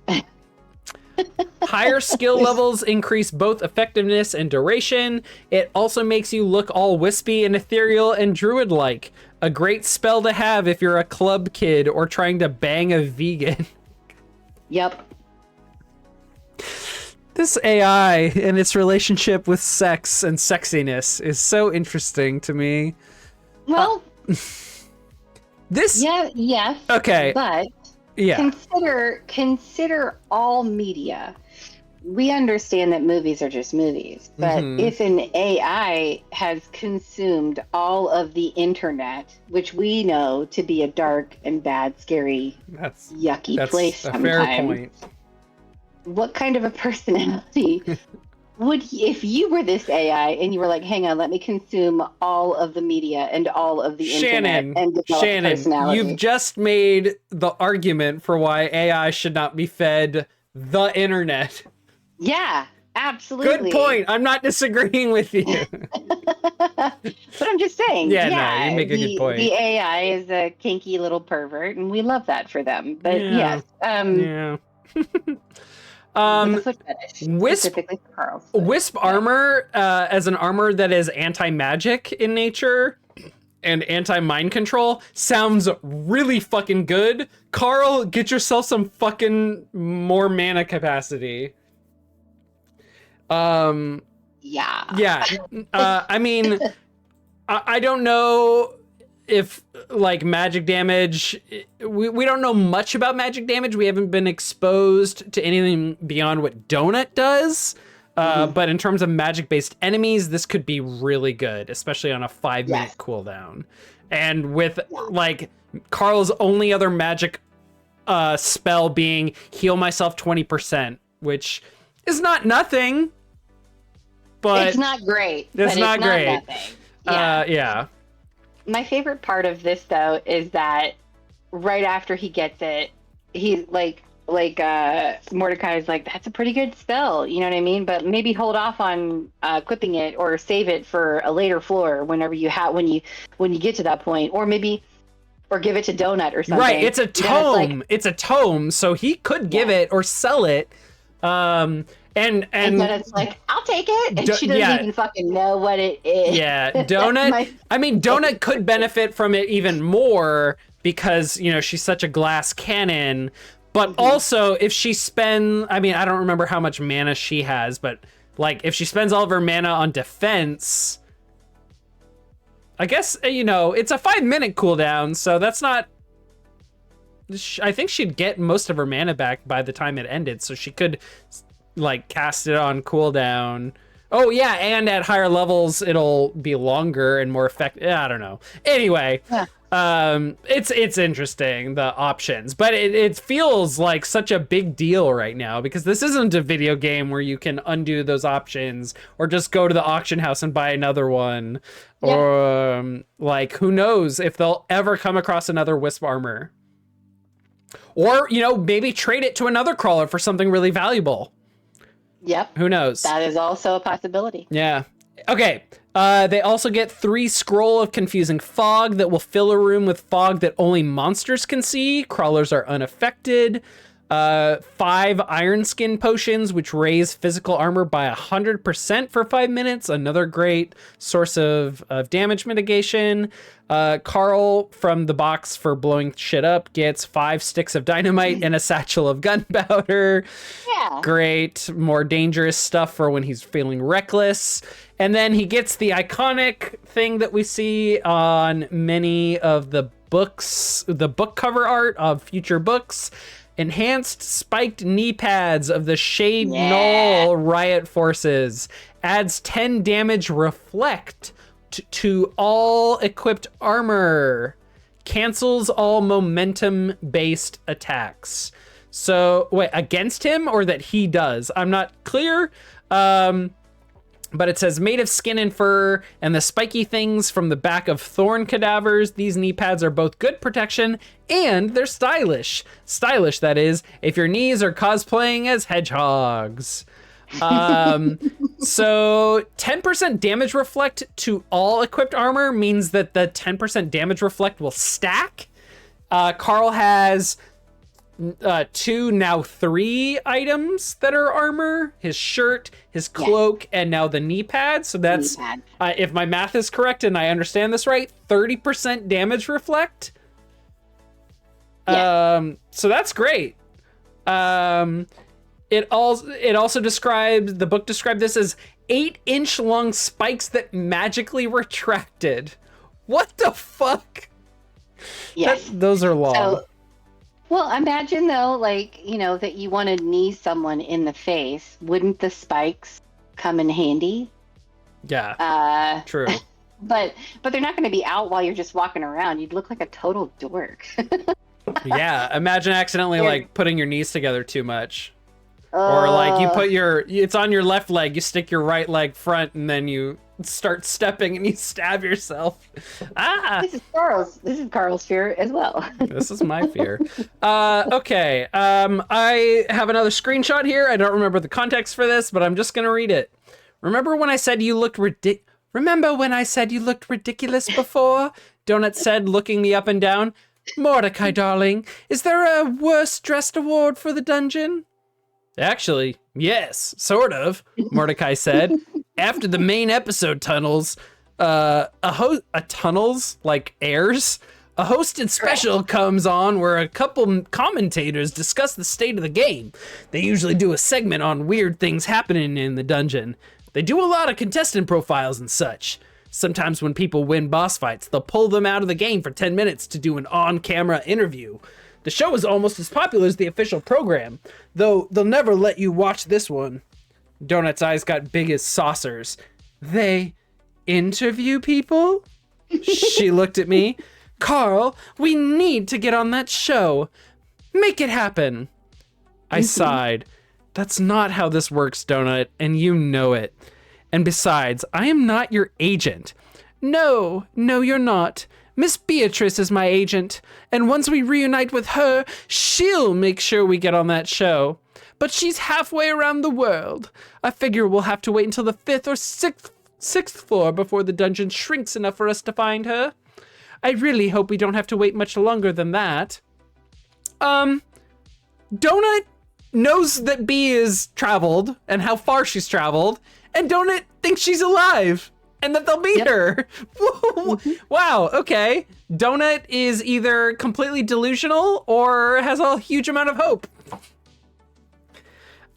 Speaker 1: Higher skill levels increase both effectiveness and duration. It also makes you look all wispy and ethereal and druid-like. A great spell to have if you're a club kid or trying to bang a vegan.
Speaker 2: Yep.
Speaker 1: This AI and its relationship with sex and sexiness is so interesting to me.
Speaker 2: Well,
Speaker 1: this.
Speaker 2: Yeah. Yes.
Speaker 1: Okay.
Speaker 2: But
Speaker 1: yeah.
Speaker 2: Consider all media. We understand that movies are just movies, but if an AI has consumed all of the internet, which we know to be a dark and bad, scary, yucky place sometimes, fair point. What kind of a personality if you were this AI and you were like, hang on, let me consume all of the media and all of the internet and develop personality.
Speaker 1: You've just made the argument for why AI should not be fed the internet.
Speaker 2: Yeah, absolutely.
Speaker 1: Good point. I'm not disagreeing with you.
Speaker 2: But I'm just saying.
Speaker 1: Yeah, no, you make a good point.
Speaker 2: The AI is a kinky little pervert, and we love that for them. But yes. With a foot fetish, specifically for Carl's foot.
Speaker 1: Wisp armor as an armor that is anti-magic in nature and anti-mind control sounds really fucking good. Carl, get yourself some fucking more mana capacity.
Speaker 2: Yeah.
Speaker 1: Yeah. I mean, I don't know if like magic damage, we don't know much about magic damage. We haven't been exposed to anything beyond what Donut does. But in terms of magic-based enemies, this could be really good, especially on a 5-minute cooldown. And with like Carl's only other magic spell being heal myself 20%, which is not nothing. But
Speaker 2: it's not great.
Speaker 1: It's not great.
Speaker 2: Nothing. Yeah. My favorite part of this though is that right after he gets it, he's like Mordecai is like, that's a pretty good spell, you know what I mean? But maybe hold off on equipping it or save it for a later floor whenever you have when you get to that point, or maybe give it to Donut or something.
Speaker 1: Right, it's a tome. It's a tome, so he could give it or sell it. And
Speaker 2: Donut's like, I'll take it, and she doesn't even fucking know what it is.
Speaker 1: Yeah, Donut. Donut could benefit from it even more because she's such a glass cannon. But also, if she spends, I don't remember how much mana she has, but like if she spends all of her mana on defense, I guess, it's a 5-minute cooldown, so that's not, I think she'd get most of her mana back by the time it ended, so she could like cast it on cooldown. Oh yeah, and at higher levels, it'll be longer and more effective. I don't know. Anyway. Yeah. It's interesting, the options, but it feels like such a big deal right now because this isn't a video game where you can undo those options or just go to the auction house and buy another one. Yeah. Or like, who knows if they'll ever come across another Wisp armor, or maybe trade it to another crawler for something really valuable.
Speaker 2: Yep.
Speaker 1: Who knows?
Speaker 2: That is also a possibility.
Speaker 1: Yeah. Okay. They also get 3 Scroll of Confusing Fog that will fill a room with fog that only monsters can see. Crawlers are unaffected. 5 Iron Skin Potions, which raise physical armor by 100% for 5 minutes. Another great source of damage mitigation. Carl, from the box for blowing shit up, gets 5 sticks of dynamite and a satchel of gunpowder. Yeah. Great. More dangerous stuff for when he's feeling reckless. And then he gets the iconic thing that we see on many of the books, the book cover art of future books. Enhanced spiked knee pads of the Shade Knoll riot forces. Adds 10 damage reflect to all equipped armor. Cancels all momentum-based attacks. So, wait, against him or that he does? I'm not clear. But it says, made of skin and fur and the spiky things from the back of thorn cadavers. These knee pads are both good protection and they're stylish. Stylish, that is, if your knees are cosplaying as hedgehogs. So 10% damage reflect to all equipped armor means that the 10% damage reflect will stack. Carl has 2, now 3 items that are armor: his shirt, his cloak, and now the knee pad. So that's, if my math is correct and I understand this right, 30% damage reflect. So that's great. It also described, the book described this as 8-inch long spikes that magically retracted. What the fuck?
Speaker 2: Yes.
Speaker 1: Those are long.
Speaker 2: So, well, imagine though, like, that you want to knee someone in the face. Wouldn't the spikes come in handy?
Speaker 1: Yeah. True.
Speaker 2: But they're not going to be out while you're just walking around. You'd look like a total dork.
Speaker 1: Yeah. Imagine accidentally like putting your knees together too much. Or like you put it's on your left leg, you stick your right leg front, and then you start stepping and you stab yourself.
Speaker 2: This is Carl's fear as well.
Speaker 1: This is my fear. Okay. I have another screenshot here. I don't remember the context for this, but I'm just gonna read it. Remember when I said you looked ridiculous before? Donut said, looking me up and down. Mordecai, darling, is there a worse dressed award for the dungeon? Actually, yes, sort of, Mordecai said. After the main episode tunnels, a tunnels, like airs, a hosted special comes on where a couple commentators discuss the state of the game. They usually do a segment on weird things happening in the dungeon. They do a lot of contestant profiles and such. Sometimes when people win boss fights, they'll pull them out of the game for 10 minutes to do an on-camera interview. The show is almost as popular as the official program, though they'll never let you watch this one. Donut's eyes got big as saucers. They interview people? She looked at me. Carl, we need to get on that show. Make it happen. I sighed. That's not how this works, Donut, and you know it. And besides, I am not your agent. No, you're not. Miss Beatrice is my agent, and once we reunite with her, she'll make sure we get on that show. But she's halfway around the world. I figure we'll have to wait until the 5th or 6th floor before the dungeon shrinks enough for us to find her. I really hope we don't have to wait much longer than that. Donut knows that Bee is traveled and how far she's traveled, and Donut thinks she's alive and that they'll meet her. Wow, okay. Donut is either completely delusional or has a huge amount of hope.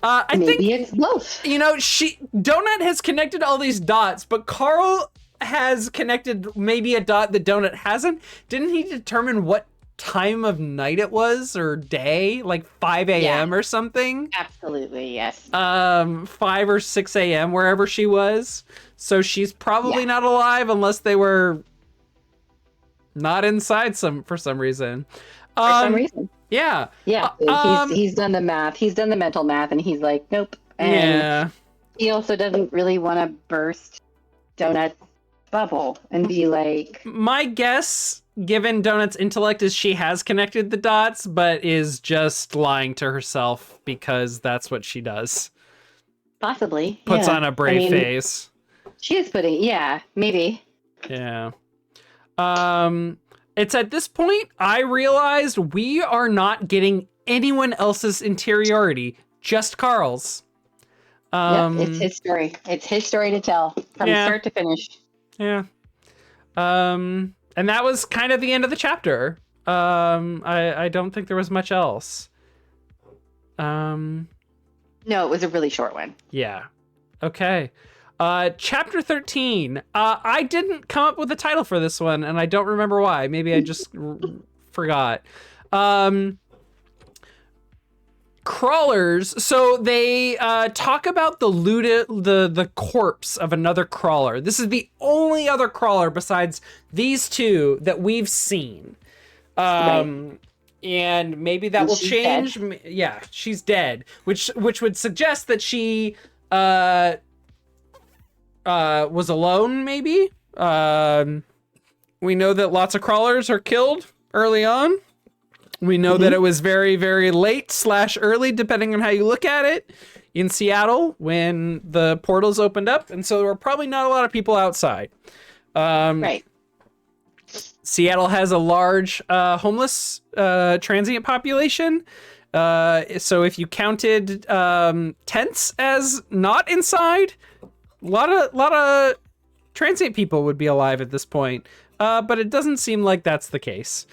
Speaker 1: I think
Speaker 2: it's both.
Speaker 1: Donut has connected all these dots, but Carl has connected maybe a dot that Donut hasn't. Didn't he determine what time of night it was or day, like 5 a.m. or something?
Speaker 2: Absolutely, yes.
Speaker 1: 5 or 6 a.m. wherever she was. So she's probably not alive unless they were not inside for some reason.
Speaker 2: For some reason.
Speaker 1: Yeah.
Speaker 2: Yeah. He's done the math. He's done the mental math, and he's like, nope. And he also doesn't really want to burst Donut's bubble and be like.
Speaker 1: My guess, given Donut's intellect, is she has connected the dots, but is just lying to herself because that's what she does.
Speaker 2: Possibly.
Speaker 1: Puts on a brave face.
Speaker 2: She is putting, maybe.
Speaker 1: Yeah. It's at this point I realized we are not getting anyone else's interiority, just Carl's.
Speaker 2: It's his story. It's his story to tell from start to finish.
Speaker 1: Yeah. And that was kind of the end of the chapter. I don't think there was much else.
Speaker 2: No, it was a really short one.
Speaker 1: Yeah. Okay. Chapter 13. I didn't come up with a title for this one, and I don't remember why. Maybe I just forgot. Crawlers. So they talk about the corpse of another crawler. This is the only other crawler besides these two that we've seen. And maybe that will change.
Speaker 2: Dead.
Speaker 1: Yeah, she's dead, which would suggest that she was alone, maybe. We know that lots of crawlers are killed early on. We know that it was very, very late / early, depending on how you look at it, in Seattle when the portals opened up. And so there were probably not a lot of people outside.
Speaker 2: Right.
Speaker 1: Seattle has a large transient population. So if you counted tents as not inside, a lot of transient people would be alive at this point. But it doesn't seem like that's the case.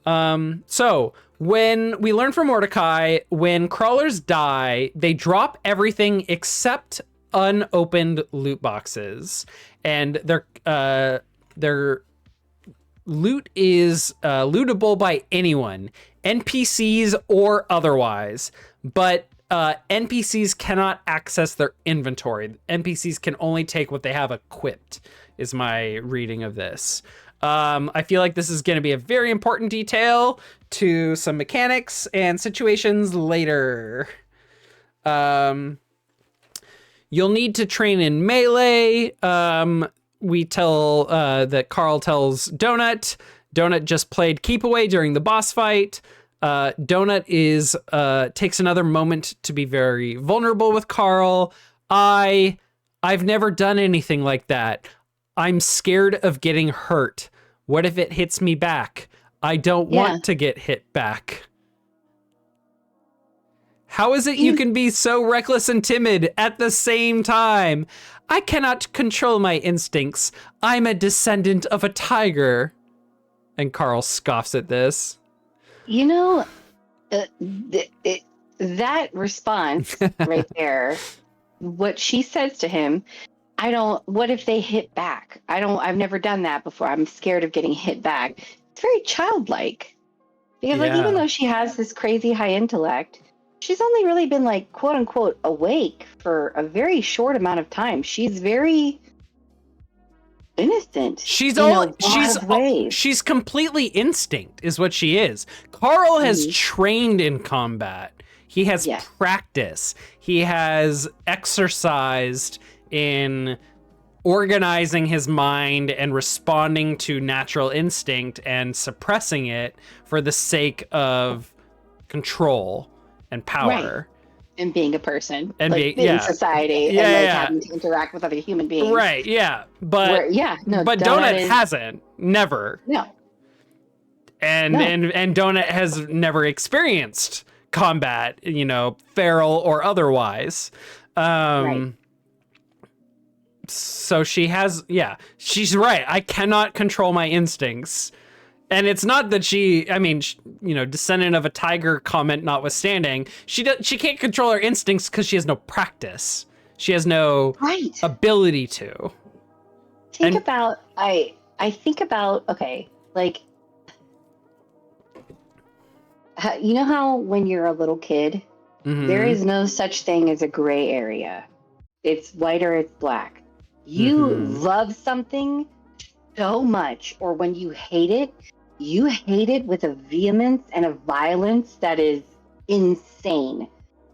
Speaker 1: So when we learn from Mordecai, when crawlers die, they drop everything except unopened loot boxes, and their loot is lootable by anyone, NPCs or otherwise, but NPCs cannot access their inventory. NPCs can only take what they have equipped, is my reading of this. I feel like this is going to be a very important detail to some mechanics and situations later. You'll need to train in melee. We tell that Carl tells Donut. Donut just played Keep Away during the boss fight. Donut takes another moment to be very vulnerable with Carl. I've never done anything like that. I'm scared of getting hurt. What if it hits me back? I don't want to get hit back. How is it you can be so reckless and timid at the same time? I cannot control my instincts. I'm a descendant of a tiger. And Carl scoffs at this.
Speaker 2: You know, that response right there, what she says to him, what if they hit back? I've never done that before. I'm scared of getting hit back. It's very childlike. Because like, even though she has this crazy high intellect, she's only really been like, quote unquote, awake for a very short amount of time. She's very innocent. She's
Speaker 1: completely instinct is what she is. Carl has trained in combat. He has practice. He has exercised in organizing his mind and responding to natural instinct and suppressing it for the sake of control and power.
Speaker 2: And being a person,
Speaker 1: and
Speaker 2: like, in society, and having to interact with other human beings.
Speaker 1: Right, yeah. But Donut hasn't. Never.
Speaker 2: No.
Speaker 1: And Donut has never experienced combat, feral or otherwise. So she has, she's right. I cannot control my instincts. And it's not that descendant of a tiger comment notwithstanding, she can't control her instincts because she has no practice. She has no ability to.
Speaker 2: I think about, okay, like, you know how when you're a little kid, there is no such thing as a gray area. It's white or it's black. You love something so much, or when you hate it with a vehemence and a violence that is insane.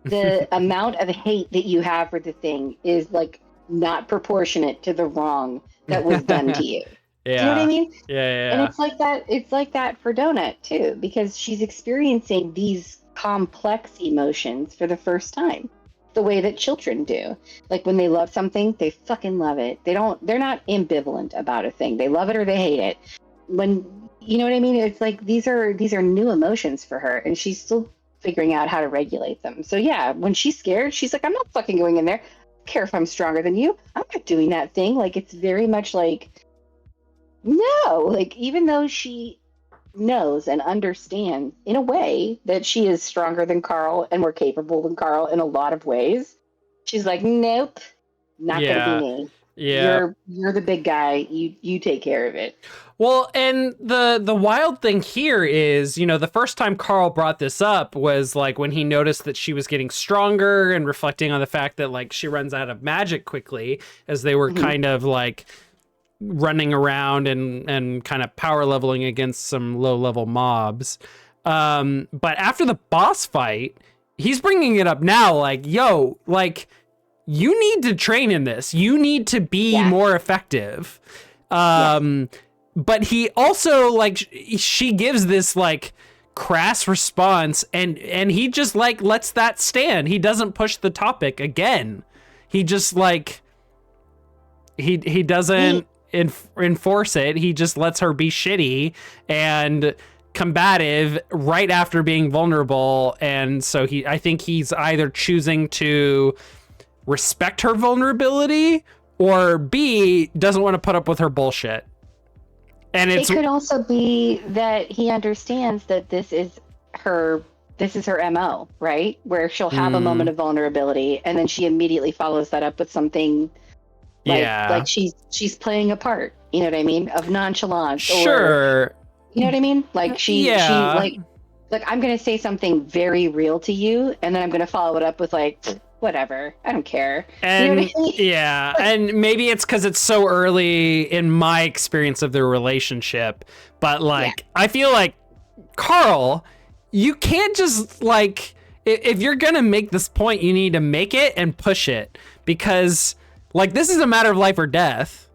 Speaker 2: The amount of hate that you have for the thing is like not proportionate to the wrong that was done to you. Do you know what I mean?
Speaker 1: Yeah.
Speaker 2: And it's like that. It's like that for Donut too, because she's experiencing these complex emotions for the first time, the way that children do. Like when they love something, they fucking love it. They're not ambivalent about a thing. They love it or they hate it. You know what I mean? It's like these are new emotions for her, and she's still figuring out how to regulate them. So yeah, when she's scared, she's like, I'm not fucking going in there. I don't care if I'm stronger than you. I'm not doing that thing. Like, it's very much like, no. Like, even though she knows and understands in a way that she is stronger than Carl and more capable than Carl in a lot of ways, she's like, nope, not gonna be me. You're the big guy. You take care of it.
Speaker 1: Well, and the wild thing here is, the first time Carl brought this up was like when he noticed that she was getting stronger and reflecting on the fact that like she runs out of magic quickly as they were kind of like running around and kind of power leveling against some low level mobs. But after the boss fight, he's bringing it up now like, yo, like, you need to train in this. You need to be more effective. But he also, like, she gives this like crass response and he just like lets that stand. He doesn't push the topic again. He just like, he doesn't enforce it. He just lets her be shitty and combative right after being vulnerable. And so I think he's either choosing to respect her vulnerability or B, doesn't want to put up with her bullshit. And it
Speaker 2: could also be that he understands that this is her MO, right? Where she'll have a moment of vulnerability and then she immediately follows that up with something like she's playing a part, you know what I mean? Of nonchalance.
Speaker 1: Sure.
Speaker 2: Or, you know what I mean? Like she like I'm going to say something very real to you and then I'm going to follow it up with like, whatever, I don't care.
Speaker 1: And
Speaker 2: you know what I mean?
Speaker 1: and maybe it's because it's so early in my experience of their relationship, but like I feel like Carl, you can't just like, if you're gonna make this point, you need to make it and push it, because like this is a matter of life or death.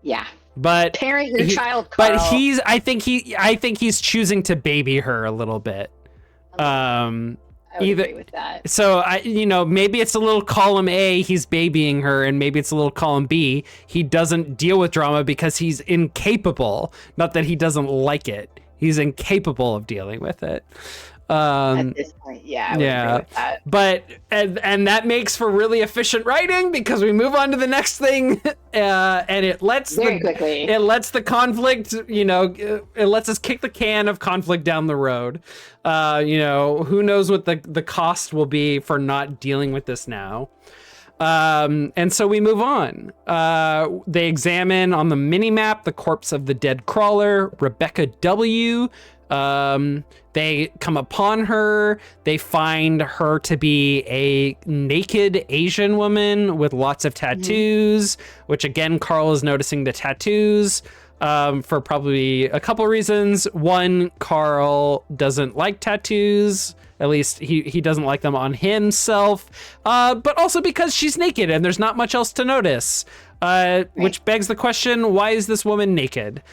Speaker 2: Yeah.
Speaker 1: But
Speaker 2: parent your child, Carl.
Speaker 1: But I think he's choosing to baby her a little bit.
Speaker 2: I would agree with that.
Speaker 1: So maybe it's a little column A, he's babying her, and maybe it's a little column B, he doesn't deal with drama because he's incapable. Not that he doesn't like it. He's incapable of dealing with it.
Speaker 2: At this point, yeah, I would agree with that.
Speaker 1: But and that makes for really efficient writing because we move on to the next thing, and it lets
Speaker 2: Very quickly.
Speaker 1: It lets the conflict, it lets us kick the can of conflict down the road. Who knows what the cost will be for not dealing with this now. And so we move on. They examine on the mini map the corpse of the dead crawler, Rebecca W. They come upon her. They find her to be a naked Asian woman with lots of tattoos, which again, Carl is noticing the tattoos for probably a couple reasons. One, Carl doesn't like tattoos. At least he doesn't like them on himself, but also because she's naked and there's not much else to notice, which begs the question, why is this woman naked?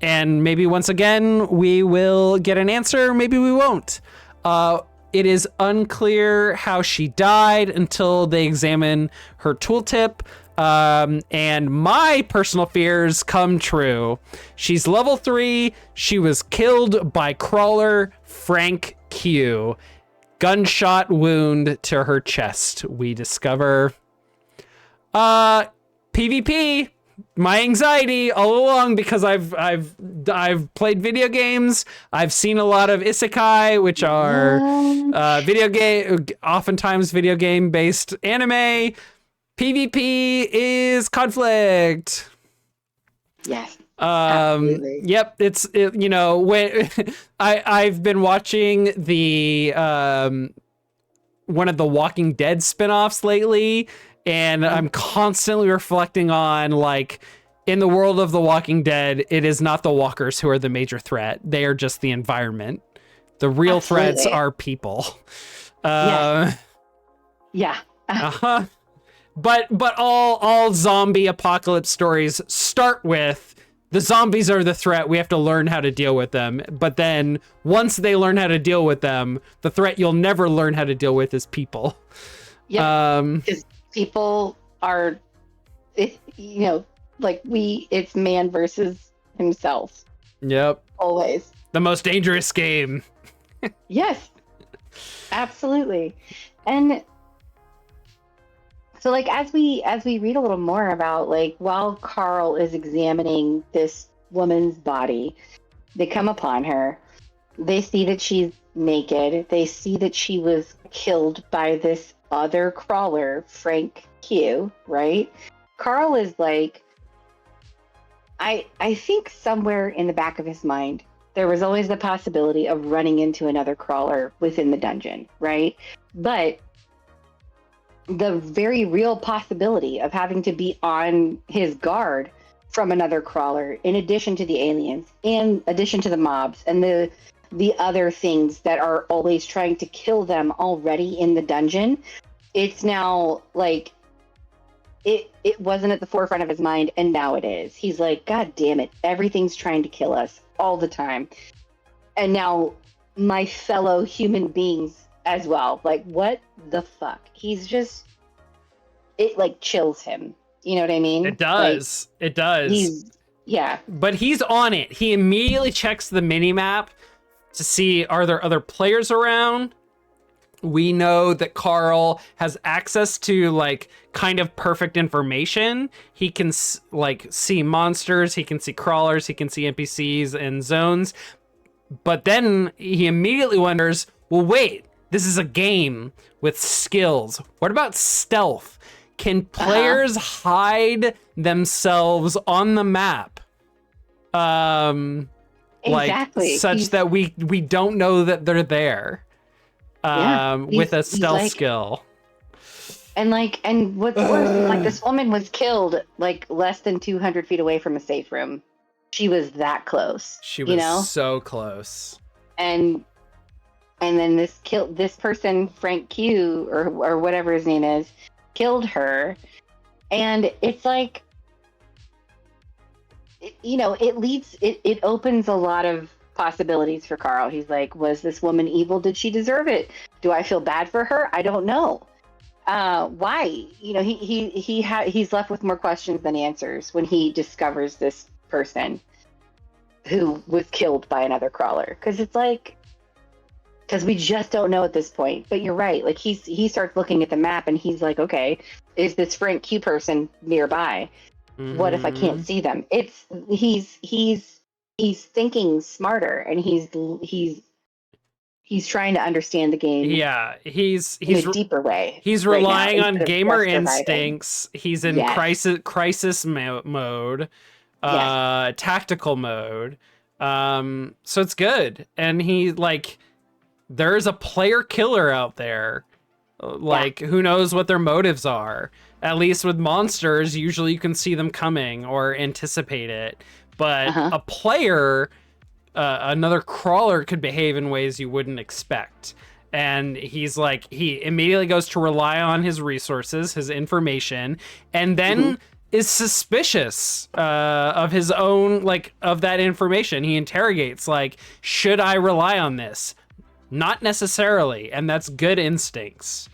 Speaker 1: And maybe once again, we will get an answer, maybe we won't. It is unclear how she died until they examine her tooltip. And my personal fears come true. She's level 3. She was killed by crawler Frank Q. Gunshot wound to her chest. We discover PvP. My anxiety all along, because I've played video games. I've seen a lot of isekai, which are oftentimes video game based anime. PvP is conflict.
Speaker 2: Yes. Absolutely.
Speaker 1: Yep. When I've been watching the one of the Walking Dead spinoffs lately, and I'm constantly reflecting on, like, in the world of the Walking Dead, it is not the walkers who are the major threat. They are just the environment. The real threats are people.
Speaker 2: Yeah.
Speaker 1: Uh-huh. But all zombie apocalypse stories start with the zombies are the threat. We have to learn how to deal with them. But then once they learn how to deal with them, the threat you'll never learn how to deal with is people.
Speaker 2: Yeah. Because people are, it's man versus himself.
Speaker 1: Yep.
Speaker 2: Always.
Speaker 1: The most dangerous game.
Speaker 2: Yes. Absolutely. And so, like, as we read a little more about, like, while Carl is examining this woman's body, they come upon her. They see that she's naked. They see that she was killed by this other crawler, Frank Q, right? Carl is like, I think somewhere in the back of his mind, there was always the possibility of running into another crawler within the dungeon, right? But the very real possibility of having to be on his guard from another crawler, in addition to the aliens, in addition to the mobs, and the other things that are always trying to kill them already in the dungeon, it's now like it wasn't at the forefront of his mind, and now it is. He's like, God damn it, everything's trying to kill us all the time. And now my fellow human beings as well. Like, what the fuck? He's just, it like chills him. You know what I mean?
Speaker 1: It does. Like, it does.
Speaker 2: Yeah.
Speaker 1: But he's on it. He immediately checks the mini map to see, are there other players around? We know that Carl has access to, like, kind of perfect information. He can, like, see monsters, he can see crawlers, he can see NPCs and zones. But then he immediately wonders, well, wait, this is a game with skills. What about stealth? Can players hide themselves on the map?
Speaker 2: Exactly.
Speaker 1: Like, such that we don't know that they're there. With a stealth skill.
Speaker 2: And what's worse, like, this woman was killed like less than 200 feet away from a safe room. She was that close.
Speaker 1: She was so close.
Speaker 2: And then this person, Frank Q, or whatever his name is, killed her. And it's like, it opens a lot of possibilities for Carl. He's like, was this woman evil? Did she deserve it? Do I feel bad for her? I don't know. Why? He's left with more questions than answers when he discovers this person who was killed by another crawler. Because it's like, because we just don't know at this point. But you're right. Like he starts looking at the map and he's like, okay, is this Frank Q person nearby? What if I can't see them? It's he's thinking smarter, and he's trying to understand the game.
Speaker 1: Yeah, he's
Speaker 2: in a deeper way.
Speaker 1: He's
Speaker 2: right
Speaker 1: relying
Speaker 2: now,
Speaker 1: on
Speaker 2: instead of
Speaker 1: gamer
Speaker 2: just surviving.
Speaker 1: instincts. He's in crisis mode, tactical mode. So it's good, and he like there is a player killer out there. Like who knows what their motives are? At least with monsters, usually you can see them coming or anticipate it. But a player, another crawler, could behave in ways you wouldn't expect. And he's like, he immediately goes to rely on his resources, his information, and then is suspicious of his own, like, of that information. He interrogates, like, should I rely on this? Not necessarily, and that's good instincts.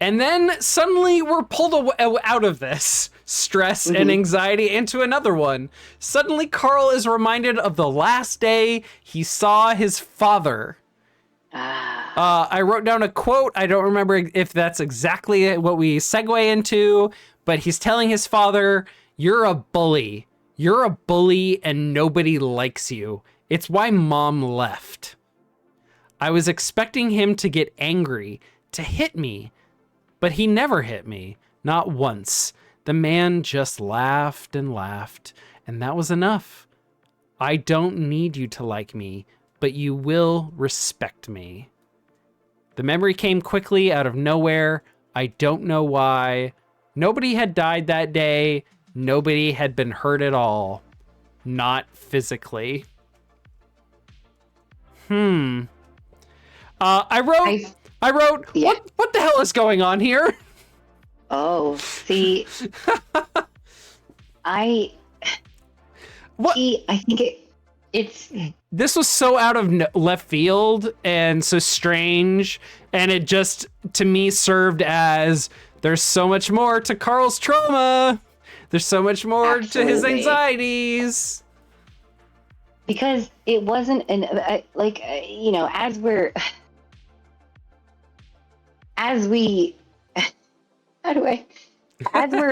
Speaker 1: And then suddenly we're pulled out of this stress and anxiety into another one. Suddenly Carl is reminded of the last day he saw his father. I wrote down a quote. I don't remember if that's exactly what we segue into, but he's telling his father, "You're a bully. You're a bully and nobody likes you. It's why Mom left. I was expecting him to get angry, to hit me, but he never hit me, not once. The man just laughed and laughed, and that was enough. I don't need you to like me, but you will respect me." The memory came quickly out of nowhere. I don't know why. Nobody had died that day. Nobody had been hurt at all. Not physically. I wrote, what the hell is going on here?
Speaker 2: Oh, see, I think it's.
Speaker 1: This was so out of left field and so strange, and it just, to me, served as there's so much more to Carl's trauma. There's so much more to his anxieties.
Speaker 2: Because it wasn't as we're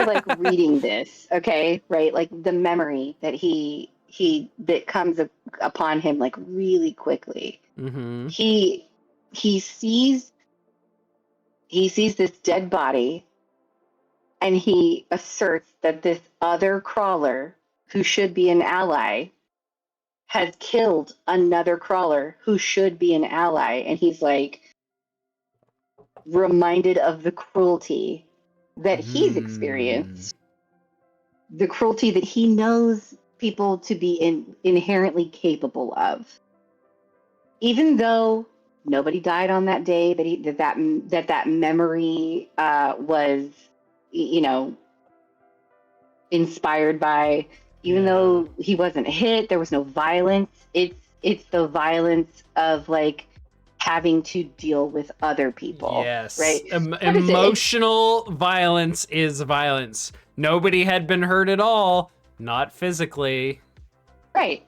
Speaker 2: like reading this, okay, right? Like the memory that that comes upon him like really quickly. He sees this dead body, and he asserts that this other crawler who should be an ally has killed another crawler who should be an ally, and he's like reminded of the cruelty that he's experienced, the cruelty that he knows people to be inherently capable of, even though nobody died on that day, that memory was, inspired by. Even though he wasn't hit, there was no violence. It's the violence of like having to deal with other people. Yes, right.
Speaker 1: Emotional violence is violence. Nobody had been hurt at all, not physically.
Speaker 2: Right.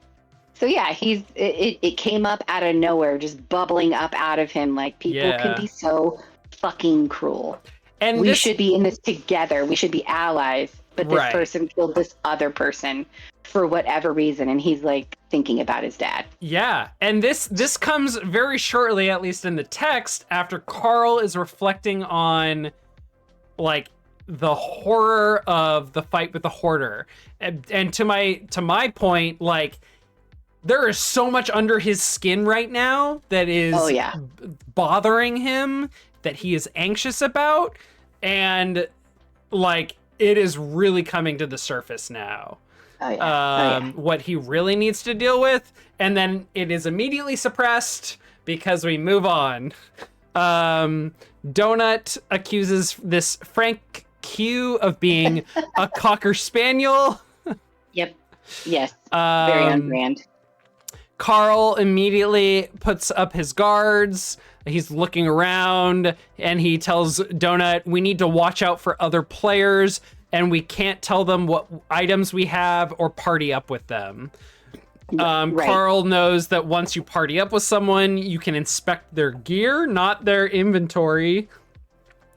Speaker 2: So yeah, it came up out of nowhere, just bubbling up out of him. Like people can be so fucking cruel. And we should be in this together. We should be allies. But this person killed this other person for whatever reason, and he's like thinking about his dad.
Speaker 1: Yeah, and this comes very shortly, at least in the text, after Carl is reflecting on like the horror of the fight with the Hoarder. And to my point, like there is so much under his skin right now that is bothering him, that he is anxious about, and like it is really coming to the surface now. What he really needs to deal with, and then it is immediately suppressed because we move on. Donut accuses this Frank Q of being a Cocker Spaniel.
Speaker 2: Yep. Yes. Very on brand.
Speaker 1: Carl immediately puts up his guards. He's looking around, and he tells Donut, we need to watch out for other players, and we can't tell them what items we have or party up with them.
Speaker 2: Right.
Speaker 1: Carl knows that once you party up with someone, you can inspect their gear, not their inventory.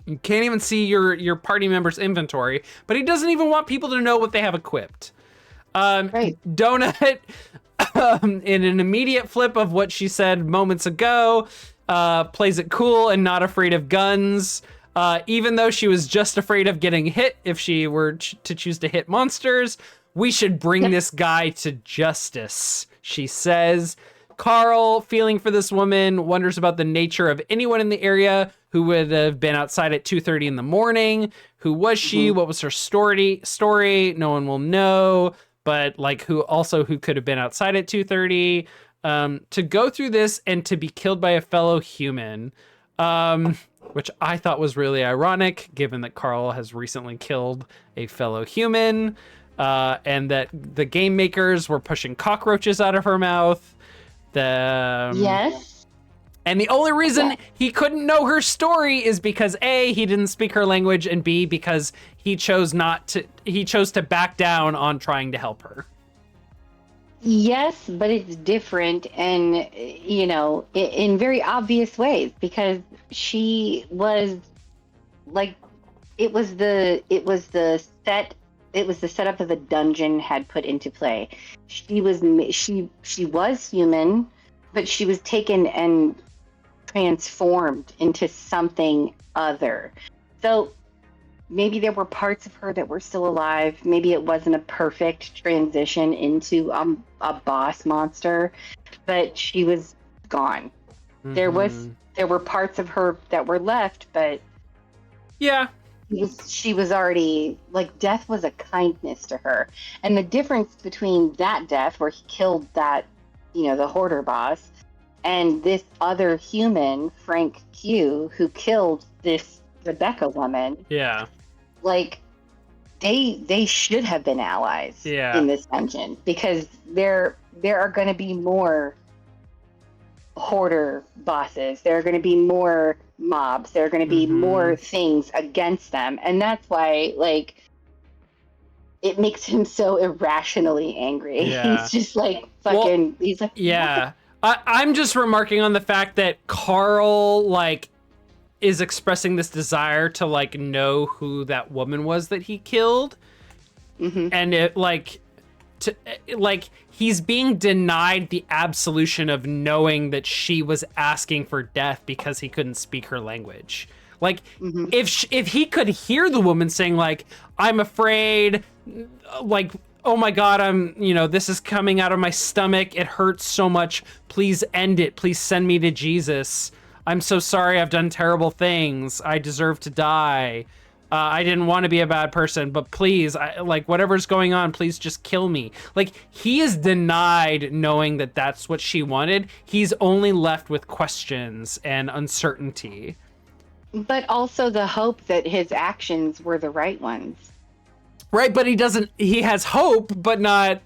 Speaker 1: You can't even see your party member's inventory, but he doesn't even want people to know what they have equipped.
Speaker 2: Right.
Speaker 1: Donut, in an immediate flip of what she said moments ago, plays it cool and not afraid of guns. Even though she was just afraid of getting hit if she were to choose to hit monsters. We should bring this guy to justice, she says. Carl, feeling for this woman, wonders about the nature of anyone in the area who would have been outside at 2:30 in the morning. Who was she? What was her story? No one will know. But like, who could have been outside at 2:30? To go through this and to be killed by a fellow human, which I thought was really ironic, given that Carl has recently killed a fellow human, and that the game makers were pushing cockroaches out of her mouth.
Speaker 2: Yes.
Speaker 1: And the only reason he couldn't know her story is because A, he didn't speak her language, and B, because he chose to back down on trying to help her.
Speaker 2: Yes, but it's different, and in very obvious ways, because she was like, it was the setup that the dungeon had put into play. She was human, but she was taken and transformed into something other. So maybe there were parts of her that were still alive. Maybe it wasn't a perfect transition into a boss monster, but she was gone.
Speaker 1: Mm-hmm.
Speaker 2: There were parts of her that were left, but
Speaker 1: yeah,
Speaker 2: she was already, like, death was a kindness to her. And the difference between that death, where he killed that, the hoarder boss, and this other human, Frank Q, who killed this Rebecca woman.
Speaker 1: Yeah.
Speaker 2: Like, they should have been allies in this dungeon, because there are going to be more hoarder bosses. There are going to be more mobs. There are going to be more things against them. And that's why, like, it makes him so irrationally angry.
Speaker 1: Yeah.
Speaker 2: He's just like, fucking, he's like,
Speaker 1: yeah. I'm just remarking on the fact that Carl, like, is expressing this desire to, like, know who that woman was that he killed. And it, like, he's being denied the absolution of knowing that she was asking for death because he couldn't speak her language. Like, if he could hear the woman saying, like, I'm afraid, like, oh my God, this is coming out of my stomach. It hurts so much. Please end it. Please send me to Jesus. I'm so sorry. I've done terrible things. I deserve to die. I didn't want to be a bad person, but please, whatever's going on, please just kill me. Like, he is denied knowing that that's what she wanted. He's only left with questions and uncertainty.
Speaker 2: But also the hope that his actions were the right ones.
Speaker 1: Right, but he has hope, but not,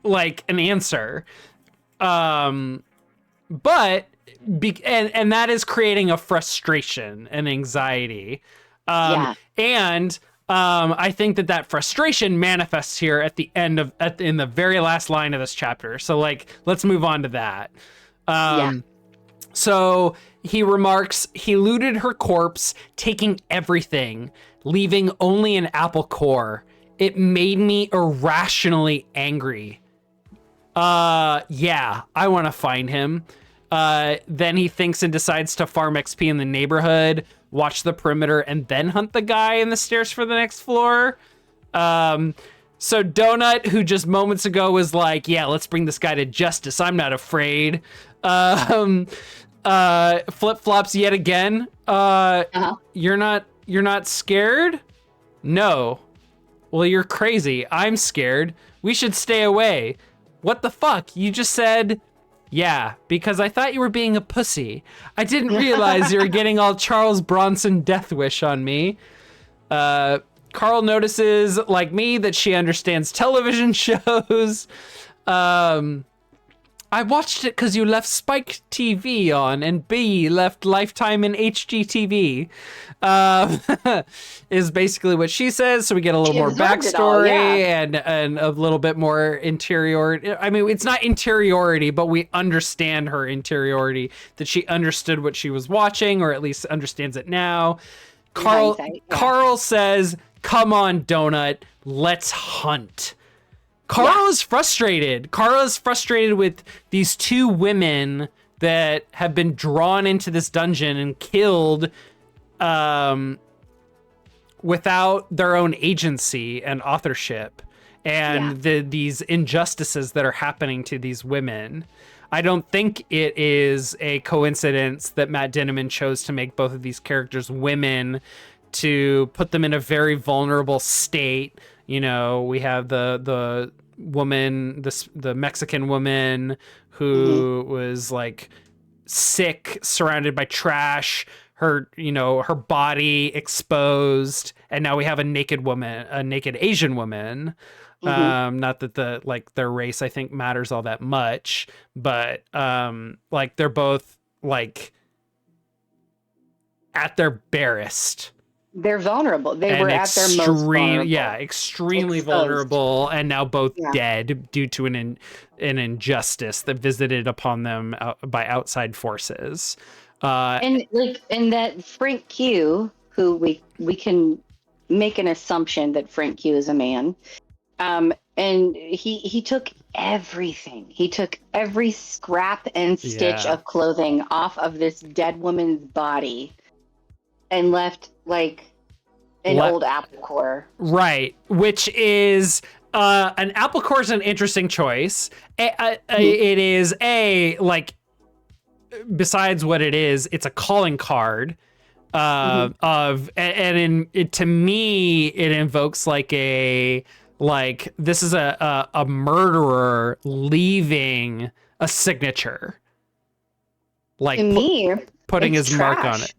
Speaker 1: like, an answer. And that is creating a frustration and anxiety. And I think that frustration manifests here at the end in the very last line of this chapter. So, like, let's move on to that. So he remarks, he looted her corpse, taking everything, leaving only an apple core. It made me irrationally angry. Yeah, I want to find him. Then he thinks and decides to farm XP in the neighborhood, watch the perimeter, and then hunt the guy in the stairs for the next floor. So Donut, who just moments ago was like, yeah, let's bring this guy to justice, I'm not afraid. Flip-flops yet again. You're not scared? No. Well, you're crazy. I'm scared. We should stay away. What the fuck? You just said... Yeah, because I thought you were being a pussy. I didn't realize you were getting all Charles Bronson death wish on me. Carl notices, like me, that she understands television shows. I watched it because you left Spike TV on, and B left Lifetime and HGTV. Is basically what she says. So we get a little
Speaker 2: She
Speaker 1: more
Speaker 2: absorbed it all,
Speaker 1: backstory and a little bit more interiority. I mean, it's not interiority, but we understand her interiority, that she understood what she was watching, or at least understands it now. Carl says, "Come on, Donut, let's hunt." Carl is frustrated. Carl is frustrated with these two women that have been drawn into this dungeon and killed without their own agency and authorship, and these injustices that are happening to these women. I don't think it is a coincidence that Matt Dinniman chose to make both of these characters women, to put them in a very vulnerable state. You know, we have the woman, the Mexican woman who was like sick, surrounded by trash, her body exposed, and now we have a naked Asian woman. Not that their race I think matters all that much, but like they're both like at their barest.
Speaker 2: They're vulnerable. They were at their most vulnerable.
Speaker 1: Yeah, extremely vulnerable, and now both dead due to an injustice that visited upon them by outside forces. And
Speaker 2: that Frank Q, who we can make an assumption that Frank Q is a man, and he took everything. He took every scrap and stitch of clothing off of this dead woman's body, and left like an old apple core.
Speaker 1: Right, which is an apple core is an interesting choice. It is besides what it is, it's a calling card to me it invokes this is a murderer leaving a signature, like
Speaker 2: to me
Speaker 1: putting his
Speaker 2: trash.
Speaker 1: mark on it.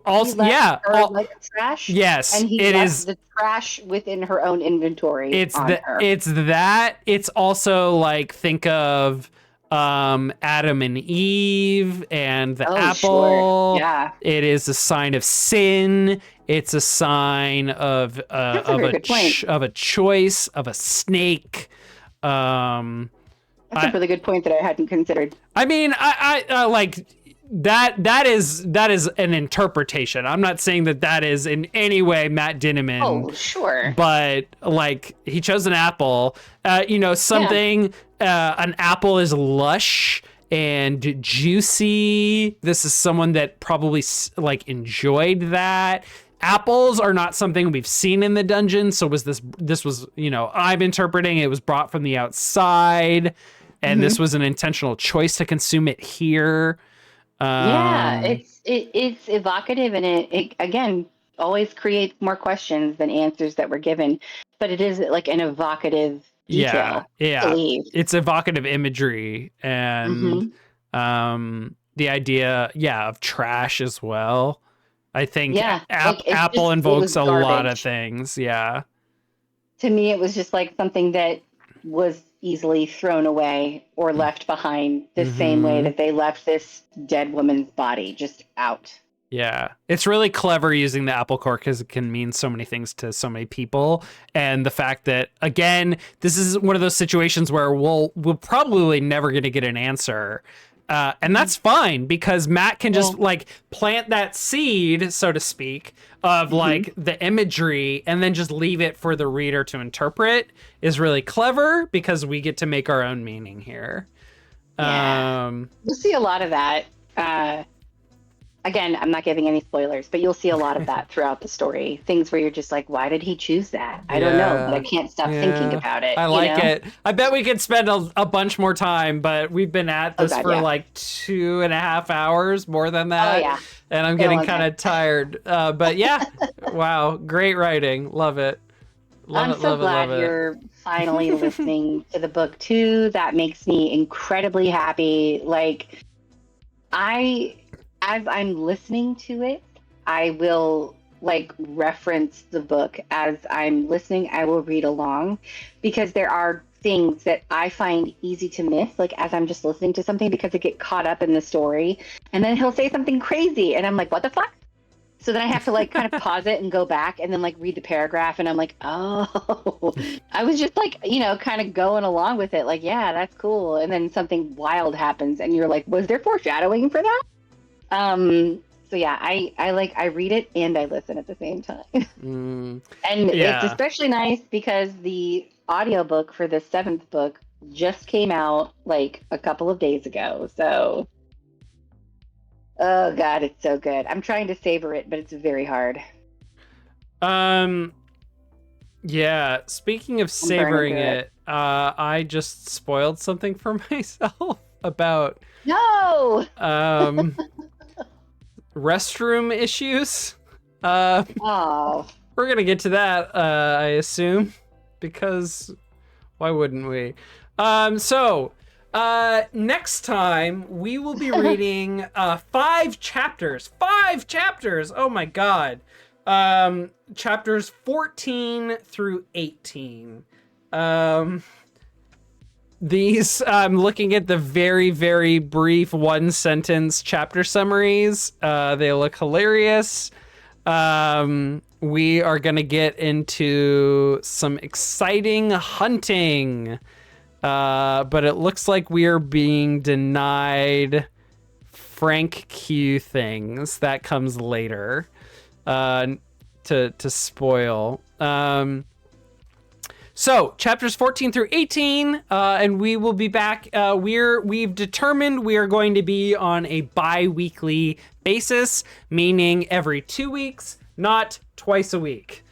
Speaker 1: Also, like
Speaker 2: trash.
Speaker 1: Yes,
Speaker 2: and he left the trash within her own inventory.
Speaker 1: It's that. It's also like, think of Adam and Eve and the apple.
Speaker 2: Sure. Yeah,
Speaker 1: it is a sign of sin. It's a sign of a choice of a snake.
Speaker 2: That's a really good point that I hadn't considered.
Speaker 1: I mean, I like. That is an interpretation. I'm not saying that is in any way Matt Dinniman.
Speaker 2: Oh, sure.
Speaker 1: But like, he chose an apple. An apple is lush and juicy. This is someone that probably like enjoyed that. Apples are not something we've seen in the dungeon. So this was I'm interpreting it was brought from the outside, and this was an intentional choice to consume it here.
Speaker 2: It's evocative, and it again always creates more questions than answers that were given, but it is like an evocative detail.
Speaker 1: It's evocative imagery, and the idea of trash as well. I think Apple invokes a lot of things. To
Speaker 2: me, it was just like something that was easily thrown away or left behind, the same way that they left this dead woman's body just out.
Speaker 1: Yeah, it's really clever using the apple core because it can mean so many things to so many people. And the fact that, again, this is one of those situations where we'll probably never going to get an answer. And that's fine, because Matt can just like plant that seed, so to speak, of like the imagery, and then just leave it for the reader to interpret. Is really clever because we get to make our own meaning here.
Speaker 2: You'll see a lot of that. Again, I'm not giving any spoilers, but you'll see a lot of that throughout the story. Things where you're just like, why did he choose that? I don't know, but I can't stop thinking about it.
Speaker 1: I like it. I bet we could spend a bunch more time, but we've been at this for like 2.5 hours, more than that. And I'm getting kind of tired. But wow, great writing. Love it.
Speaker 2: I'm so glad you're finally listening to the book too. That makes me incredibly happy. Like, as I'm listening to it, I will like reference the book as I'm listening. I will read along, because there are things that I find easy to miss, like as I'm just listening to something, because I get caught up in the story, and then he'll say something crazy, and I'm like, what the fuck? So then I have to like kind of pause it and go back and then like read the paragraph, and I'm like, oh, I was just like, kind of going along with it, like, yeah, that's cool, and then something wild happens, and you're like, was there foreshadowing for that? So yeah, I read it and I listen at the same time. And
Speaker 1: Yeah.
Speaker 2: it's especially nice because the audiobook for the 7th book just came out like a couple of days ago. So, oh God, it's so good. I'm trying to savor it, but it's very hard.
Speaker 1: Yeah, speaking of savoring it, I just spoiled something for myself about
Speaker 2: No!
Speaker 1: restroom issues.
Speaker 2: Oh.
Speaker 1: We're gonna get to that, I assume, because why wouldn't we? So next time we will be reading 5 chapters. 5 chapters! Oh my god. Chapters 14 through 18. These, I'm looking at the very, very brief 1-sentence chapter summaries. They look hilarious. We are going to get into some exciting hunting. But it looks like we are being denied Frank Q things. That comes later. To spoil. So chapters 14 through 18, and we will be back. We've determined we are going to be on a bi-weekly basis, meaning every 2 weeks, not twice a week.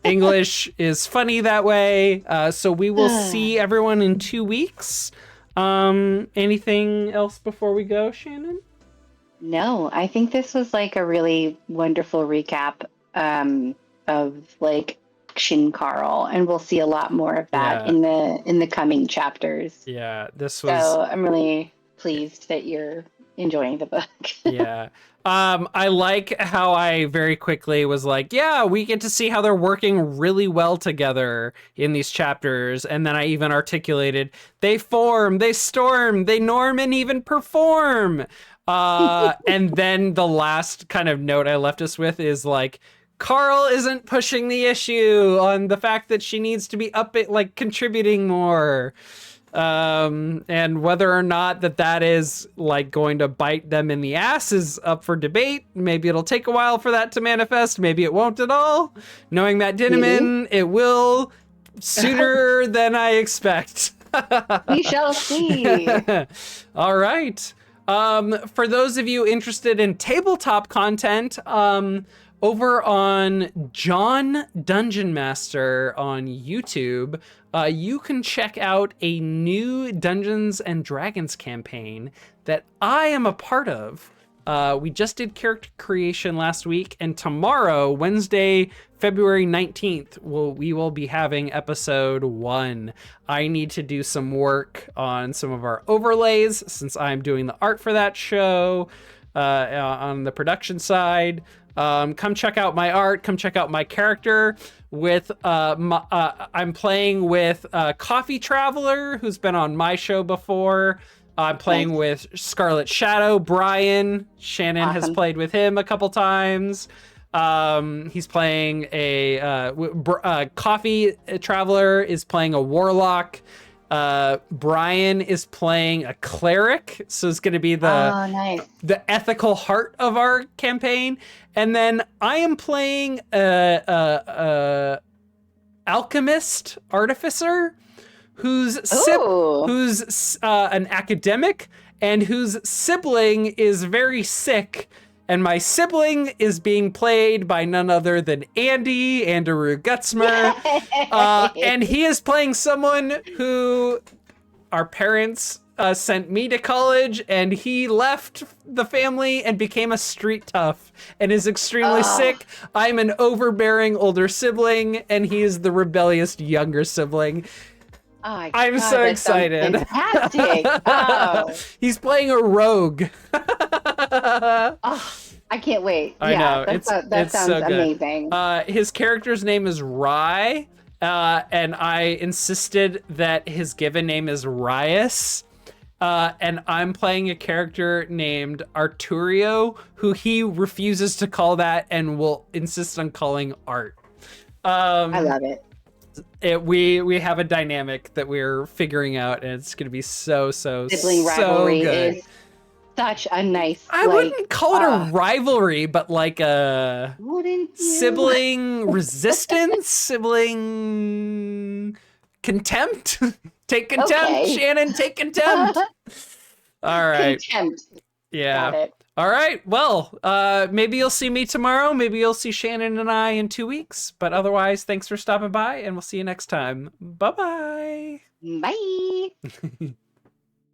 Speaker 1: English is funny that way. So we will see everyone in 2 weeks. Anything else before we go, Shannon?
Speaker 2: No, I think this was like a really wonderful recap of like Action Carl, and we'll see a lot more of that in the coming chapters.
Speaker 1: Yeah, this was.
Speaker 2: So I'm really pleased that you're enjoying the book.
Speaker 1: Yeah. I like how I very quickly was like, yeah, we get to see how they're working really well together in these chapters. And then I even articulated, they form, they storm, they norm, and even perform. And then the last kind of note I left us with is like, Carl isn't pushing the issue on the fact that she needs to be like contributing more. And whether or not that is like going to bite them in the ass is up for debate. Maybe it'll take a while for that to manifest. Maybe it won't at all. Knowing Matt Dinniman, it will sooner than I expect.
Speaker 2: We shall see.
Speaker 1: All right. For those of you interested in tabletop content, over on John Dungeon Master on YouTube, you can check out a new Dungeons and Dragons campaign that I am a part of. We just did character creation last week, and tomorrow, Wednesday, February 19th, we will be having episode 1. I need to do some work on some of our overlays since I'm doing the art for that show on the production side. Come check out my art. Come check out my character. I'm playing with Coffee Traveler, who's been on my show before. I'm playing with Scarlet Shadow, Brian. Shannon has played with him a couple times. He's playing Coffee Traveler is playing a warlock. Brian is playing a cleric, so it's going to be the ethical heart of our campaign. And then I am playing a alchemist artificer who's an academic and whose sibling is very sick. And my sibling is being played by none other than Andrew Gutzmer. And he is playing someone who our parents sent me to college, and he left the family and became a street tough and is extremely sick. I'm an overbearing older sibling, and he is the rebellious younger sibling.
Speaker 2: Oh,
Speaker 1: I'm so excited.
Speaker 2: Fantastic.
Speaker 1: He's playing a rogue.
Speaker 2: I can't wait.
Speaker 1: I know.
Speaker 2: That sounds
Speaker 1: so good.
Speaker 2: amazing.
Speaker 1: His character's name is Rye, and I insisted that his given name is Rias. And I'm playing a character named Arturio, who he refuses to call that and will insist on calling Art.
Speaker 2: I love it.
Speaker 1: We have a dynamic that we're figuring out, and it's gonna be so
Speaker 2: Sibling rivalry
Speaker 1: good.
Speaker 2: is such a nice.
Speaker 1: I wouldn't call it a rivalry, but like a sibling resistance, sibling contempt. Take contempt,
Speaker 2: Okay.
Speaker 1: Shannon. Take contempt. All right.
Speaker 2: Contempt.
Speaker 1: Yeah.
Speaker 2: Got it.
Speaker 1: All right. Well, maybe you'll see me tomorrow. Maybe you'll see Shannon and I in 2 weeks. But otherwise, thanks for stopping by, and we'll see you next time. Bye-bye.
Speaker 2: Bye.